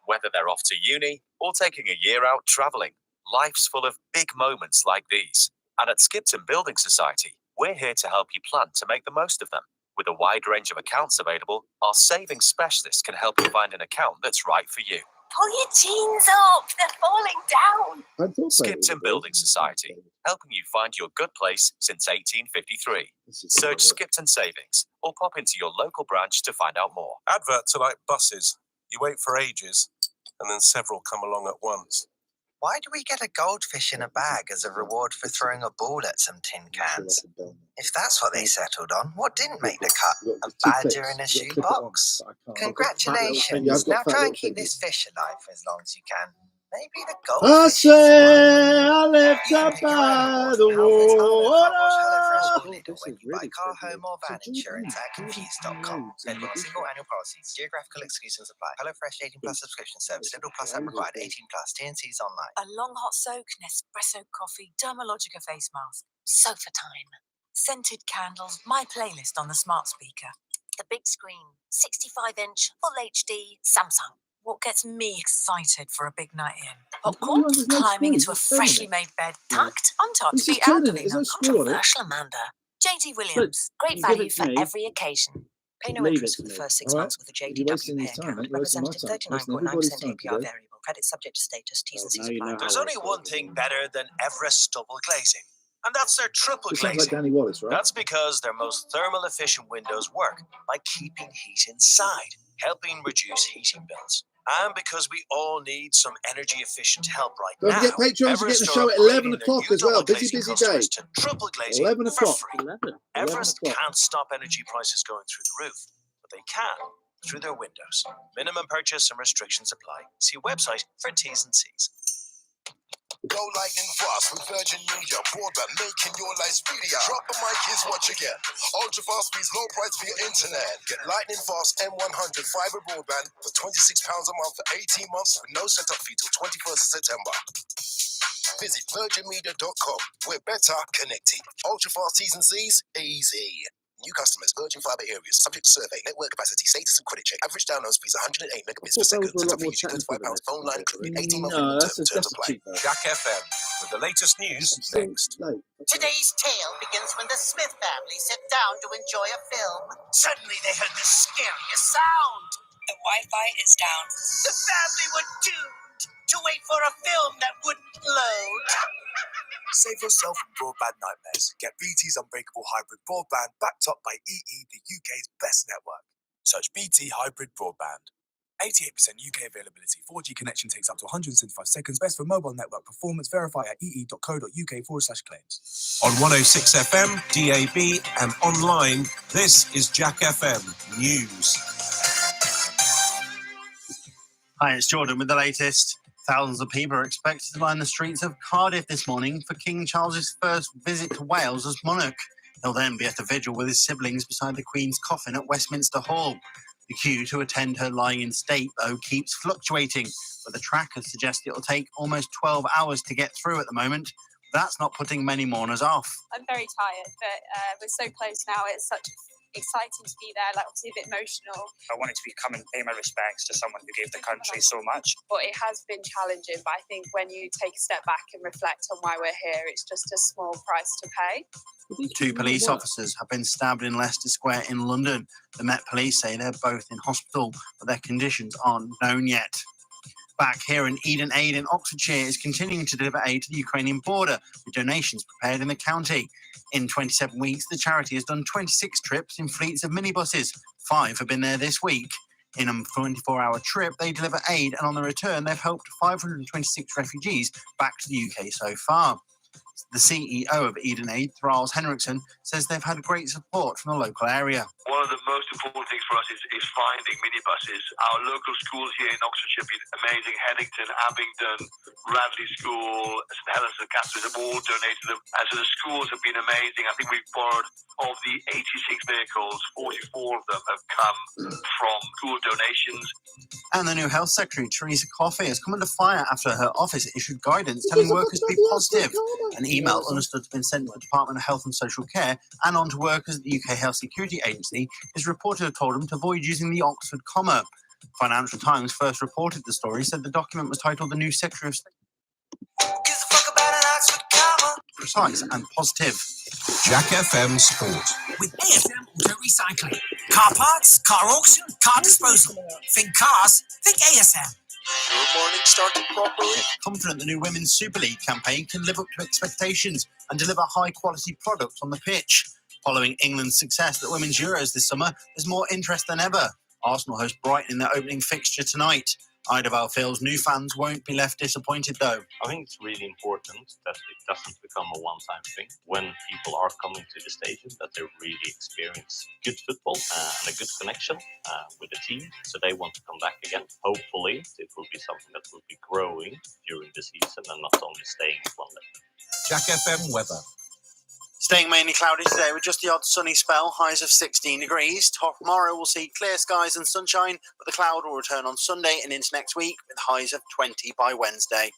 Whether they're off to uni or taking a year out travelling, life's full of big moments like these. And at Skipton Building Society, we're here to help you plan to make the most of them. With a wide range of accounts available, our savings specialist can help you find an account that's right for you. Pull your jeans up, they're falling down. Skipton Building Society, helping you find your good place since 1853. Search Skipton Savings or pop into your local branch to find out more. Adverts are like buses. You wait for ages, and then several come along at once. Why do we get a goldfish in a bag as a reward for throwing a ball at some tin cans? If that's what they settled on, what didn't make the cut? A badger in a shoebox? Congratulations. Now try and keep this fish alive for as long as you can. Maybe the I goldfish. say I left up by the water. Buy car, home, or van insurance at confused.com. Available on single annual policies. Geographical exclusions apply. HelloFresh 18 plus subscription service. Lidl Plus app required. 18 plus. TNC's online. A long hot soak, Nespresso coffee, Dermalogica face mask, sofa time, scented candles, my playlist on the smart speaker, the big screen, 65-inch, full HD, Samsung. What gets me excited for a big night in? Popcorn, climbing into a freshly made bed, tucked, untouched, the elderly, controversial Amanda. JD Williams, great value for every occasion. Pay no interest for the first 6 months with a JDW pay account. Representative 39.9% APR variable. Credit subject to status. T's and C's apply. There's only one thing better than Everest double glazing, and that's their triple It sounds glazing. like Danny Wallace, right? That's because their most thermal efficient windows work by keeping heat inside, helping reduce heating bills. And because we all need some energy efficient help right Don't now, forget Patreons to get the Everest show are at 11 upgrading their o'clock new as well. double Busy, glazing busy day. customers to triple glazing 11 for o'clock. free. 11 Everest o'clock. can't stop energy prices going through the roof, but they can through their windows. Minimum purchase and restrictions apply. See website for T's and C's. Go lightning fast with Virgin Media broadband, making your life speedier. Drop a mic, here's what you get. Ultra fast speeds, low price for your internet. Get lightning fast M100 fiber broadband for £26 a month for 18 months with no setup fee till 21st of September. Visit virginmedia.com. We're better connected. Ultra fast T's and C's, easy. New customers, Virgin Fiber areas, subject to survey, network capacity, status and credit check. Average download speeds 108 megabits per second. Setup fee usually £35. Phone line included. 18 month No, terms that's apply. Jack FM with the latest news next. Today's tale begins when the Smith family sit down to enjoy a film. Suddenly they heard the scariest sound. The Wi-Fi is down. The family were doomed to wait for a film that wouldn't load. Save yourself from broadband nightmares. Get BT's unbreakable hybrid broadband backed up by EE, the UK's best network. Search BT Hybrid Broadband. 88% UK availability. 4G connection takes up to 175 seconds. Best for mobile network performance. Verify at ee.co.uk/claims. On 106 FM, DAB, and online, this is Jack FM News. Hi, it's Jordan with the latest. Thousands of people are expected to line the streets of Cardiff this morning for King Charles's first visit to Wales as monarch. He'll then be at a vigil with his siblings beside the Queen's coffin at Westminster Hall. The queue to attend her lying in state, though, keeps fluctuating, but the trackers suggest it'll take almost 12 hours to get through at the moment. That's not putting many mourners off. I'm very tired, but we're so close now. It's such exciting to be there, like obviously a bit emotional. I wanted to come and pay my respects to someone who gave the country so much. But it has been challenging, but I think when you take a step back and reflect on why we're here, it's just a small price to pay. 2 police officers have been stabbed in Leicester Square in London. The Met Police say they're both in hospital, but their conditions aren't known yet. Back here in Eden Aid in Oxfordshire is continuing to deliver aid to the Ukrainian border with donations prepared in the county. In 27 weeks, the charity has done 26 trips in fleets of minibuses. 5 have been there this week. In a 24-hour trip, they deliver aid, and on the return, they've helped 526 refugees back to the UK so far. The CEO of Eden Aid, Thras Henriksen, says they've had great support from the local area. One of the most important things for us is finding minibuses. Our local schools here in Oxfordshire have been amazing. Headington, Abingdon, Radley School, St Helens and Catherine have all donated them. And so the schools have been amazing. I think we've borrowed, of the 86 vehicles, 44 of them have come from school donations. And the new Health Secretary, Theresa Coffey, has come under fire after her office issued guidance telling workers to be positive. An email understood to have been sent to the Department of Health and Social Care and on to workers at the UK Health Security Agency is reported to have told them to avoid using the Oxford comma. Financial Times first reported the story, said the document was titled The New Secretary of State. Precise and positive. Jack FM Sport. With ASM Auto Recycling. Car parts, car auction, car disposal. Think cars, think ASM. Your morning started properly. Confident the new Women's Super League campaign can live up to expectations and deliver high-quality products on the pitch. Following England's success at Women's Euros this summer, there's more interest than ever. Arsenal host Brighton in their opening fixture tonight. Idavale feels new fans won't be left disappointed, though. I think it's really important that it doesn't become a one-time thing. When people are coming to the stadium, that they really experience good football and a good connection with the team, so they want to come back again. Hopefully, it will be something that will be growing during the season and not only staying at one level. Jack FM weather. Staying mainly cloudy today with just the odd sunny spell, highs of 16 degrees. Tomorrow we'll see clear skies and sunshine, but the cloud will return on Sunday and into next week with highs of 20 by Wednesday.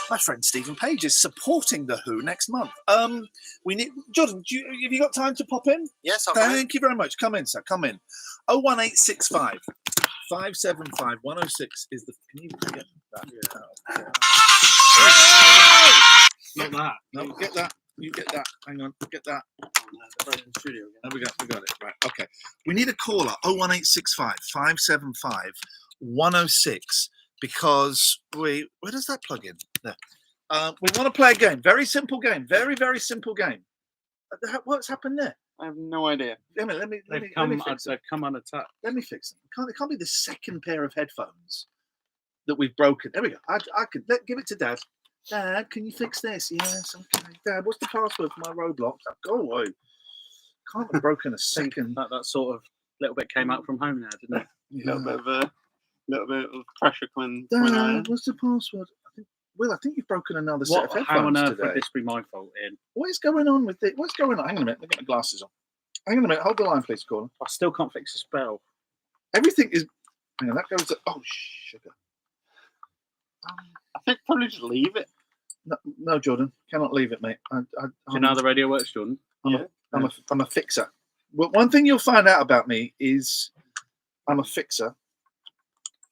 My friend Stephen Page is supporting The Who next month. We need Jordan. Have you got time to pop in? Yes, I'll come in. Thank you very much. Come in, sir. Come in. 01865 575 106 is the. Can you get that? Not that. No, get that. You get that. Hang on. Get that. There we go. We got it. Right. Okay. We need a caller. 01865 575 106 because where does that plug in? There. We want to play a game. Very simple game. Very, very simple game. What's happened there? I have no idea. Let me They've come unattacked. Let me fix them. It can't be the second pair of headphones that we've broken. There we go. I could give it to Dad. Dad, can you fix this? Yes, okay. Dad, what's the password for my Roblox? Go away. Can't have broken a second. That sort of little bit came out from home now, didn't it? Yeah. Little bit of pressure coming. Dad, what's the password? I think you've broken another set of headphones How on earth today. would this be my fault, Ian? What is going on with it? What's going on? Hang on a minute. Let me get my glasses on. Hang on a minute. Hold the line, please, caller. I still can't fix the spell. Everything is. Hang on. That goes to. Oh, sugar. I think probably just leave it. No, Jordan. Cannot leave it, mate. Do you know how the radio works, Jordan? I'm a fixer. Well, one thing you'll find out about me is I'm a fixer.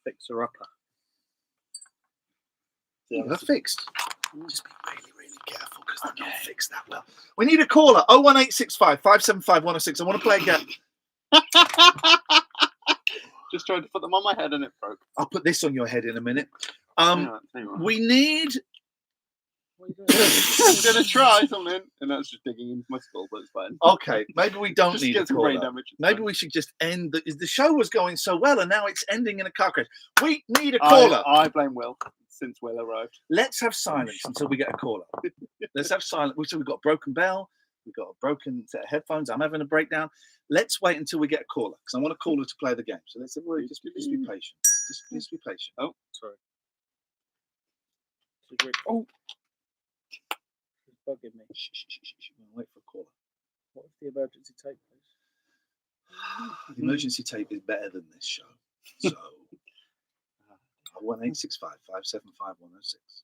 Fixer-upper. Yeah, they're fixed. Just be really, really careful because they're not fixed that well. We need a caller. 01865 575 106. I want to play a game. Just tried to put them on my head and it broke. I'll put this on your head in a minute. Anyway. We need. I'm going to try something. And that's just digging into my skull, but it's fine. Okay, maybe we don't Just need get a some caller. brain damage. Maybe we should just end. The show was going so well and now it's ending in a car crash. We need a caller. I blame Will since Will arrived. Let's have silence until we get a caller. Let's have silence. So we've got a broken bell. We've got a broken set of headphones. I'm having a breakdown. Let's wait until we get a caller because I want a caller to play the game. So let's just be patient. Just be patient. Oh, sorry. Oh. It's bugging me. Wait for a caller. What if the emergency tape is? The emergency tape is better than this show. So 1865 575 106.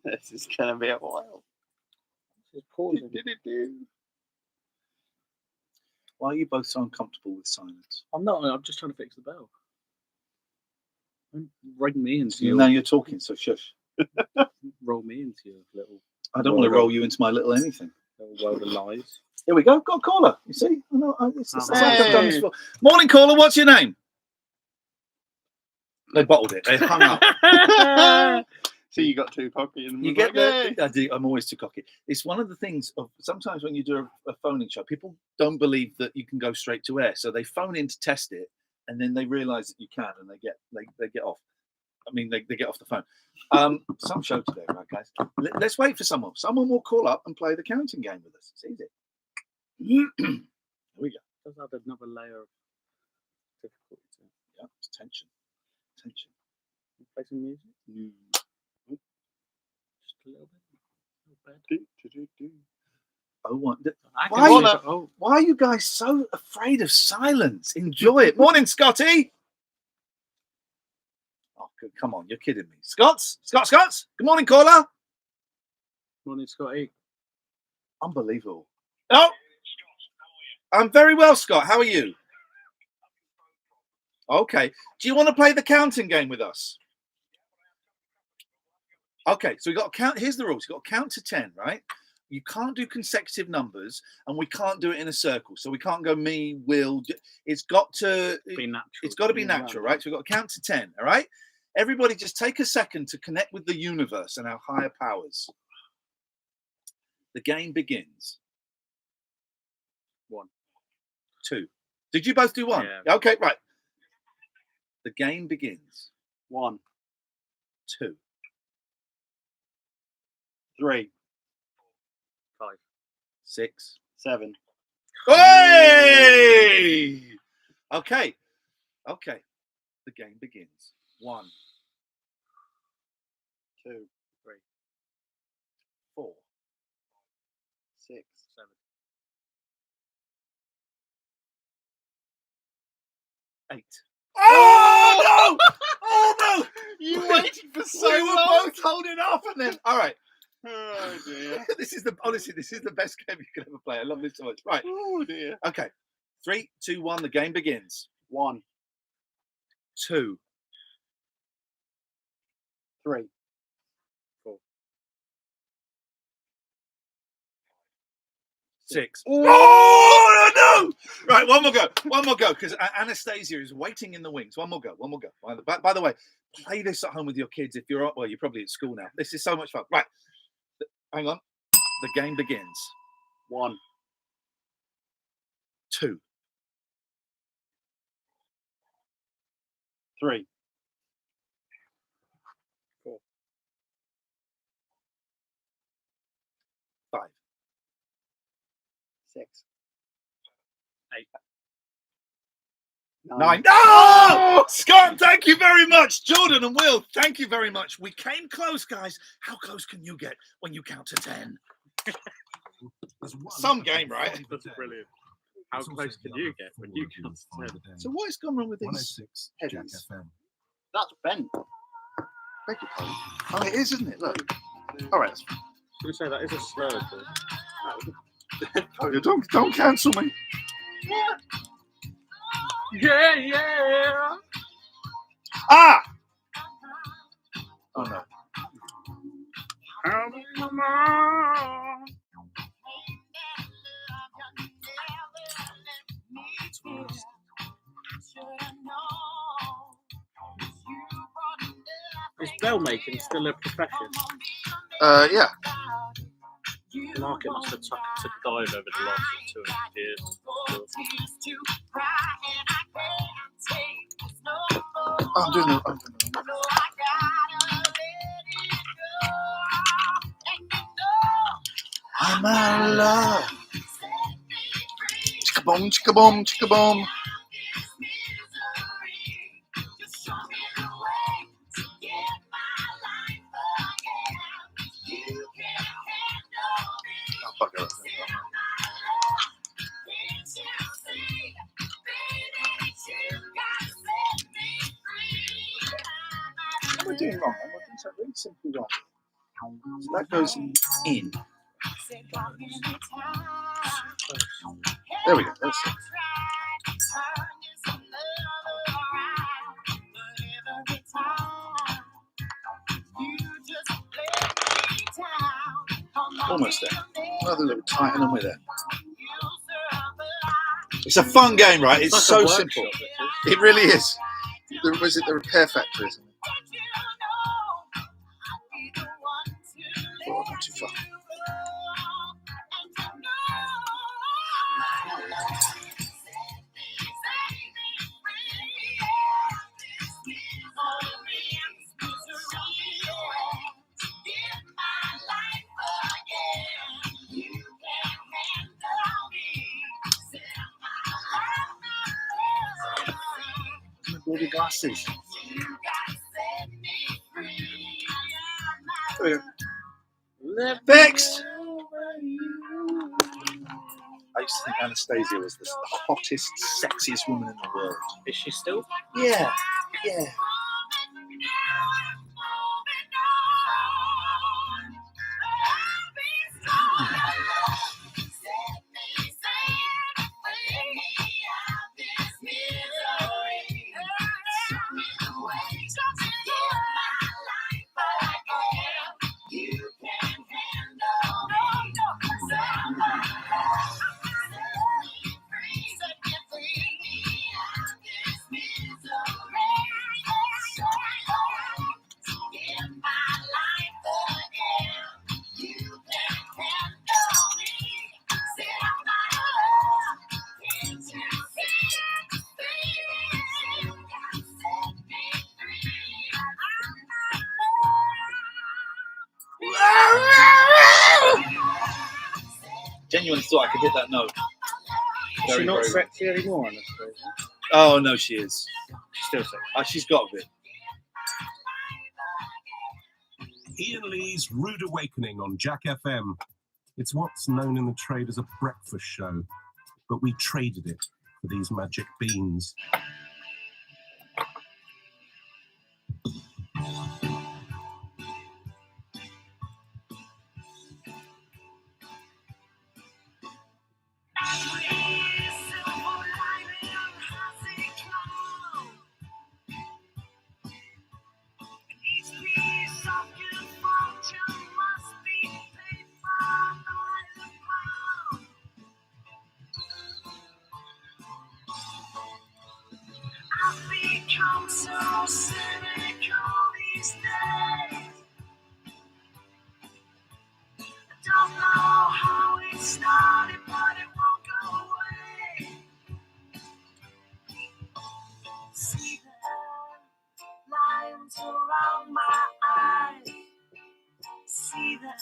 This is going to be a while. Why are you both so uncomfortable with silence? I'm not. I'm just trying to fix the bell. Don't ring me into your... Now you're talking, so shush. Roll me into your little... I don't want to roll you into my little anything. Little world of lies. Here we go. Got a caller. You see? I know. It's like I've done this before. Morning, caller. What's your name? They bottled it. They hung up. So you got too cocky, and You get I do. I'm always too cocky. It's one of the things of sometimes when you do a phoning show, people don't believe that you can go straight to air, so they phone in to test it, and then they realise that you can, and they get off. I mean, they get off the phone. Some show today, right, guys? Let's wait for someone. Someone will call up and play the counting game with us. It's easy. Here we go. Does add another layer of difficulty to it. Yeah, it's tension. Tension. Play some music. Just a little bit. Oh, what? Why are you guys so afraid of silence? Enjoy it. Morning, Scotty. Oh, good. Come on, you're kidding me. Scots. Good morning, caller. Morning, Scotty. Unbelievable. Oh, I'm very well, Scott. How are you? Okay. Do you want to play the counting game with us? Okay, so we got to count. Here's the rules. You got to count to 10, right? You can't do consecutive numbers, and we can't do it in a circle. So we can't go me, will. It's got to be natural. It's got to be natural, right? So we've got to count to 10. All right. Everybody, just take a second to connect with the universe and our higher powers. The game begins. 1, 2. Did you both do 1? Yeah. Okay, right. The game begins. 1, 2, 3, 5, 6, 7. Hey! Okay. The game begins. 1, 2, 3, 4, 6, 7. 8. Oh no! Oh no! You waited for so we were long. both holding off, and then all right. Oh dear. This is the best game you can ever play. I love this so much. Right. Oh dear. Okay. 3, 2, 1. The game begins. 1, 2, 3, 4, 6. Oh no! Right, one more go, because Anastasia is waiting in the wings. One more go. By the way, play this at home with your kids if you're you're probably at school now. This is so much fun. Right, hang on. The game begins. 1, 2, 3, 4, 5, 6, 8, 9. No! Scott, thank you very much. Jordan and Will, thank you very much. We came close, guys. How close can you get when you count to 10? Some game, right? That's brilliant. How close can you get when you count to 10? So what has gone wrong with these headers? That's bent. Beg your pardon. Oh, it is, isn't it? Look. All right. Should we say that is a slur? Don't cancel me. Yeah. Ah! Oh no. Is bell making still a profession? Yeah. The market must have took a dive over the last 200 years. I'm doing it. I'm out of love. Chicka boom, chicka boom, chicka boom. Oh, bugger it. What am I doing wrong? I'm doing something really simple wrong. So that goes in. There we go. That's it. Almost there. Another little tighten and we're there. It's a fun game, right? It's so simple. It really is. Was it the Repair Factory? All the glasses. Fixed. I used to think Anastasia was the hottest, sexiest woman in the world. Is she still? Yeah, yeah. Genuinely thought I could hit that note. Is she not sexy anymore, Anastasia? Oh no, she is. Still sexy. She's got a bit. Iain Lee's Rude Awakening on Jack FM. It's what's known in the trade as a breakfast show, but we traded it for these magic beans. So cynical these days. I don't know how it started, but it won't go away. See the lines around my eyes. See the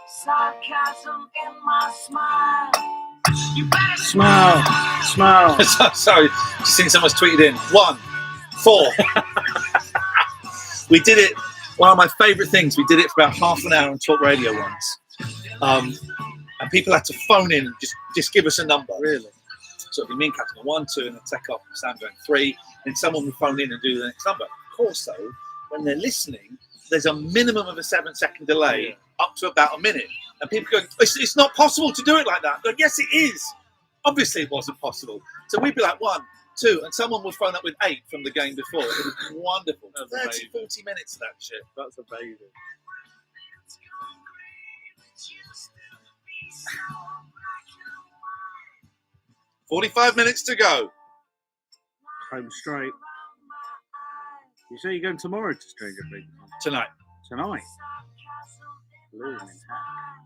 sarcasm in my smile. You better Smile. Sorry, just seeing someone's tweeted in. 1, 4. We did it. One of my favourite things. We did it for about half an hour on Talk Radio once, and people had to phone in and just give us a number. Really? So it'd be me and Captain 1, 2, and then take off Sam going 3. Then someone would phone in and do the next number. Of course, though, when they're listening, there's a minimum of a 7-second delay up to about a minute. And people go, it's not possible to do it like that. I go, yes, it is. Obviously, it wasn't possible. So we'd be like 1, 2, and someone would phone up with 8 from the game before. It was wonderful. 30, 40 minutes of that shit. That's amazing. 45 minutes to go. Home straight. You say you're going tomorrow to Stranger Things? Tonight. Tonight? Losing hat.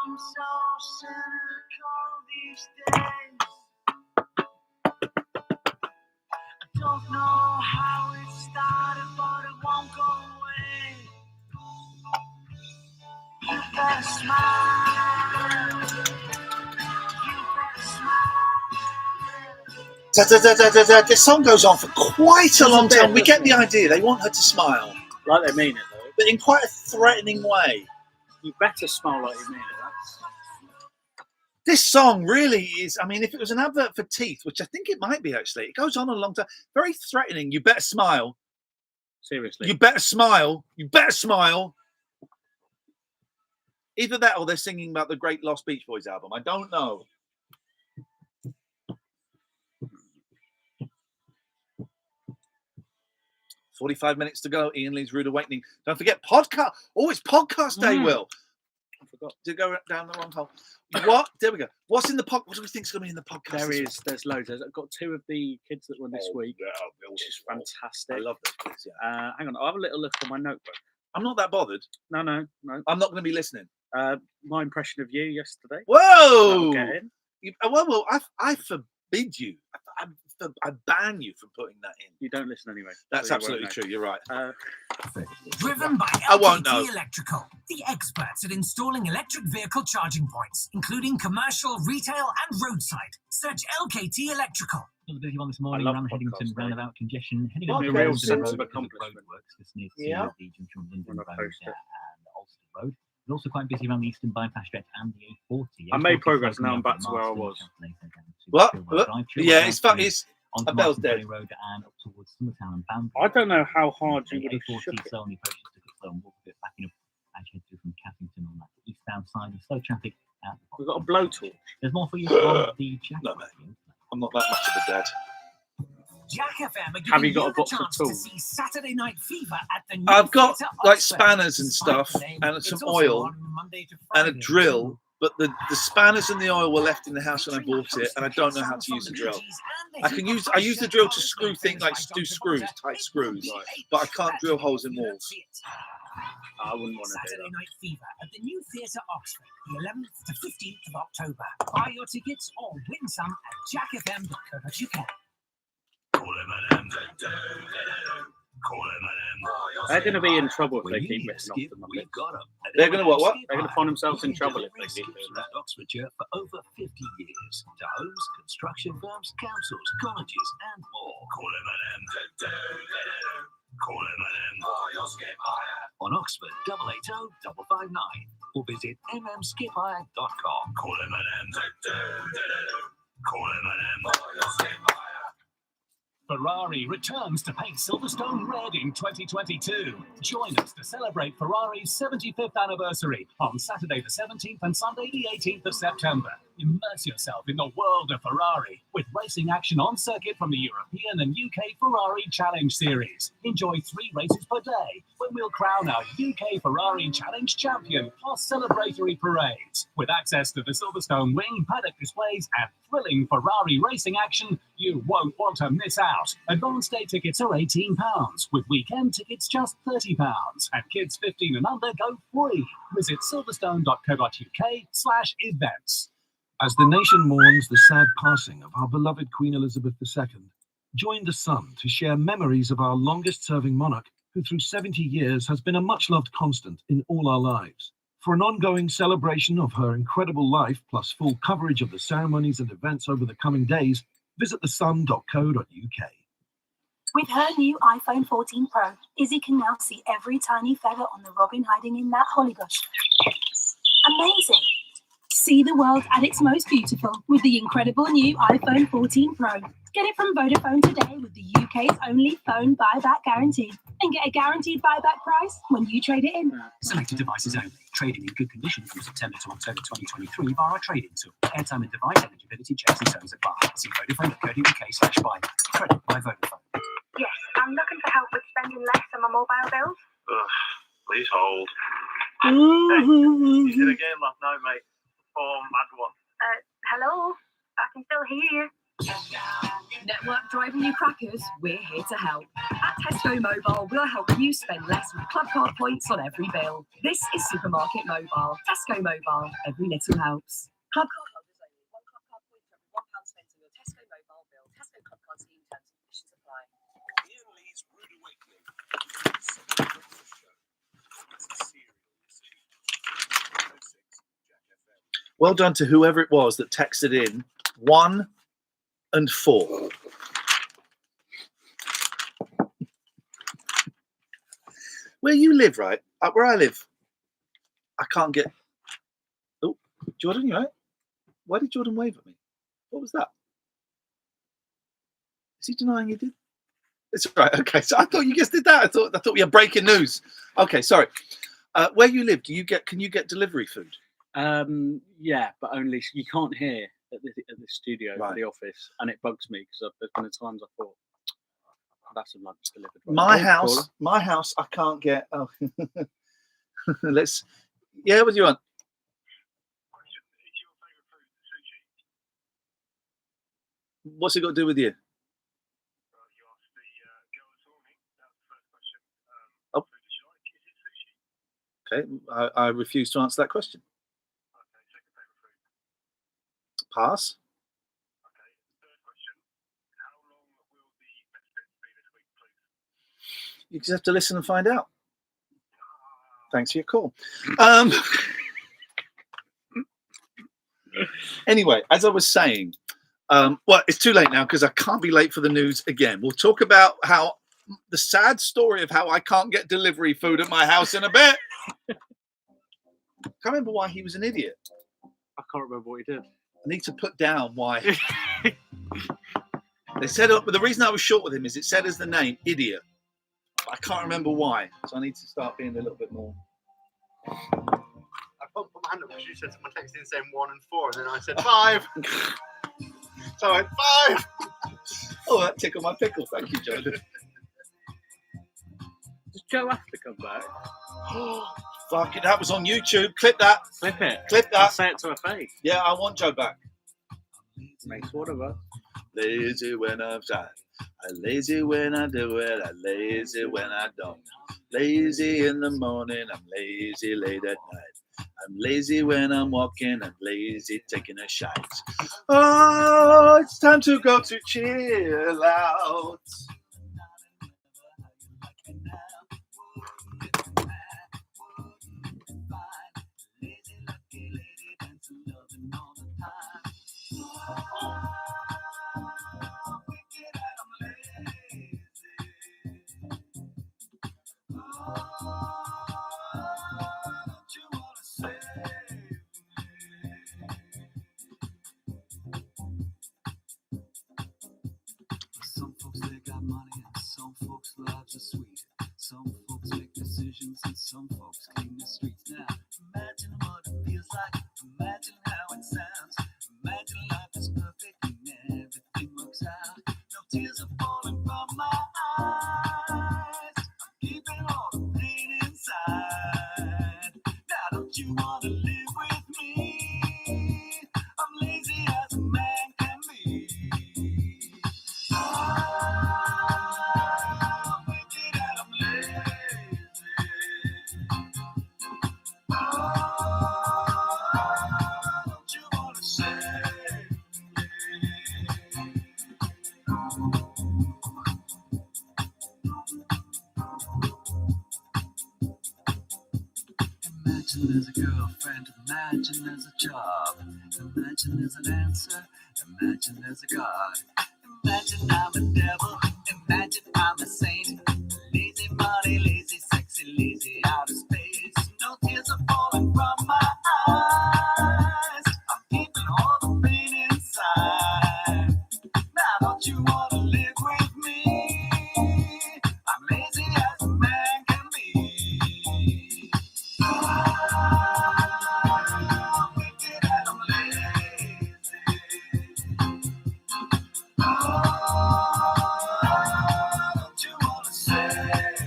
I'm so cynical these days. I don't know how it started, but it won't go away. You better smile. You better smile. This song goes on for quite a long time. We get the idea. They want her to smile. Like they mean it, though. But in quite a threatening way. You better smile like you mean it. This song really is, I mean, if it was an advert for teeth, which I think it might be actually, it goes on a long time. Very threatening. You better smile. Seriously. You better smile. You better smile. Either that or they're singing about the Great Lost Beach Boys album. I don't know. 45 minutes to go. Iain Lee's Rude Awakening. Don't forget podcast. Oh, it's podcast day, Will. I forgot. Did it go down the wrong hole? What? There we go. What's in the podcast? What do we think's going to be in the podcast? There's loads. I've got 2 of the kids that won this week, which is fantastic. I love those kids, yeah. Hang on, I'll have a little look on my notebook. I'm not that bothered. No. I'm not going to be listening. My impression of you yesterday. Whoa! Get in. Well, I forbid you. I ban you from putting that in. You don't listen anyway. That's so absolutely true. You're right. Driven by I won't know. LKT Electrical, the experts at installing electric vehicle charging points, including commercial, retail, and roadside. Search LKT Electrical. Another busy one this morning around Headington roundabout congestion. Heading up Okay, the road sense of because of accomplishment. roadworks just near to Yeah. the junction of London When I Road post it. and Ulster Road. We're also quite busy around the Eastern Bypass stretch and the A40. I made progress. Now I'm back to where I was. What? Yeah, it's fun. It's onto a bell's Marston dead. Road and up towards Summertown and Banbury. I don't know how hard you would have A40 shook it. so only approaches to Goodlow and Wolverhampton backing up as you head through from Cathington on that eastbound side with slow traffic out the We've got a blowtorch. There's more for you on the Jack. No, mate. I'm not that much of a dad. Jack FM are Have giving you got a the box of chance to tools? see Saturday Night Fever at the new I've got Theatre like Oxford. spanners and stuff Despite the name, and it's some also oil on Monday to and a Friday. drill, but the spanners and the oil were left in the house when I bought it, and I don't know how to use the drill. I use the drill to screw things, like do screws, tight screws, but I can't drill holes in walls. I wouldn't want to do Saturday that. Night Fever at the new Theatre Oxford, the 11th to 15th of October. Buy your tickets or win some at jackfm.co.uk. They're going to be in trouble if they keep missing off the Monday. They're going to what? They're going to find themselves in trouble if they keep doing at Oxfordshire for over 50 years to homes, construction firms, councils, colleges, and more. On Oxford 880 559 or visit mmskiphire.com. Ferrari returns to paint Silverstone red in 2022. Join us to celebrate Ferrari's 75th anniversary on Saturday the 17th and Sunday the 18th of September. Immerse yourself in the world of Ferrari with racing action on circuit from the European and UK Ferrari Challenge Series. Enjoy 3 races per day when we'll crown our UK Ferrari Challenge champion, plus celebratory parades. With access to the Silverstone wing, paddock displays and thrilling Ferrari racing action, you won't want to miss out. Advance day tickets are £18, with weekend tickets just £30. And kids 15 and under go free. Visit silverstone.co.uk/events. As the nation mourns the sad passing of our beloved Queen Elizabeth II, join the Sun to share memories of our longest-serving monarch, who through 70 years has been a much-loved constant in all our lives. For an ongoing celebration of her incredible life, plus full coverage of the ceremonies and events over the coming days, visit thesun.co.uk. With her new iPhone 14 Pro, Izzy can now see every tiny feather on the robin hiding in that holly bush. Amazing! See the world at its most beautiful with the incredible new iPhone 14 Pro. Get it from Vodafone today with the UK's only phone buyback guarantee. And get a guaranteed buyback price when you trade it in. Selected devices only. Trading in good condition from September to October 2023 via our trading tool. Airtime and device eligibility checks and terms apply. See vodafone.co.uk/buy. Credit by Vodafone. Yes, I'm looking for help with spending less on my mobile bills. Please hold. Hey, you did a game last night, mate. Oh, mad one. Hello? I can still hear you. Network driving you crackers? We're here to help. At Tesco Mobile, we'll help you spend less with club card points on every bill. This is Supermarket Mobile. Tesco Mobile. Every little helps. Club card holders only. One club card point for every £1 spent on your Tesco Mobile bill. Tesco Club Card Scheme terms and conditions apply. Iain Lee's Rude Awakening. Well done to whoever it was that texted in 1 and 4. Where you live, right? Where I live, I can't get. Oh, Jordan, you right? Why did Jordan wave at me? What was that? Is he denying he did? It's right. Okay, so I thought you just did that. I thought we had breaking news. Okay, sorry. Where you live, can you get delivery food? Yeah, but only you can't hear at the studio, at the office, and it bugs me because there's been times I thought That's a lunch delivered. My house, I can't get. Oh, let's. Yeah, what do you want? What's it got to do with you? Oh. Okay, I refuse to answer that question. Pass. You just have to listen and find out. Thanks for your call. Anyway, as I was saying, well, it's too late now because I can't be late for the news again. We'll talk about how the sad story of how I can't get delivery food at my house in a bit. Can't remember why he was an idiot. I can't remember what he did. I need to put down why. They said, but the reason I was short with him is it said as the name idiot. But I can't remember why, so I need to start being a little bit more. I put my hand up because you said someone texted in saying 1 and 4, and then I said 5. So I went 5. Oh, that tickled my pickle. Thank you, Jordan. Does Joe have to come back? Fuck it, that was on YouTube. Clip that. Clip it. Clip that. I'll say it to her face. Yeah, I want Joe back. Makes one of us. Lazy when I'm sad. I'm lazy when I do it. I'm lazy when I don't. Lazy in the morning. I'm lazy late at night. I'm lazy when I'm walking. I'm lazy taking a shite. Oh, it's time to go to chill out. Some folks, they got money, and some folks' lives are sweet. Some folks make decisions, and some folks clean the streets. Now, imagine what it feels like. Imagine how it sounds. Imagine life is perfect and everything works out. No tears are falling from my eyes. I'm keeping all the pain inside. Now, don't you want to live with me? I'm lazy as a man can be. I'm wicked and I'm lazy. Don't you want to save me? Imagine there's a girlfriend, imagine there's a job, imagine there's an answer, imagine there's a God. Imagine I'm a devil, imagine I'm a saint. Lazy money, lazy sexy, lazy out of space. No tears are falling from my eyes. I'm keeping all the pain inside. Now don't you want to live with me? I'm lazy as a man can be. I'm wicked and I'm lazy. Don't you want to save me?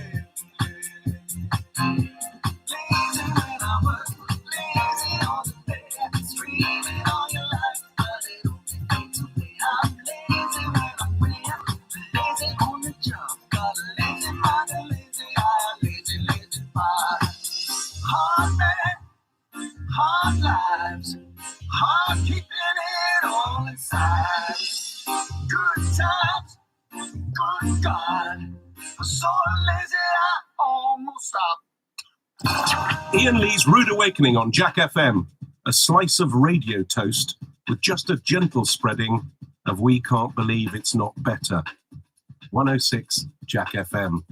Lazy when I work, lazy on the day, screaming all your life, but it only comes to me. I'm lazy when I'm way up, lazy on the job, got a lazy mind, a lazy eye, lazy body. Hard man, hard lives, hard keeping it all inside. Good times, good God, I'm so lazy I almost stopped. Iain Lee's Rude Awakening on Jack FM. A slice of radio toast with just a gentle spreading of We Can't Believe It's Not Better. 106 Jack FM.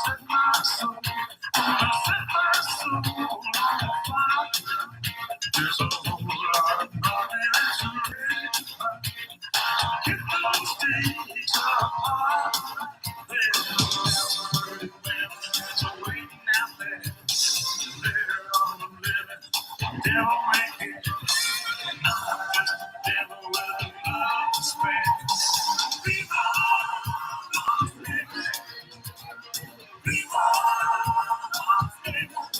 Set my soul, set my soul. There's a whole lot of money that's ready. Get those days apart. There's never there's a waiting out there. They're on the living, never make it. And I never will love to spend. Viva Las Vegas. Viva Las Vegas.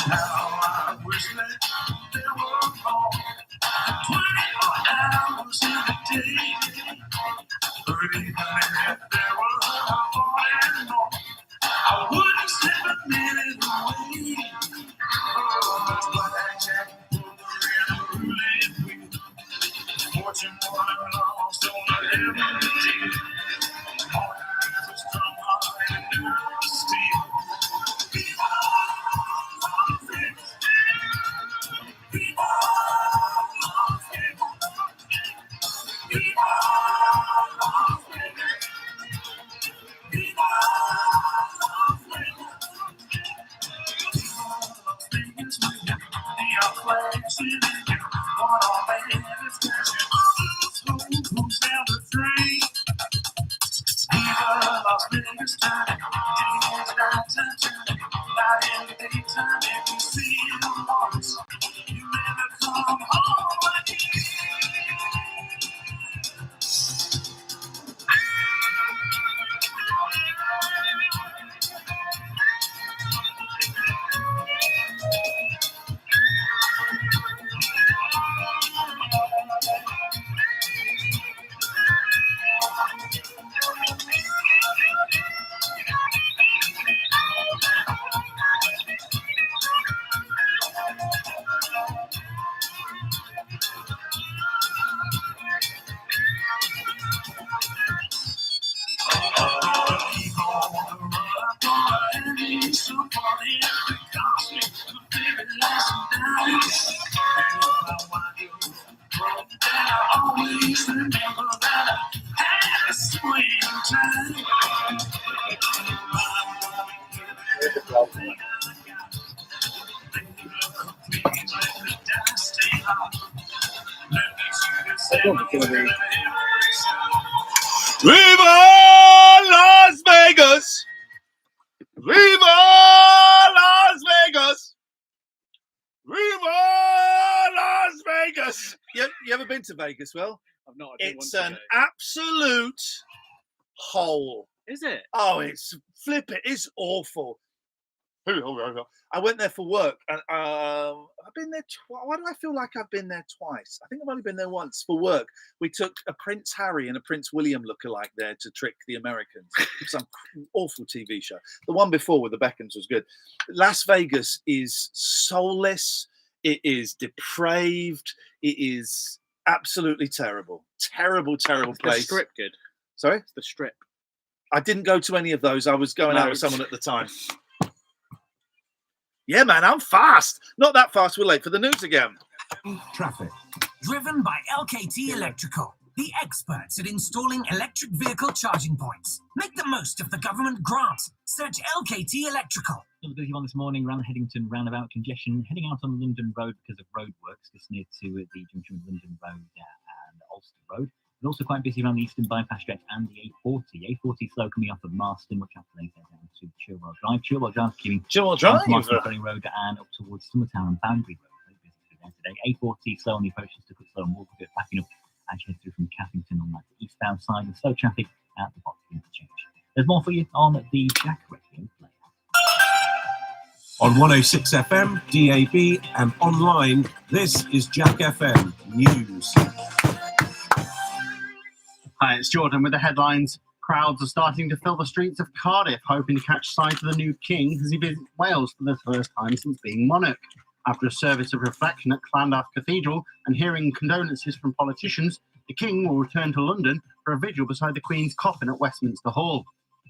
Now I wish that there were more 24 hours in a day. But even if there were more, I wouldn't slip a minute away. Oh, that's blackjack, poker, and a roulette wheel. Fortune won and lost on every day. All there is a strong heart and nervous steel. Viva Las Vegas. Viva Las Vegas. Viva Las Vegas. Viva Las Vegas. Vegas, the flags in it. What all Vegas catching who's down to three. Viva Las Vegas time. Days, nights, and time. Night and daytime. If you see the lights, you better come home again. Always remember that I had a swing time. Viva Las Vegas! Viva Las Vegas! Viva Las Vegas! You ever been to Vegas, Will? I've not. It's an absolute hole. Is it? Oh, it's flip it. It's awful. I went there for work, and I've been there. Why do I feel like I've been there twice? I think I've only been there once for work. We took a Prince Harry and a Prince William lookalike there to trick the Americans. Some awful TV show. The one before with the Beckhams was good. Las Vegas is soulless. It is depraved. It is absolutely terrible. Terrible place. The Strip good. Sorry? The Strip. I didn't go to any of those. I was going out with someone at the time. Yeah, man, I'm fast. Not that fast. We're late for the news again. Traffic. Driven by LKT Electrical, the experts at installing electric vehicle charging points. Make the most of the government grant. Search LKT Electrical. A busy one this morning around the Headington roundabout. Congestion heading out on London Road because of roadworks just near to the junction of London Road and Ulster Road. But also quite busy around the Eastern Bypass stretch and the A40. A40 slow coming off of Marston, which after later down to Chilwell Drive. Chilwell Drive keeping Marston Ferry Road and up towards Summertown and Banbury Road. Very busy there today. A40 slow on the approaches to Cutslow and Wolvergate, backing up as you head through from Cathington on that eastbound side, and slow traffic at the bottom interchange. There's more for you on the Jack Radio Play. On 106 FM, DAB, and online, this is Jack FM News. Hi, it's Jordan with the headlines. Crowds are starting to fill the streets of Cardiff, hoping to catch sight of the new king as he visits Wales for the first time since being monarch. After a service of reflection at Llandaff Cathedral and hearing condolences from politicians, the king will return to London for a vigil beside the Queen's coffin at Westminster Hall.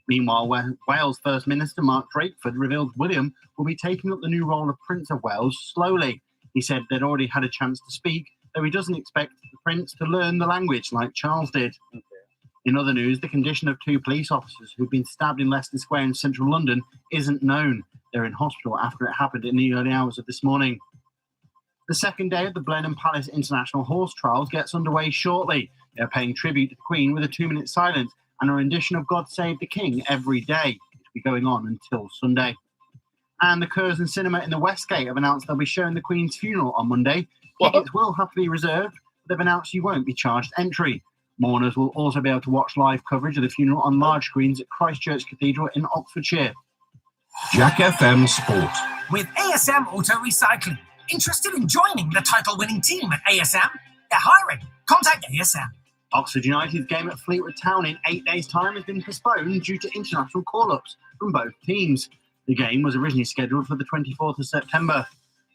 Meanwhile, Wales First Minister Mark Drakeford revealed William will be taking up the new role of Prince of Wales slowly. He said they'd already had a chance to speak, though he doesn't expect the prince to learn the language like Charles did. In other news, the condition of 2 police officers who've been stabbed in Leicester Square in central London isn't known. They're in hospital after it happened in the early hours of this morning. The second day of the Blenheim Palace International Horse Trials gets underway shortly. They're paying tribute to the Queen with a 2-minute silence and a rendition of God Save the King every day. It'll be going on until Sunday. And the Curzon Cinema in the Westgate have announced they'll be showing the Queen's funeral on Monday. Tickets will have to be reserved, but they've announced you won't be charged entry. Mourners will also be able to watch live coverage of the funeral on large screens at Christchurch Cathedral in Oxfordshire. Jack FM Sport. With ASM Auto Recycling. Interested in joining the title-winning team at ASM? They're hiring. Contact ASM. Oxford United's game at Fleetwood Town in 8 days' time has been postponed due to international call-ups from both teams. The game was originally scheduled for the 24th of September,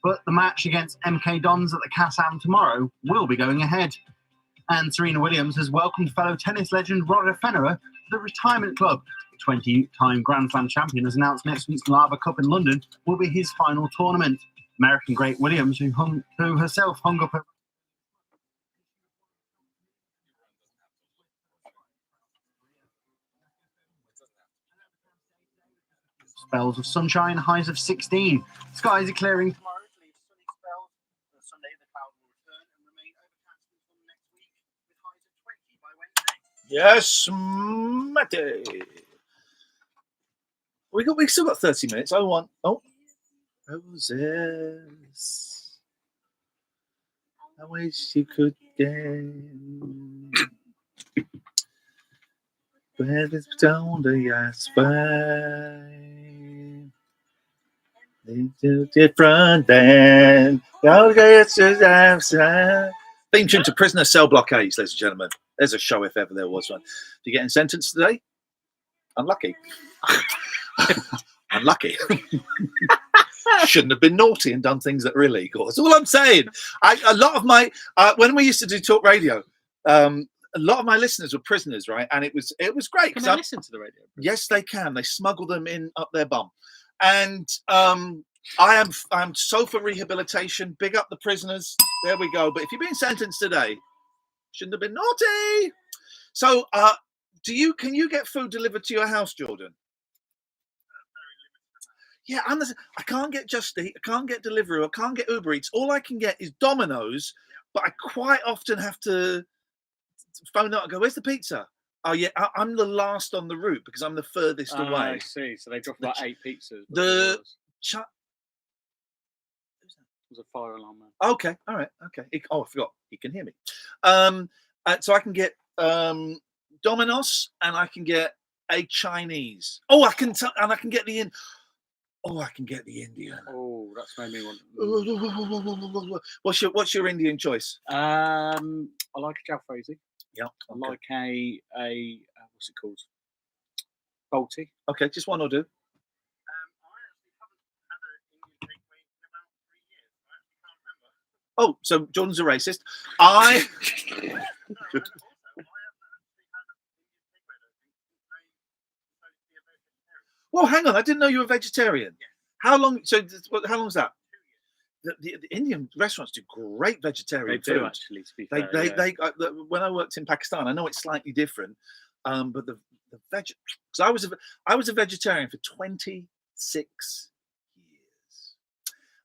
but the match against MK Dons at the Cas-Am tomorrow will be going ahead. And Serena Williams has welcomed fellow tennis legend Roger Federer to the retirement club. The 20-time Grand Slam champion has announced next week's Lava Cup in London will be his final tournament. American great Williams, who herself hung up her spells of sunshine, highs of 16. Skies are clearing tomorrow to leave sunny spells. On Sunday, the clouds will return and remain overcast until next week, with highs of 20 by Wednesday. Yes, Matty. We still got 30 minutes. Roses. I wish you could get. But it's down the asphalt. It's different than. Theme tune to Prisoner Cell Block 8, ladies and gentlemen. There's a show if ever there was one. If you're getting sentenced today, unlucky. Unlucky. Shouldn't have been naughty and done things that were illegal. That's all I'm saying. A lot of my when we used to do talk radio, a lot of my listeners were prisoners, right? And it was great. Can they listen to the radio? Yes, they can. They smuggle them in up their bum. And I'm so for rehabilitation. Big up the prisoners. There we go. But if you're being sentenced today, shouldn't have been naughty. So, can you get food delivered to your house, Jordan? Yeah, I can't get Just Eat, I can't get Deliveroo, I can't get Uber Eats. All I can get is Domino's, but I quite often have to phone up and go, "Where's the pizza?" Oh yeah, I'm the last on the route because I'm the furthest away. I see. So they dropped like 8 pizzas. There's a fire alarm man. Okay, all right, okay. I forgot. He can hear me. So I can get Domino's and I can get a Chinese. Oh, I can get the in. Oh, I can get the Indian. Oh, that's made me want. What's your Indian choice? I like a jalfrezi. Yeah. I like a what's it called? Balti. Okay, just one or two. Oh, so Jordan's a racist. Well, hang on. I didn't know you were vegetarian. How long? So, how long is that? The Indian restaurants do great vegetarian food. Actually, to be fair, they when I worked in Pakistan, I know it's slightly different, but the veg. Because I was a vegetarian for 26 years.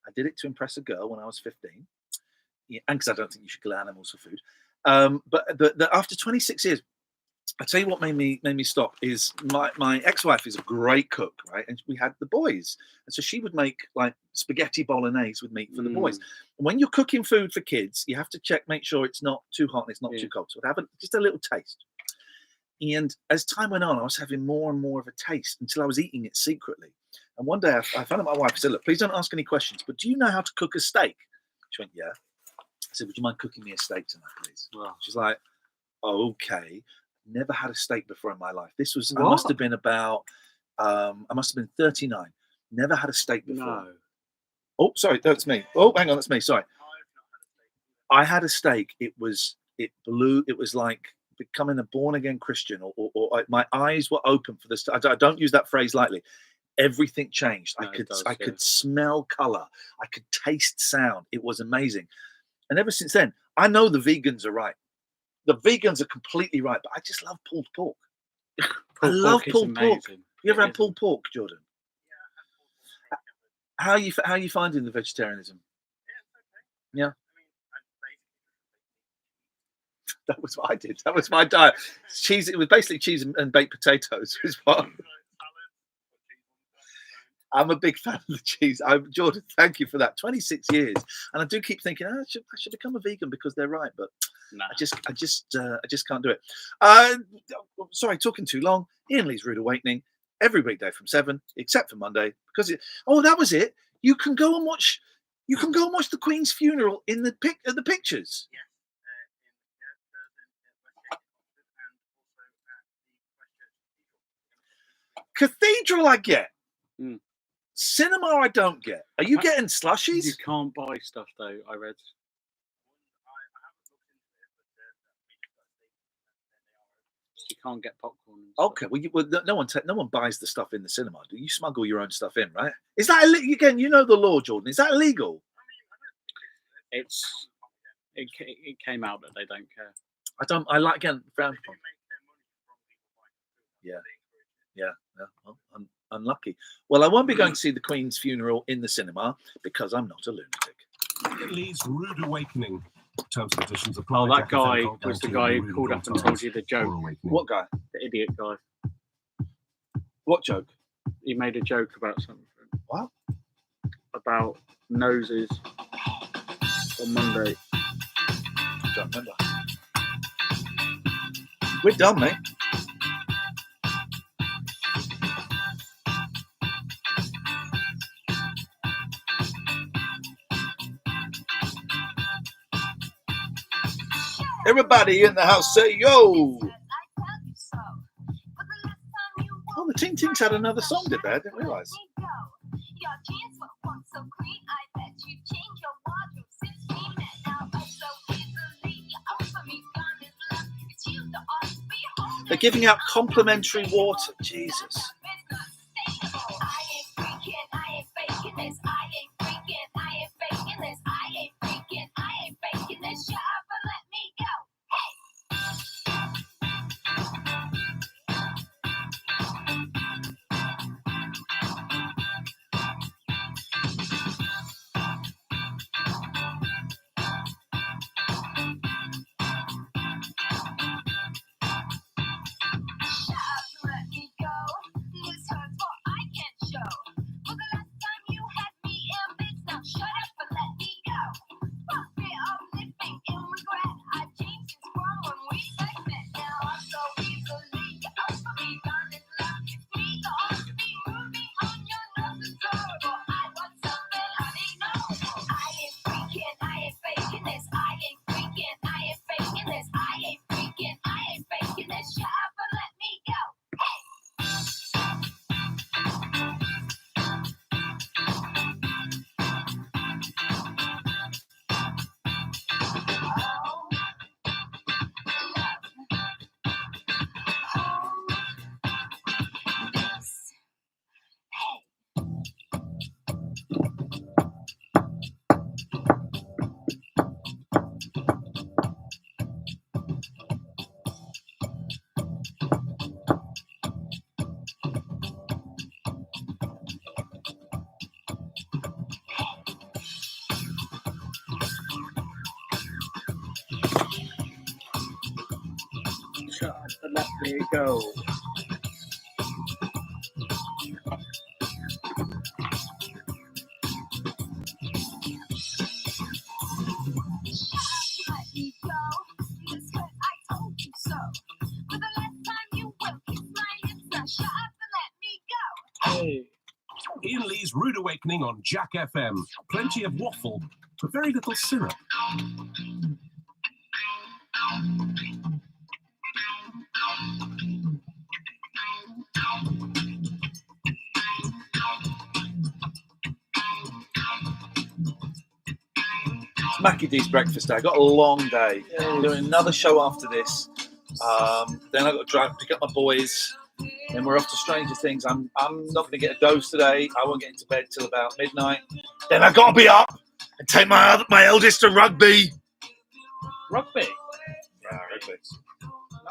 I did it to impress a girl when I was 15, and because I don't think you should kill animals for food. But after 26 years. I tell you what made me stop is my ex-wife is a great cook, right? And we had the boys, and so she would make like spaghetti bolognese with meat for the boys. And when you're cooking food for kids, you have to make sure it's not too hot and it's not too cold. So I'd have just a little taste. And as time went on, I was having more and more of a taste until I was eating it secretly. And one day I found out my wife. I said, "Look, please don't ask any questions, but do you know how to cook a steak?" She went, "Yeah." I said, "Would you mind cooking me a steak tonight, please?" Wow. She's like, "Okay." Never had a steak before in my life. This was, I must have been 39. Never had a steak before. No. Oh, sorry, that's me. Oh, hang on, that's me. Sorry. I had a steak. It was like becoming a born again Christian, or my eyes were open for this. I don't use that phrase lightly. Everything changed. No, I could smell color. I could taste sound. It was amazing. And ever since then, I know the vegans are right. the vegans are completely right, but I just love pulled pork. I Pulled love pork is pulled pork. amazing. You ever had pulled pork, Jordan? How are you finding the vegetarianism? Yeah. That was what I did. That was my diet. Cheese. It was basically cheese and baked potatoes. Was what. I'm a big fan of the cheese. Jordan, thank you for that. 26 years, and I do keep thinking, I should become a vegan because they're right, but I just can't do it. Sorry, talking too long. Iain Lee's Rude Awakening every weekday from 7, except for Monday, because that was it. You can go and watch the Queen's funeral in the pictures. Cathedral, I get. Cinema, I don't get. Are you getting slushies? You can't buy stuff though. I read. You can't get popcorn. Okay, well, no one buys the stuff in the cinema. Do you smuggle your own stuff in, right? Is that again? You know the law, Jordan. Is that illegal? It came out that they don't care. I like again. Yeah. Well, I'm unlucky. Well, I won't be going to see the Queen's funeral in the cinema because I'm not a lunatic. Iain Lee's Rude Awakening. Terms and conditions apply. Oh, that guy was the guy who called up and told you the joke. What guy? The idiot guy. What joke? He made a joke about something. What? About noses on Monday. I don't remember. We're done, mate. Everybody in the house say yo. Oh, the Ting Tings had another song, did they? I didn't realise. They're giving out complimentary water. Jesus. Let me go. Hey. Iain Lee's Rude Awakening on Jack FM. Plenty of waffle, but very little syrup. Mackie D's breakfast day. I got a long day. Doing another show after this. Then I got to drive, pick up my boys. Then we're off to Stranger Things. I'm not going to get a dose today. I won't get into bed till about midnight. Then I got to be up and take my eldest to rugby. Rugby? rugby.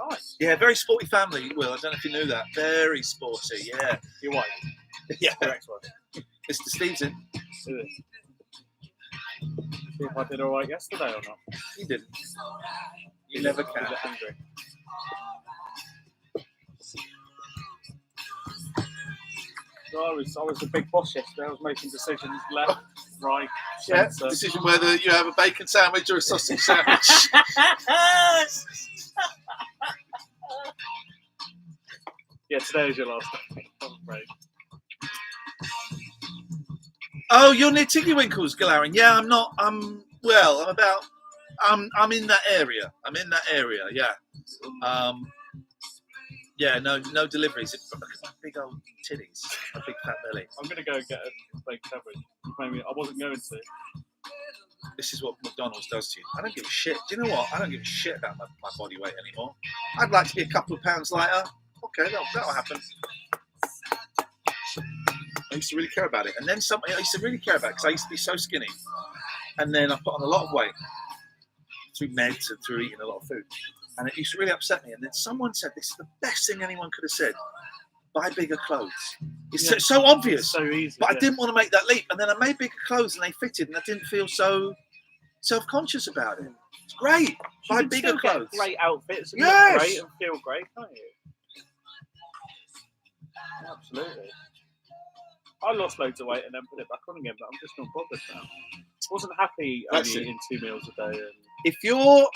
Nice. Yeah, very sporty family. Will, I don't know if you knew that. Very sporty. Yeah. Your wife. Yeah. Your ex-wife. Mr. Stevenson. See if I did all right yesterday or not. You didn't. You never can. Was it angry? So I was a big boss yesterday. I was making decisions left, right, Yeah. centre. Decision whether you have a bacon sandwich or a sausage sandwich. Yeah, today is your last day. I'm afraid. Oh, you're near Tiggywinkles, Galarin. Yeah, I'm not. I'm in that area. I'm in that area. Yeah. Yeah. No deliveries. Big old titties. A big fat belly. I'm gonna go and get a bacon sandwich. Maybe I wasn't going to. This is what McDonald's does to you. I don't give a shit. Do you know what? I don't give a shit about my body weight anymore. I'd like to be a couple of pounds lighter. Okay, that'll happen. I used to really care about it. And then I used to really care about it because I used to be so skinny. And then I put on a lot of weight through meds and through eating a lot of food. And it used to really upset me. And then someone said, this is the best thing anyone could have said. Buy bigger clothes. It's so obvious. So easy. But I didn't want to make that leap. And then I made bigger clothes and they fitted and I didn't feel so self-conscious about it. It's great. Buy bigger clothes. Get great outfits and Yes. look great and feel great, can't you? Absolutely. I lost loads of weight and then put it back on again, but I'm just not bothered now. I wasn't happy only That's it. eating 2 meals a day. And If you're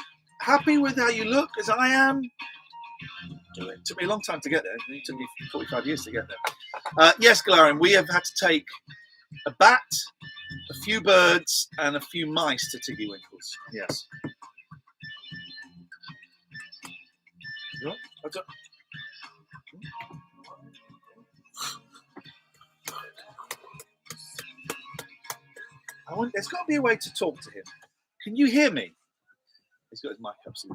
happy with how you look, as I am, do it. It took me a long time to get there. It took me 45 years to get there. Yes, Galarin, we have had to take a bat, a few birds, and a few mice to Tiggywinkles. Yes. You all right? There's got to be a way to talk to him. Can you hear me? He's got his mic up. So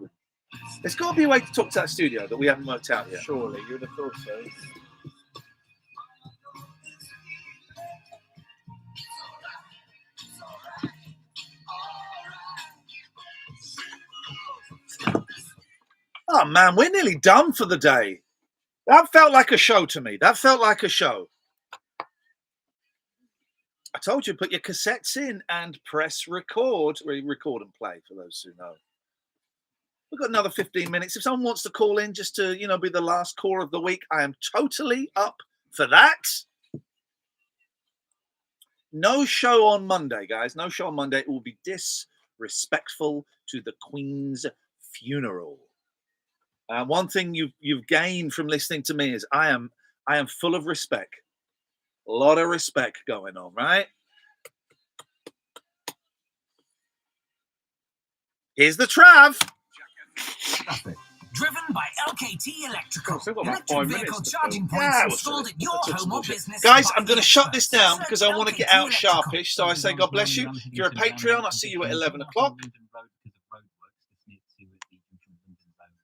there's got to be a way to talk to that studio that we haven't worked out yet. surely, you would have thought so. Oh man, we're nearly done for the day. That felt like a show to me. That felt like a show. I told you, put your cassettes in and press record. Record and play for those who know. We've got another 15 minutes. If someone wants to call in just to, be the last call of the week, I am totally up for that. No show on Monday, guys. No show on Monday. It will be disrespectful to the Queen's funeral. One thing you've gained from listening to me is I am full of respect. A lot of respect going on, right? Here's the Trav. Driven by LKT Electrical. Still got about Electric 5 vehicle minutes. charging points Yeah, installed at your home or business. Guys, I'm going to shut this down because I want to get out sharpish. So I say God bless you. If you're a Patreon, I'll see you at 11 o'clock.